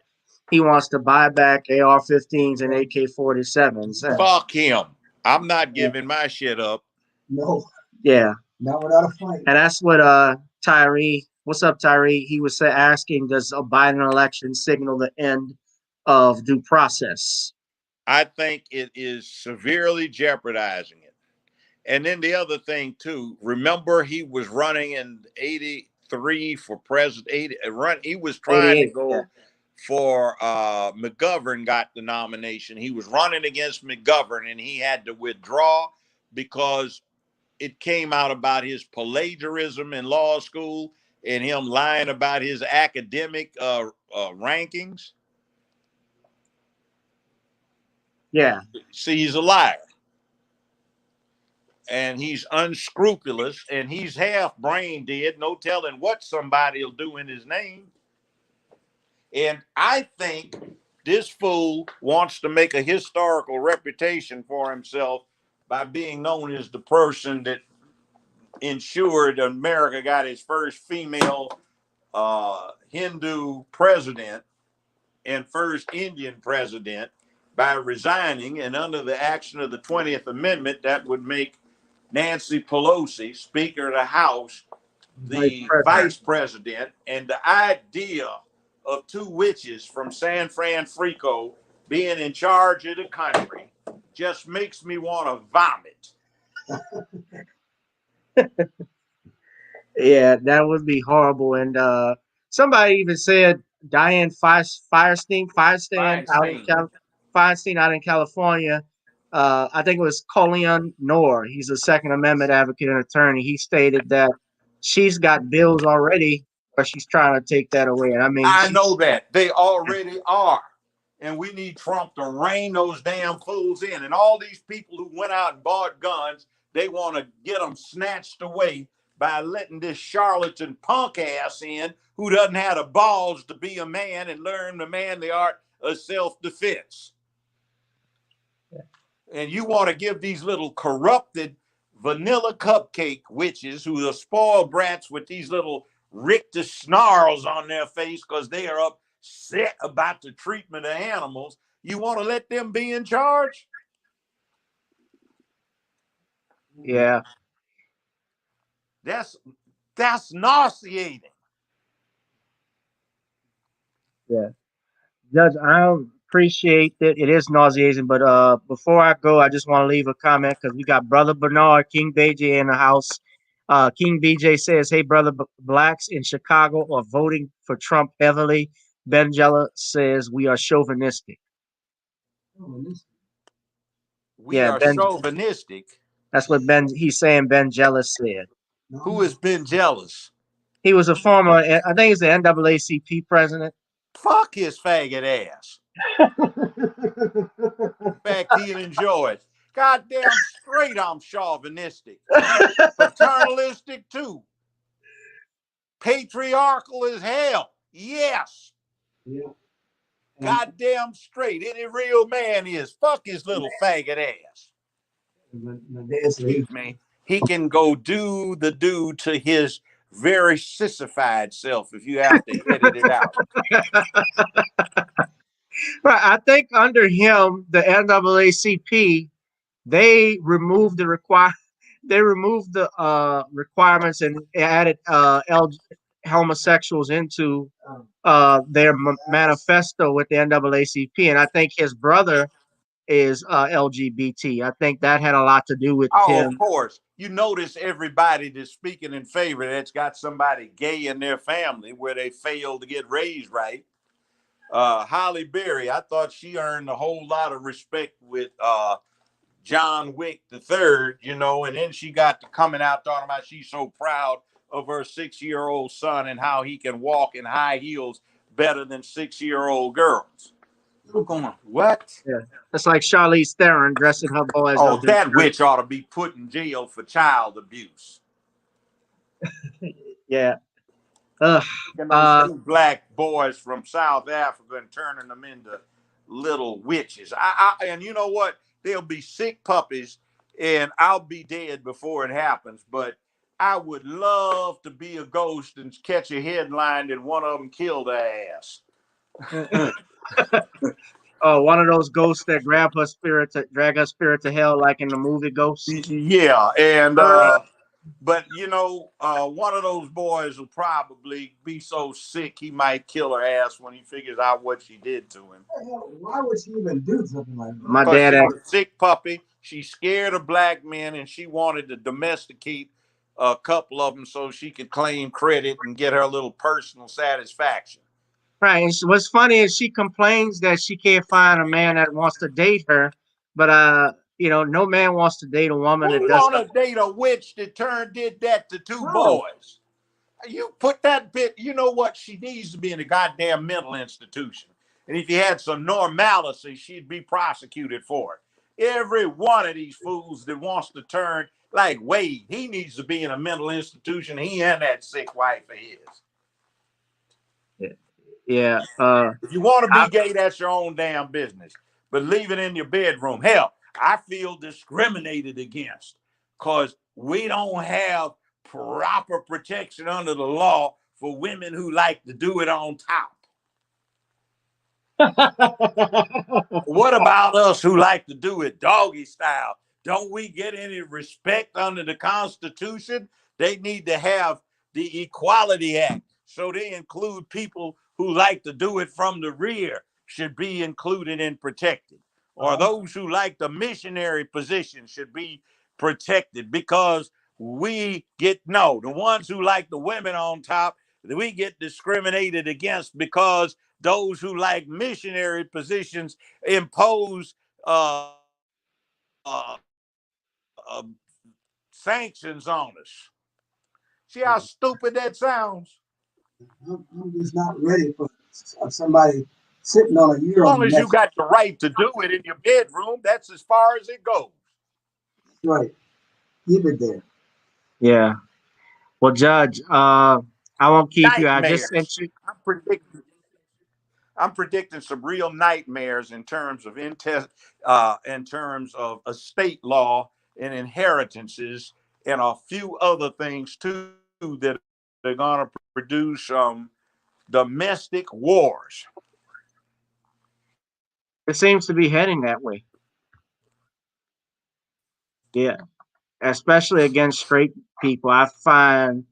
he wants to buy back AR-15s and AK-47s. Fuck him. I'm not giving my shit up. No. Yeah. Not without a fight. And that's what Tyree, what's up, Tyree? He was asking, does a Biden election signal the end of due process. I think it is severely jeopardizing it. And then the other thing too, remember he was running in 83 for president. He was trying to 88, go yeah. for McGovern got the nomination. He was running against McGovern and he had to withdraw because it came out about his plagiarism in law school and him lying about his academic rankings. Yeah. See, he's a liar. And he's unscrupulous and he's half brain dead, no telling what somebody will do in his name. And I think this fool wants to make a historical reputation for himself by being known as the person that ensured America got its first female Hindu president and first Indian president by resigning. And under the action of the 20th Amendment, that would make Nancy Pelosi, Speaker of the House, the vice president. And the idea of two witches from San Francisco being in charge of the country just makes me want to vomit. Yeah, that would be horrible. And somebody even said Dianne Feinstein out in California. I think it was Colleen Noor. He's a Second Amendment advocate and attorney. He stated that she's got bills already, but she's trying to take that away. And I mean, I know that they already are. And we need Trump to rein those damn fools in. And all these people who went out and bought guns, they want to get them snatched away by letting this charlatan punk ass in who doesn't have the balls to be a man and learn the manly art of self-defense. Yeah. And you want to give these little corrupted vanilla cupcake witches who are spoiled brats with these little Richter snarls on their face because they are upset about the treatment of animals. You want to let them be in charge? Yeah. That's nauseating. Yeah. Judge, I appreciate that it is nauseating, but before I go, I just want to leave a comment because we got Brother Bernard, King BJ in the house. King BJ says, hey, brother, blacks in Chicago are voting for Trump heavily. Ben Jella says we are chauvinistic. We are chauvinistic. That's what he's saying Ben Jealous said. Who has been jealous? He was a former, I think he's the NAACP president. Fuck his faggot ass. In fact, he'll enjoy it. Goddamn straight, I'm chauvinistic. Paternalistic too. Patriarchal as hell. Yes. Yeah. Goddamn straight. Any real man is. Fuck his little faggot ass. He can go do to his very sissified self if you have to edit it out. Right. I think under him, the NAACP, they removed the requirements and added homosexuals into their manifesto with the NAACP, and I think his brother is LGBT. I think that had a lot to do with him. Of course. You notice everybody that's speaking in favor that's got somebody gay in their family where they failed to get raised right. Holly Berry, I thought she earned a whole lot of respect with John Wick III, and then she got to coming out talking about she's so proud of her 6-year-old son and how he can walk in high heels better than 6-year-old girls. I'm going, what? Yeah. That's like Charlize Theron dressing her boys up. Oh, that witch ought to be put in jail for child abuse. Yeah. Those two black boys from South Africa and turning them into little witches. And you know what? They'll be sick puppies, and I'll be dead before it happens. But I would love to be a ghost and catch a headline that one of them killed their ass. Oh, one of those ghosts that drag her spirit to hell, like in the movie Ghost. Yeah, and But you know, one of those boys will probably be so sick he might kill her ass when he figures out what she did to him. Why would she even do something like that? My Because dad she's asked, a sick puppy. She's scared of black men, and she wanted to domesticate a couple of them so she could claim credit and get her little personal satisfaction. right. And what's funny is she complains that she can't find a man that wants to date her, but no man wants to date a woman that Who does want stuff. to date a witch that did that to two No. boys? You put that bit, you know what? She needs to be in a goddamn mental institution. And if you had some normalcy, she'd be prosecuted for it. Every one of these fools that wants to turn like Wade, he needs to be in a mental institution. He and that sick wife of his. Yeah. If you want to I, be gay, that's your own damn business. But leave it in your bedroom. Hell, I feel discriminated against because we don't have proper protection under the law for women who like to do it on top. What about us who like to do it doggy style? Don't we get any respect under the Constitution? They need to have the Equality Act. So they include people who like to do it from the rear should be included and protected. Or those who like the missionary position should be protected because the ones who like the women on top, we get discriminated against because those who like missionary positions impose uh, uh, uh, sanctions on us. See how stupid that sounds? I'm just not ready for somebody sitting on a As euro long as you next. got the right to do it in your bedroom, that's as far as it goes. Right. Keep it there. yeah. Well, Judge, I won't keep you. I just sent Nightmares. you. I'm predicting some real nightmares in terms of estate law and inheritances and a few other things too that are going to produce domestic wars. It seems to be heading that way. Yeah. Especially against straight people. I find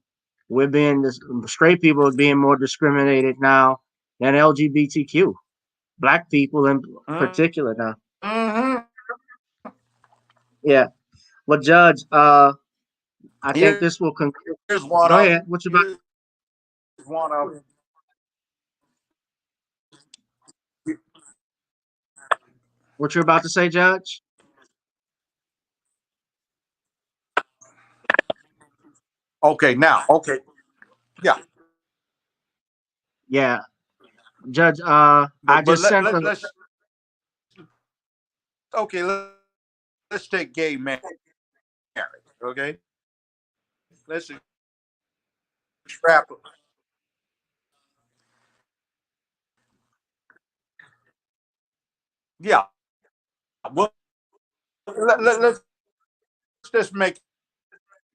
straight people are being more discriminated now than LGBTQ, black people in particular now. Mm-hmm. Yeah. Well, Judge, I think Here's this will conclude. one Go of ahead. here's one of what you're about to say, Judge? okay now okay yeah Yeah, Judge. I but just sent the. let's okay let's take gay marriage. Okay, let's extrapolate. Yeah, well let's just make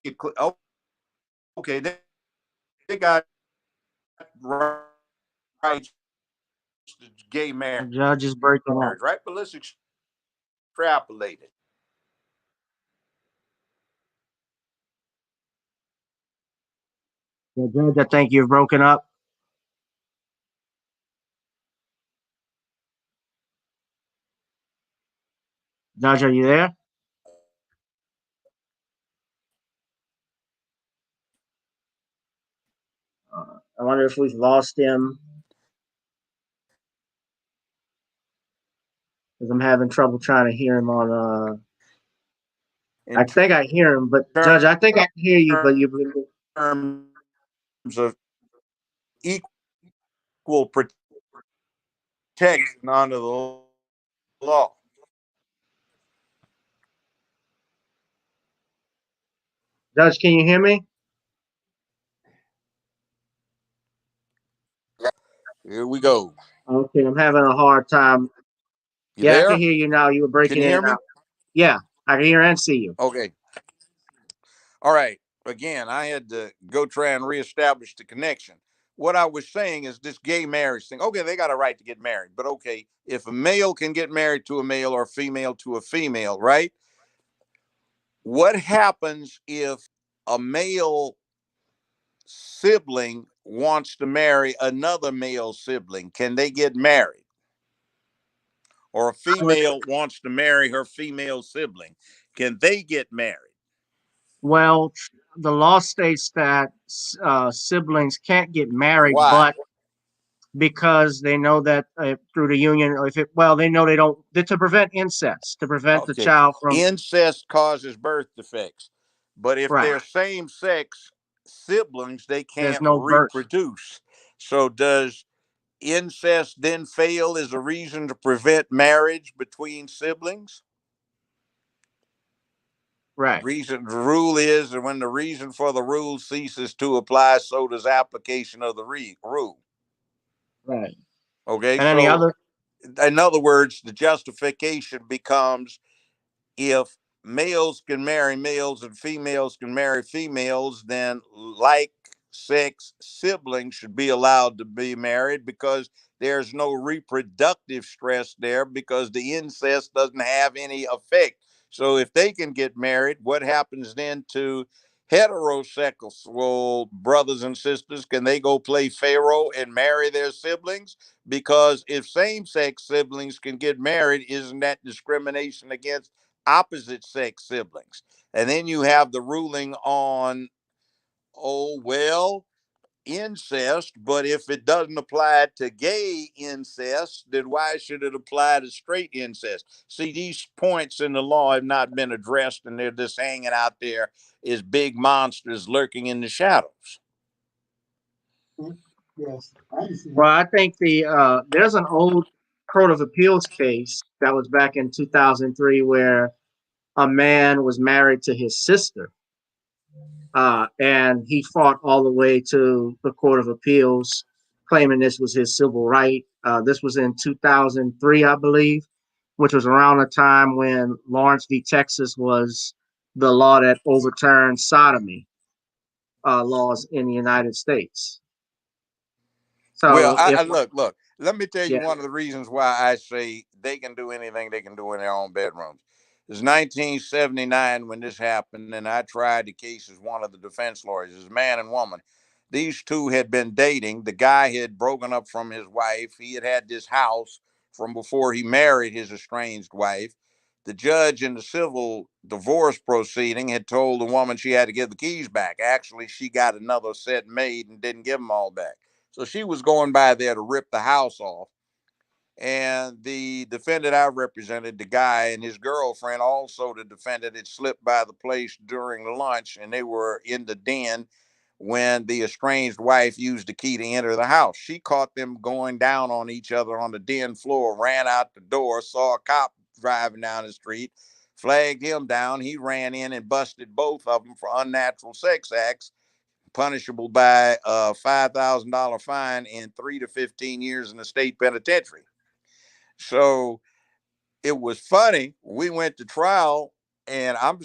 it clear. Okay, they got rights to gay The marriage, judge is breaking up. right? But let's extrapolate it. Yeah, Judge, I think you've broken up. Judge, are you there? I wonder if we've lost him because I'm having trouble trying to hear him on. I In think I hear him, but Judge, terms I think I can hear you, but you. of equal protection under the law. Judge, can you hear me? Here we go. Okay, I'm having a hard time. You Yeah, I can there? hear you now. You were Can breaking you in hear and me? out. Yeah, I can hear and see you. Okay. All right. Again, I had to go try and reestablish the connection. What I was saying is this gay marriage thing. Okay, they got a right to get married, but okay, if a male can get married to a male or a female to a female, right? What happens if a male sibling wants to marry another male sibling, can they get married? Or a female wants to marry her female sibling, can they get married? Well, the law states that siblings can't get married, Why? but because they know that through the union, if it, well, they know they don't, to prevent incest, to prevent the Okay. child from, Incest causes birth defects. But if right. they're same sex siblings, they There's can't no birth. reproduce. So does incest then fail as a reason to prevent marriage between siblings? Right. The rule is that when the reason for the rule ceases to apply, so does application of the rule. Right. Okay, And any so other, in other words, the justification becomes, if males can marry males and females can marry females, then like sex siblings should be allowed to be married because there's no reproductive stress there because the incest doesn't have any effect. So if they can get married, what happens then to heterosexual brothers and sisters? Can they go play Pharaoh and marry their siblings? Because if same-sex siblings can get married, isn't that discrimination against opposite sex siblings? And then you have the ruling on, oh, well, incest, but if it doesn't apply to gay incest, then why should it apply to straight incest? See, these points in the law have not been addressed, and they're just hanging out there as big monsters lurking in the shadows. Yes. well, I think there's an old Court of Appeals case that was back in 2003 where a man was married to his sister. And he fought all the way to the Court of Appeals, claiming this was his civil right. This was in 2003, I believe, which was around the time when Lawrence v. Texas was the law that overturned sodomy laws in the United States. Well, So if look. Let me tell you yeah, one of the reasons why I say they can do anything they can do in their own bedrooms. It was 1979 when this happened, and I tried the case as one of the defense lawyers. As man and woman, these two had been dating. The guy had broken up from his wife. He had had this house from before he married his estranged wife. The judge in the civil divorce proceeding had told the woman she had to give the keys back. Actually, she got another set made and didn't give them all back. So she was going by there to rip the house off. And the defendant I represented, the guy and his girlfriend, also the defendant, had slipped by the place during the lunch, and they were in the den when the estranged wife used the key to enter the house. She caught them going down on each other on the den floor, ran out the door, saw a cop driving down the street, flagged him down. He ran in and busted both of them for unnatural sex acts, punishable by a $5,000 fine and 3 to 15 years in the state penitentiary. So it was funny. We went to trial, and I'm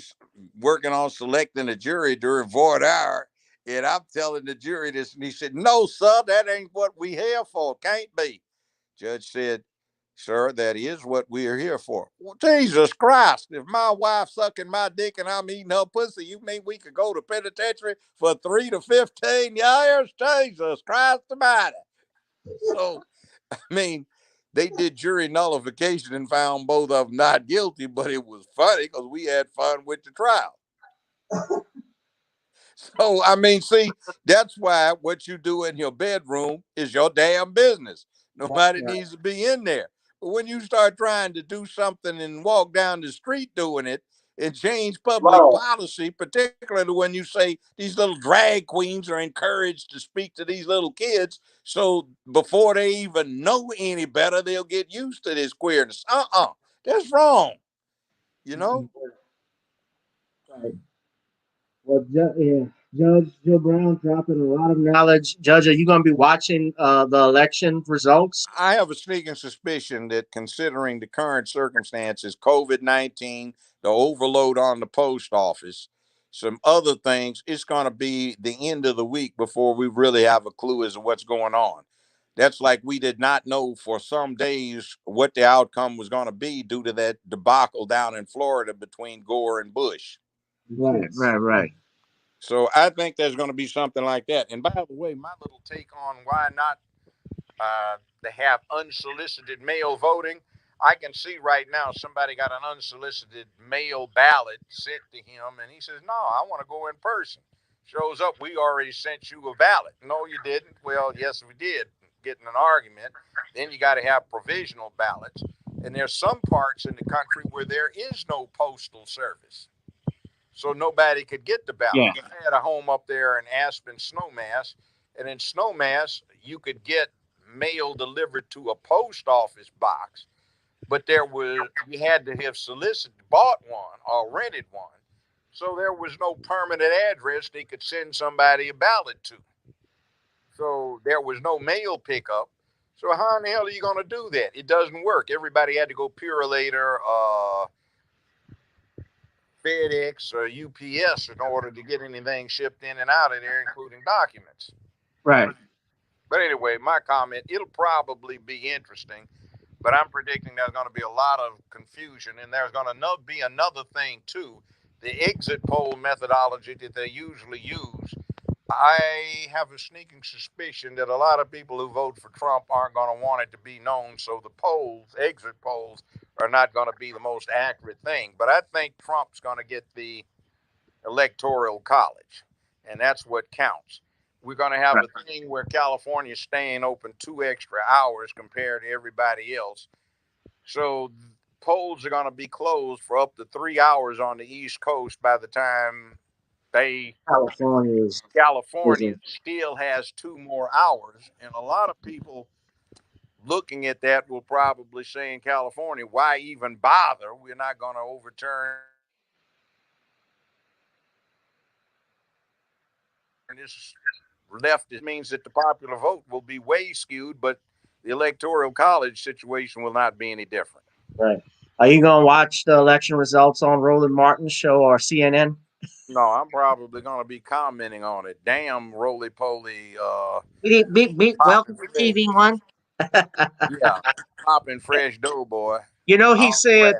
working on selecting a jury during voir dire, and I'm telling the jury this, and he said, "No, sir, that ain't what we here for. Can't be." Judge said, "Sir, that is what we are here for." Well, Jesus Christ, if my wife's sucking my dick and I'm eating her pussy, you mean we could go to penitentiary for 3 to 15 years? Jesus Christ Almighty. So, I mean, they did jury nullification and found both of them not guilty, but it was funny because we had fun with the trial. So, I mean, see, that's why what you do in your bedroom is your damn business. Nobody needs to be in there. But when you start trying to do something and walk down the street doing it and change public policy, particularly when you say these little drag queens are encouraged to speak to these little kids, so before they even know any better, they'll get used to this queerness. That's wrong. You know? right. Well, Judge Joe Brown dropping a lot of knowledge. Judge, are you going to be watching the election results? I have a sneaking suspicion that, considering the current circumstances, COVID-19, the overload on the post office, some other things, it's going to be the end of the week before we really have a clue as to what's going on. That's like we did not know for some days what the outcome was going to be due to that debacle down in Florida between Gore and Bush. Right. So I think there's going to be something like that. And by the way, my little take on why not to have unsolicited mail voting, I can see right now somebody got an unsolicited mail ballot sent to him, and he says, "No, I want to go in person." Shows up, we already sent you a ballot. No, you didn't. Well, yes, we did. Getting an argument. Then you got to have provisional ballots, and there's some parts in the country where there is no postal service, so nobody could get the ballot. Yeah. I had a home up there in Aspen, Snowmass, and in Snowmass, you could get mail delivered to a post office box, but you had to have bought one or rented one, so there was no permanent address they could send somebody a ballot to. So there was no mail pickup. So how in the hell are you going to do that? It doesn't work. Everybody had to go Purelator, FedEx, or UPS in order to get anything shipped in and out of there, including documents. Right. But anyway, my comment, it'll probably be interesting, but I'm predicting there's going to be a lot of confusion, and there's going to be another thing, too. The exit poll methodology that they usually use, I have a sneaking suspicion that a lot of people who vote for Trump aren't going to want it to be known, so the exit polls, are not going to be the most accurate thing. But I think Trump's going to get the Electoral College, and that's what counts. We're going to have a thing where California's staying open 2 extra hours compared to everybody else. So polls are going to be closed for up to 3 hours on the East Coast by the time California still has 2 more hours. And a lot of people looking at that will probably say in California, why even bother? We're not going to overturn this leftist. Means that the popular vote will be way skewed, but the Electoral College situation will not be any different. Right. Are you going to watch the election results on Roland Martin's show or CNN? No, I'm probably going to be commenting on it. Damn, roly poly. Welcome to TV One. Yeah, popping fresh dough, boy. You know, he said,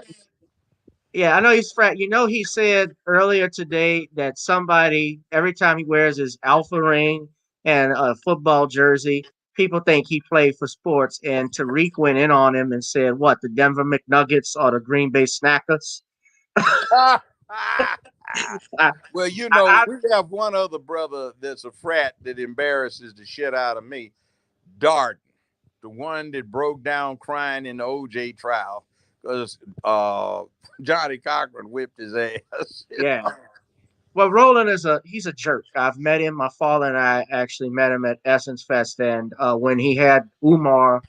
yeah, I know he's frat. You know, he said earlier today that somebody, every time he wears his alpha ring and a football jersey, people think he played for sports. And Tariq went in on him and said, what, the Denver McNuggets or the Green Bay Snackers? Well, you know, we have one other brother that's a frat that embarrasses the shit out of me. Darden, the one that broke down crying in the OJ trial because Johnny Cochran whipped his ass. Yeah. Well, Roland he's a jerk. I've met him. My father and I actually met him at Essence Fest, and when he had Umar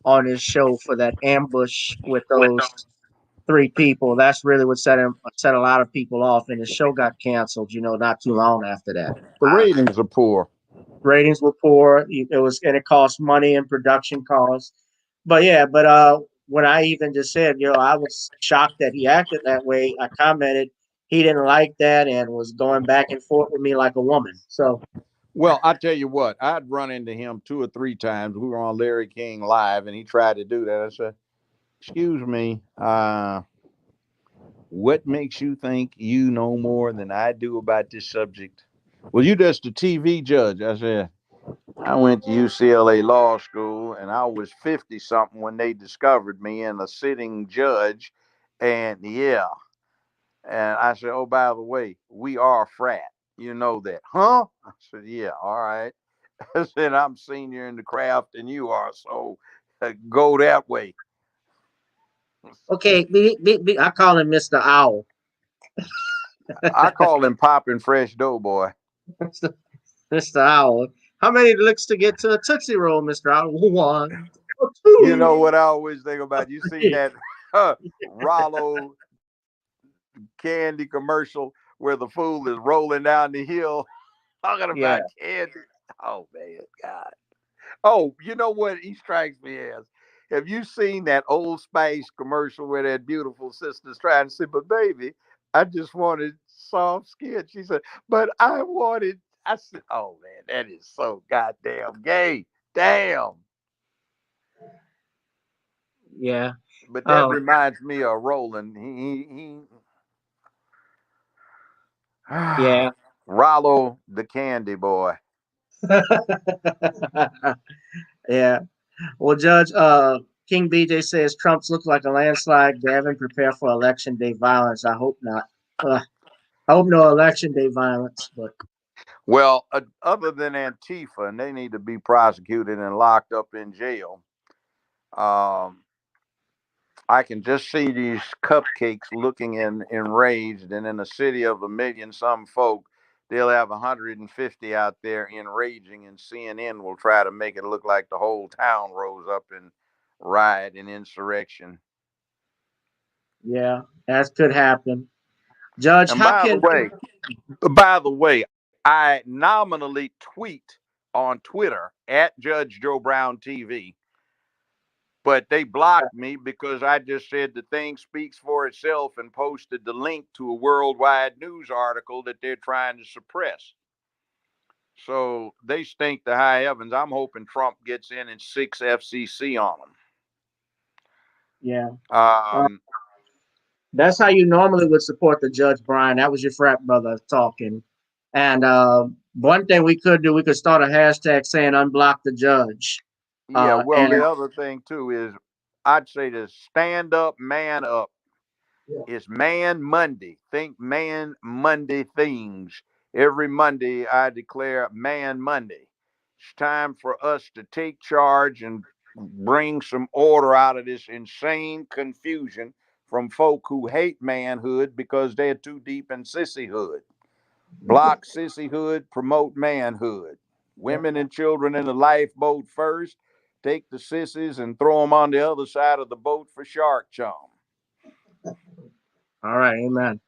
on his show for that ambush with those 3 people, that's really what set a lot of people off, and his show got canceled. Not too long after that. The ratings are poor. Ratings were poor. It cost money and production costs. But yeah, when I even just said, I was shocked that he acted that way. I commented he didn't like that and was going back and forth with me like a woman. So, well, I tell you what, I'd run into him 2 or 3 times. We were on Larry King Live, and he tried to do that. I said, "Excuse me, what makes you think you know more than I do about this subject?" "Well, you just a TV judge." I said, "I went to UCLA Law School, and I was 50 something when they discovered me and a sitting judge. And yeah." And I said, "Oh, by the way, we are a frat. You know that, huh?" I said, "Yeah, all right." I said, "I'm senior in the craft than you are, so go that way." okay, I call him Mr. Owl. I call him popping fresh dough, boy. Mr. Owl. How many licks to get to a Tootsie Roll, Mr. Owl? 1, 2. You know what I always think about? You see that Rollo candy commercial where the fool is rolling down the hill talking about candy? Oh, man, God. Oh, you know what he strikes me as? Have you seen that Old Spice commercial where that beautiful sister's trying to say, "But baby, I just wanted soft skin"? She said, "But I said, oh man, that is so goddamn gay. Damn. Yeah. But that reminds me of Roland. Yeah. Rollo the Candy Boy. Yeah. Well, Judge, King BJ says Trump's looks like a landslide. Gavin, prepare for election day violence. I hope not. I hope no election day violence, but Well, other than Antifa, and they need to be prosecuted and locked up in jail. Um, I can just see these cupcakes looking enraged, and in a city of a million some folk, they'll have 150 out there enraging, and CNN will try to make it look like the whole town rose up in riot and insurrection. yeah, that could happen. Judge, And how can by the way, I nominally tweet on Twitter at Judge Joe Brown TV, but they blocked me because I just said the thing speaks for itself and posted the link to a worldwide news article that they're trying to suppress. So they stink to high heavens. I'm hoping Trump gets in and 6 FCC on yeah? them. That's how you normally would support the Judge, Brian. That was your frat brother talking. And one thing we could do, we could start a hashtag saying "unblock the judge." Yeah, well, And the other thing too is I'd say to stand up, man up. It's Man Monday. Think Man Monday things. Every Monday, I declare Man Monday. It's time for us to take charge and bring some order out of this insane confusion from folk who hate manhood because they're too deep in sissyhood. Block sissyhood, promote manhood. Women and children in the lifeboat first. Take the sissies and throw them on the other side of the boat for shark charm. all right, amen.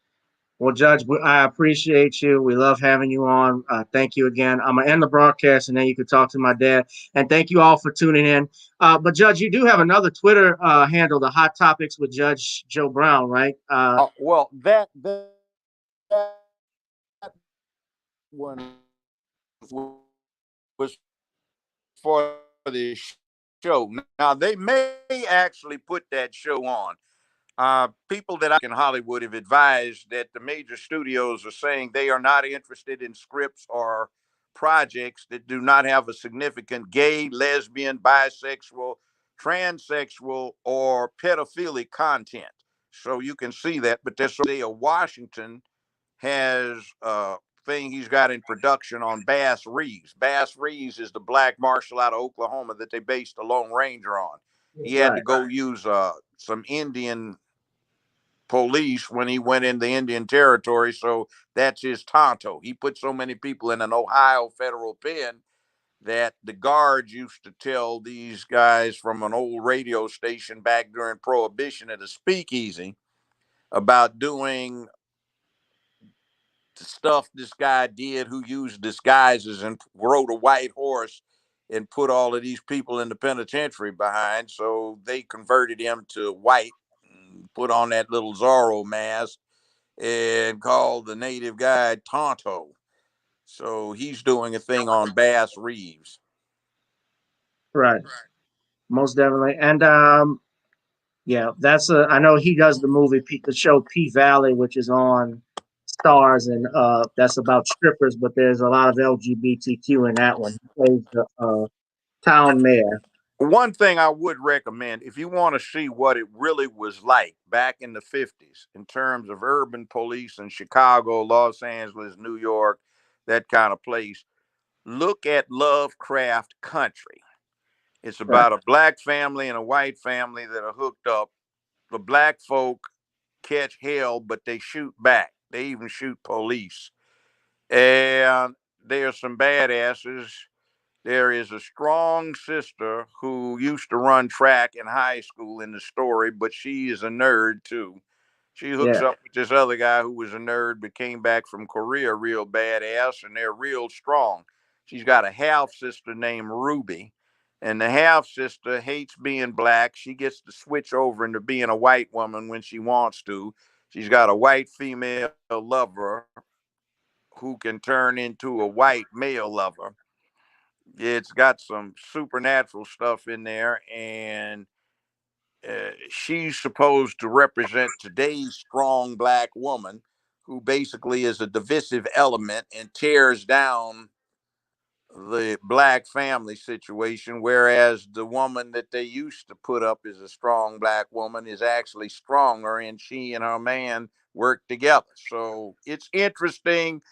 Well, Judge, I appreciate you. We love having you on. Thank you again. I'm gonna end the broadcast, and then you can talk to my dad. And thank you all for tuning in. But Judge, you do have another Twitter handle, the Hot Topics with Judge Joe Brown, right? Well, that one was for the show. Now they may actually put that show on. People that I in Hollywood have advised that the major studios are saying they are not interested in scripts or projects that do not have a significant gay, lesbian, bisexual, transsexual, or pedophilic content. So you can see that. But there's Washington has a thing he's got in production on Bass Reeves. Bass Reeves is the black marshal out of Oklahoma that they based the Lone Ranger on. He had to go use some Indian police when he went in the Indian territory. So that's his Tonto. He put so many people in an Ohio federal pen that the guards used to tell these guys from an old radio station back during Prohibition at a speakeasy about doing the stuff this guy did who used disguises and rode a white horse and put all of these people in the penitentiary behind. So they converted him to white, put on that little Zorro mask, and called the native guy Tonto. So he's doing a thing on Bass Reeves. Right. Most definitely. And yeah, I know he does the movie, the show P Valley, which is on Stars, and that's about strippers, but there's a lot of LGBTQ in that one. He plays the town mayor. One thing I would recommend, if you want to see what it really was like back in the 50s in terms of urban police in Chicago, Los Angeles, New York, that kind of place, look at Lovecraft Country. It's Right. about a black family and a white family that are hooked up. The black folk catch hell, but they shoot back. They even shoot police. And there's some badasses. There is a strong sister who used to run track in high school in the story, but she is a nerd too. She hooks Yeah. up with this other guy who was a nerd but came back from Korea real badass, and they're real strong. She's got a half sister named Ruby, and the half sister hates being black. She gets to switch over into being a white woman when she wants to. She's got a white female lover who can turn into a white male lover. It's got some supernatural stuff in there, and she's supposed to represent today's strong black woman who basically is a divisive element and tears down the black family situation, whereas the woman that they used to put up as a strong black woman is actually stronger, and she and her man work together. So it's interesting.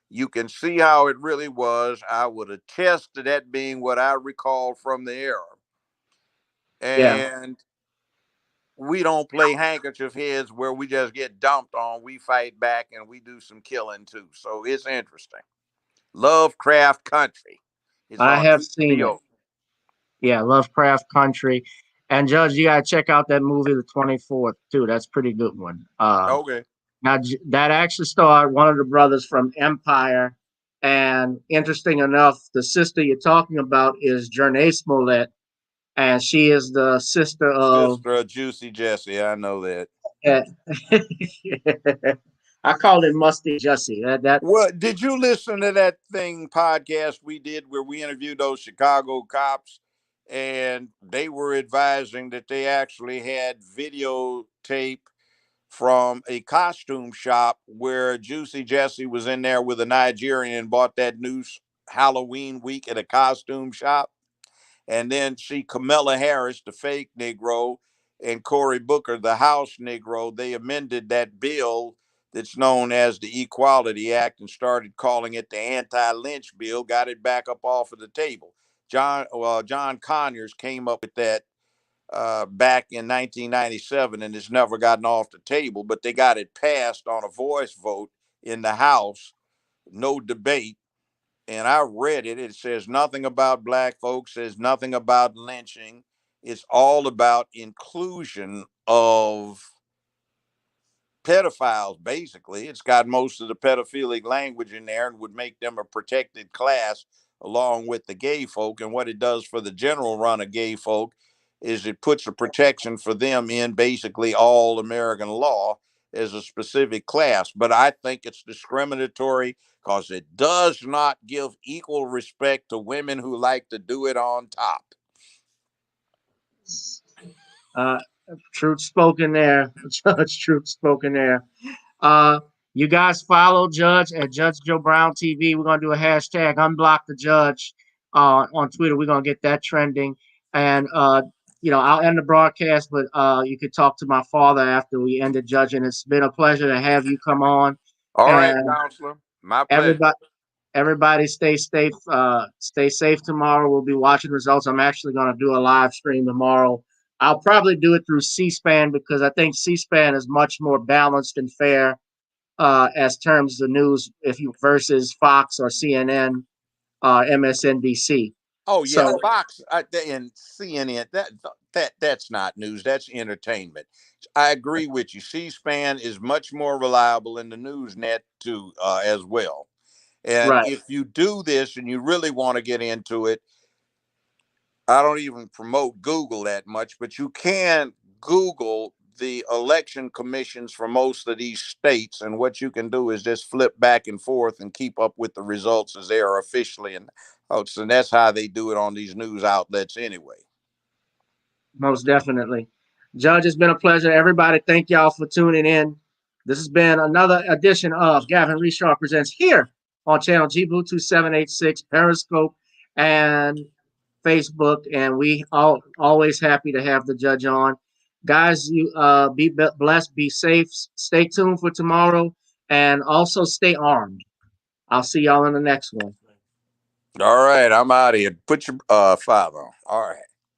You can see how it really was. I would attest to that being what I recall from the era. Yeah, And we don't play handkerchief heads where we just get dumped on. We fight back and we do some killing too. So it's interesting. Lovecraft Country. It's I on have seen it. HBO. Yeah, Lovecraft Country. And Judge, you gotta check out that movie, The 24th, too. That's a pretty good one. Okay. Now that actually starred one of the brothers from Empire. And interesting enough, the sister you're talking about is Jernay Smollett, and she is the sister of. Sister of Juicy Jesse. I know that. Uh, I called it Musty Jussie. That What did you listen to that thing podcast we did where we interviewed those Chicago cops and they were advising that they actually had videotape from a costume shop where Juicy Jesse was in there with a Nigerian and bought that new Halloween week at a costume shop? And then see Kamala Harris, the fake Negro, and Cory Booker, the house Negro. They amended that bill that's known as the Equality Act and started calling it the anti-lynch bill, got it back up off of the table. John Conyers came up with that back in 1997 and it's never gotten off the table, but they got it passed on a voice vote in the House, no debate. And I read it. It says nothing about black folks, says nothing about lynching. It's all about inclusion of pedophiles, basically. It's got most of the pedophilic language in there and would make them a protected class along with the gay folk. And what it does for the general run of gay folk is it puts a protection for them in basically all American law as a specific class. But I think it's discriminatory because it does not give equal respect to women who like to do it on top. uh, truth spoken there, Judge. Truth spoken there. Uh, you guys follow Judge at Judge Joe Brown TV. We're gonna do a hashtag unblock the judge on Twitter. We're gonna get that trending. And I'll end the broadcast, but you could talk to my father after we end the judging. It's been a pleasure to have you come on. All right, And counselor. My pleasure. everybody stay safe. Stay safe tomorrow. We'll be watching results. I'm actually gonna do a live stream tomorrow. I'll probably do it through C-SPAN because I think C-SPAN is much more balanced and fair as terms of news if you versus Fox or CNN, MSNBC. Oh yeah, So Fox and CNN. That's not news. That's entertainment. I agree with you. C-SPAN is much more reliable in the news net too, as well. And right, if you do this and you really want to get into it, I don't even promote Google that much, but you can Google the election commissions for most of these states. And what you can do is just flip back and forth and keep up with the results as they are officially announced. And that's how they do it on these news outlets anyway. most definitely. Judge, it's been a pleasure. Everybody, thank y'all for tuning in. This has been another edition of Gavin Richard Presents here on channel G Bluetooth 786, Periscope, and Facebook. And we always happy to have the judge on. Guys, you be blessed, be safe, stay tuned for tomorrow, and also stay armed. I'll see y'all in the next one. All right, I'm out of here. Put your 5 on. All right.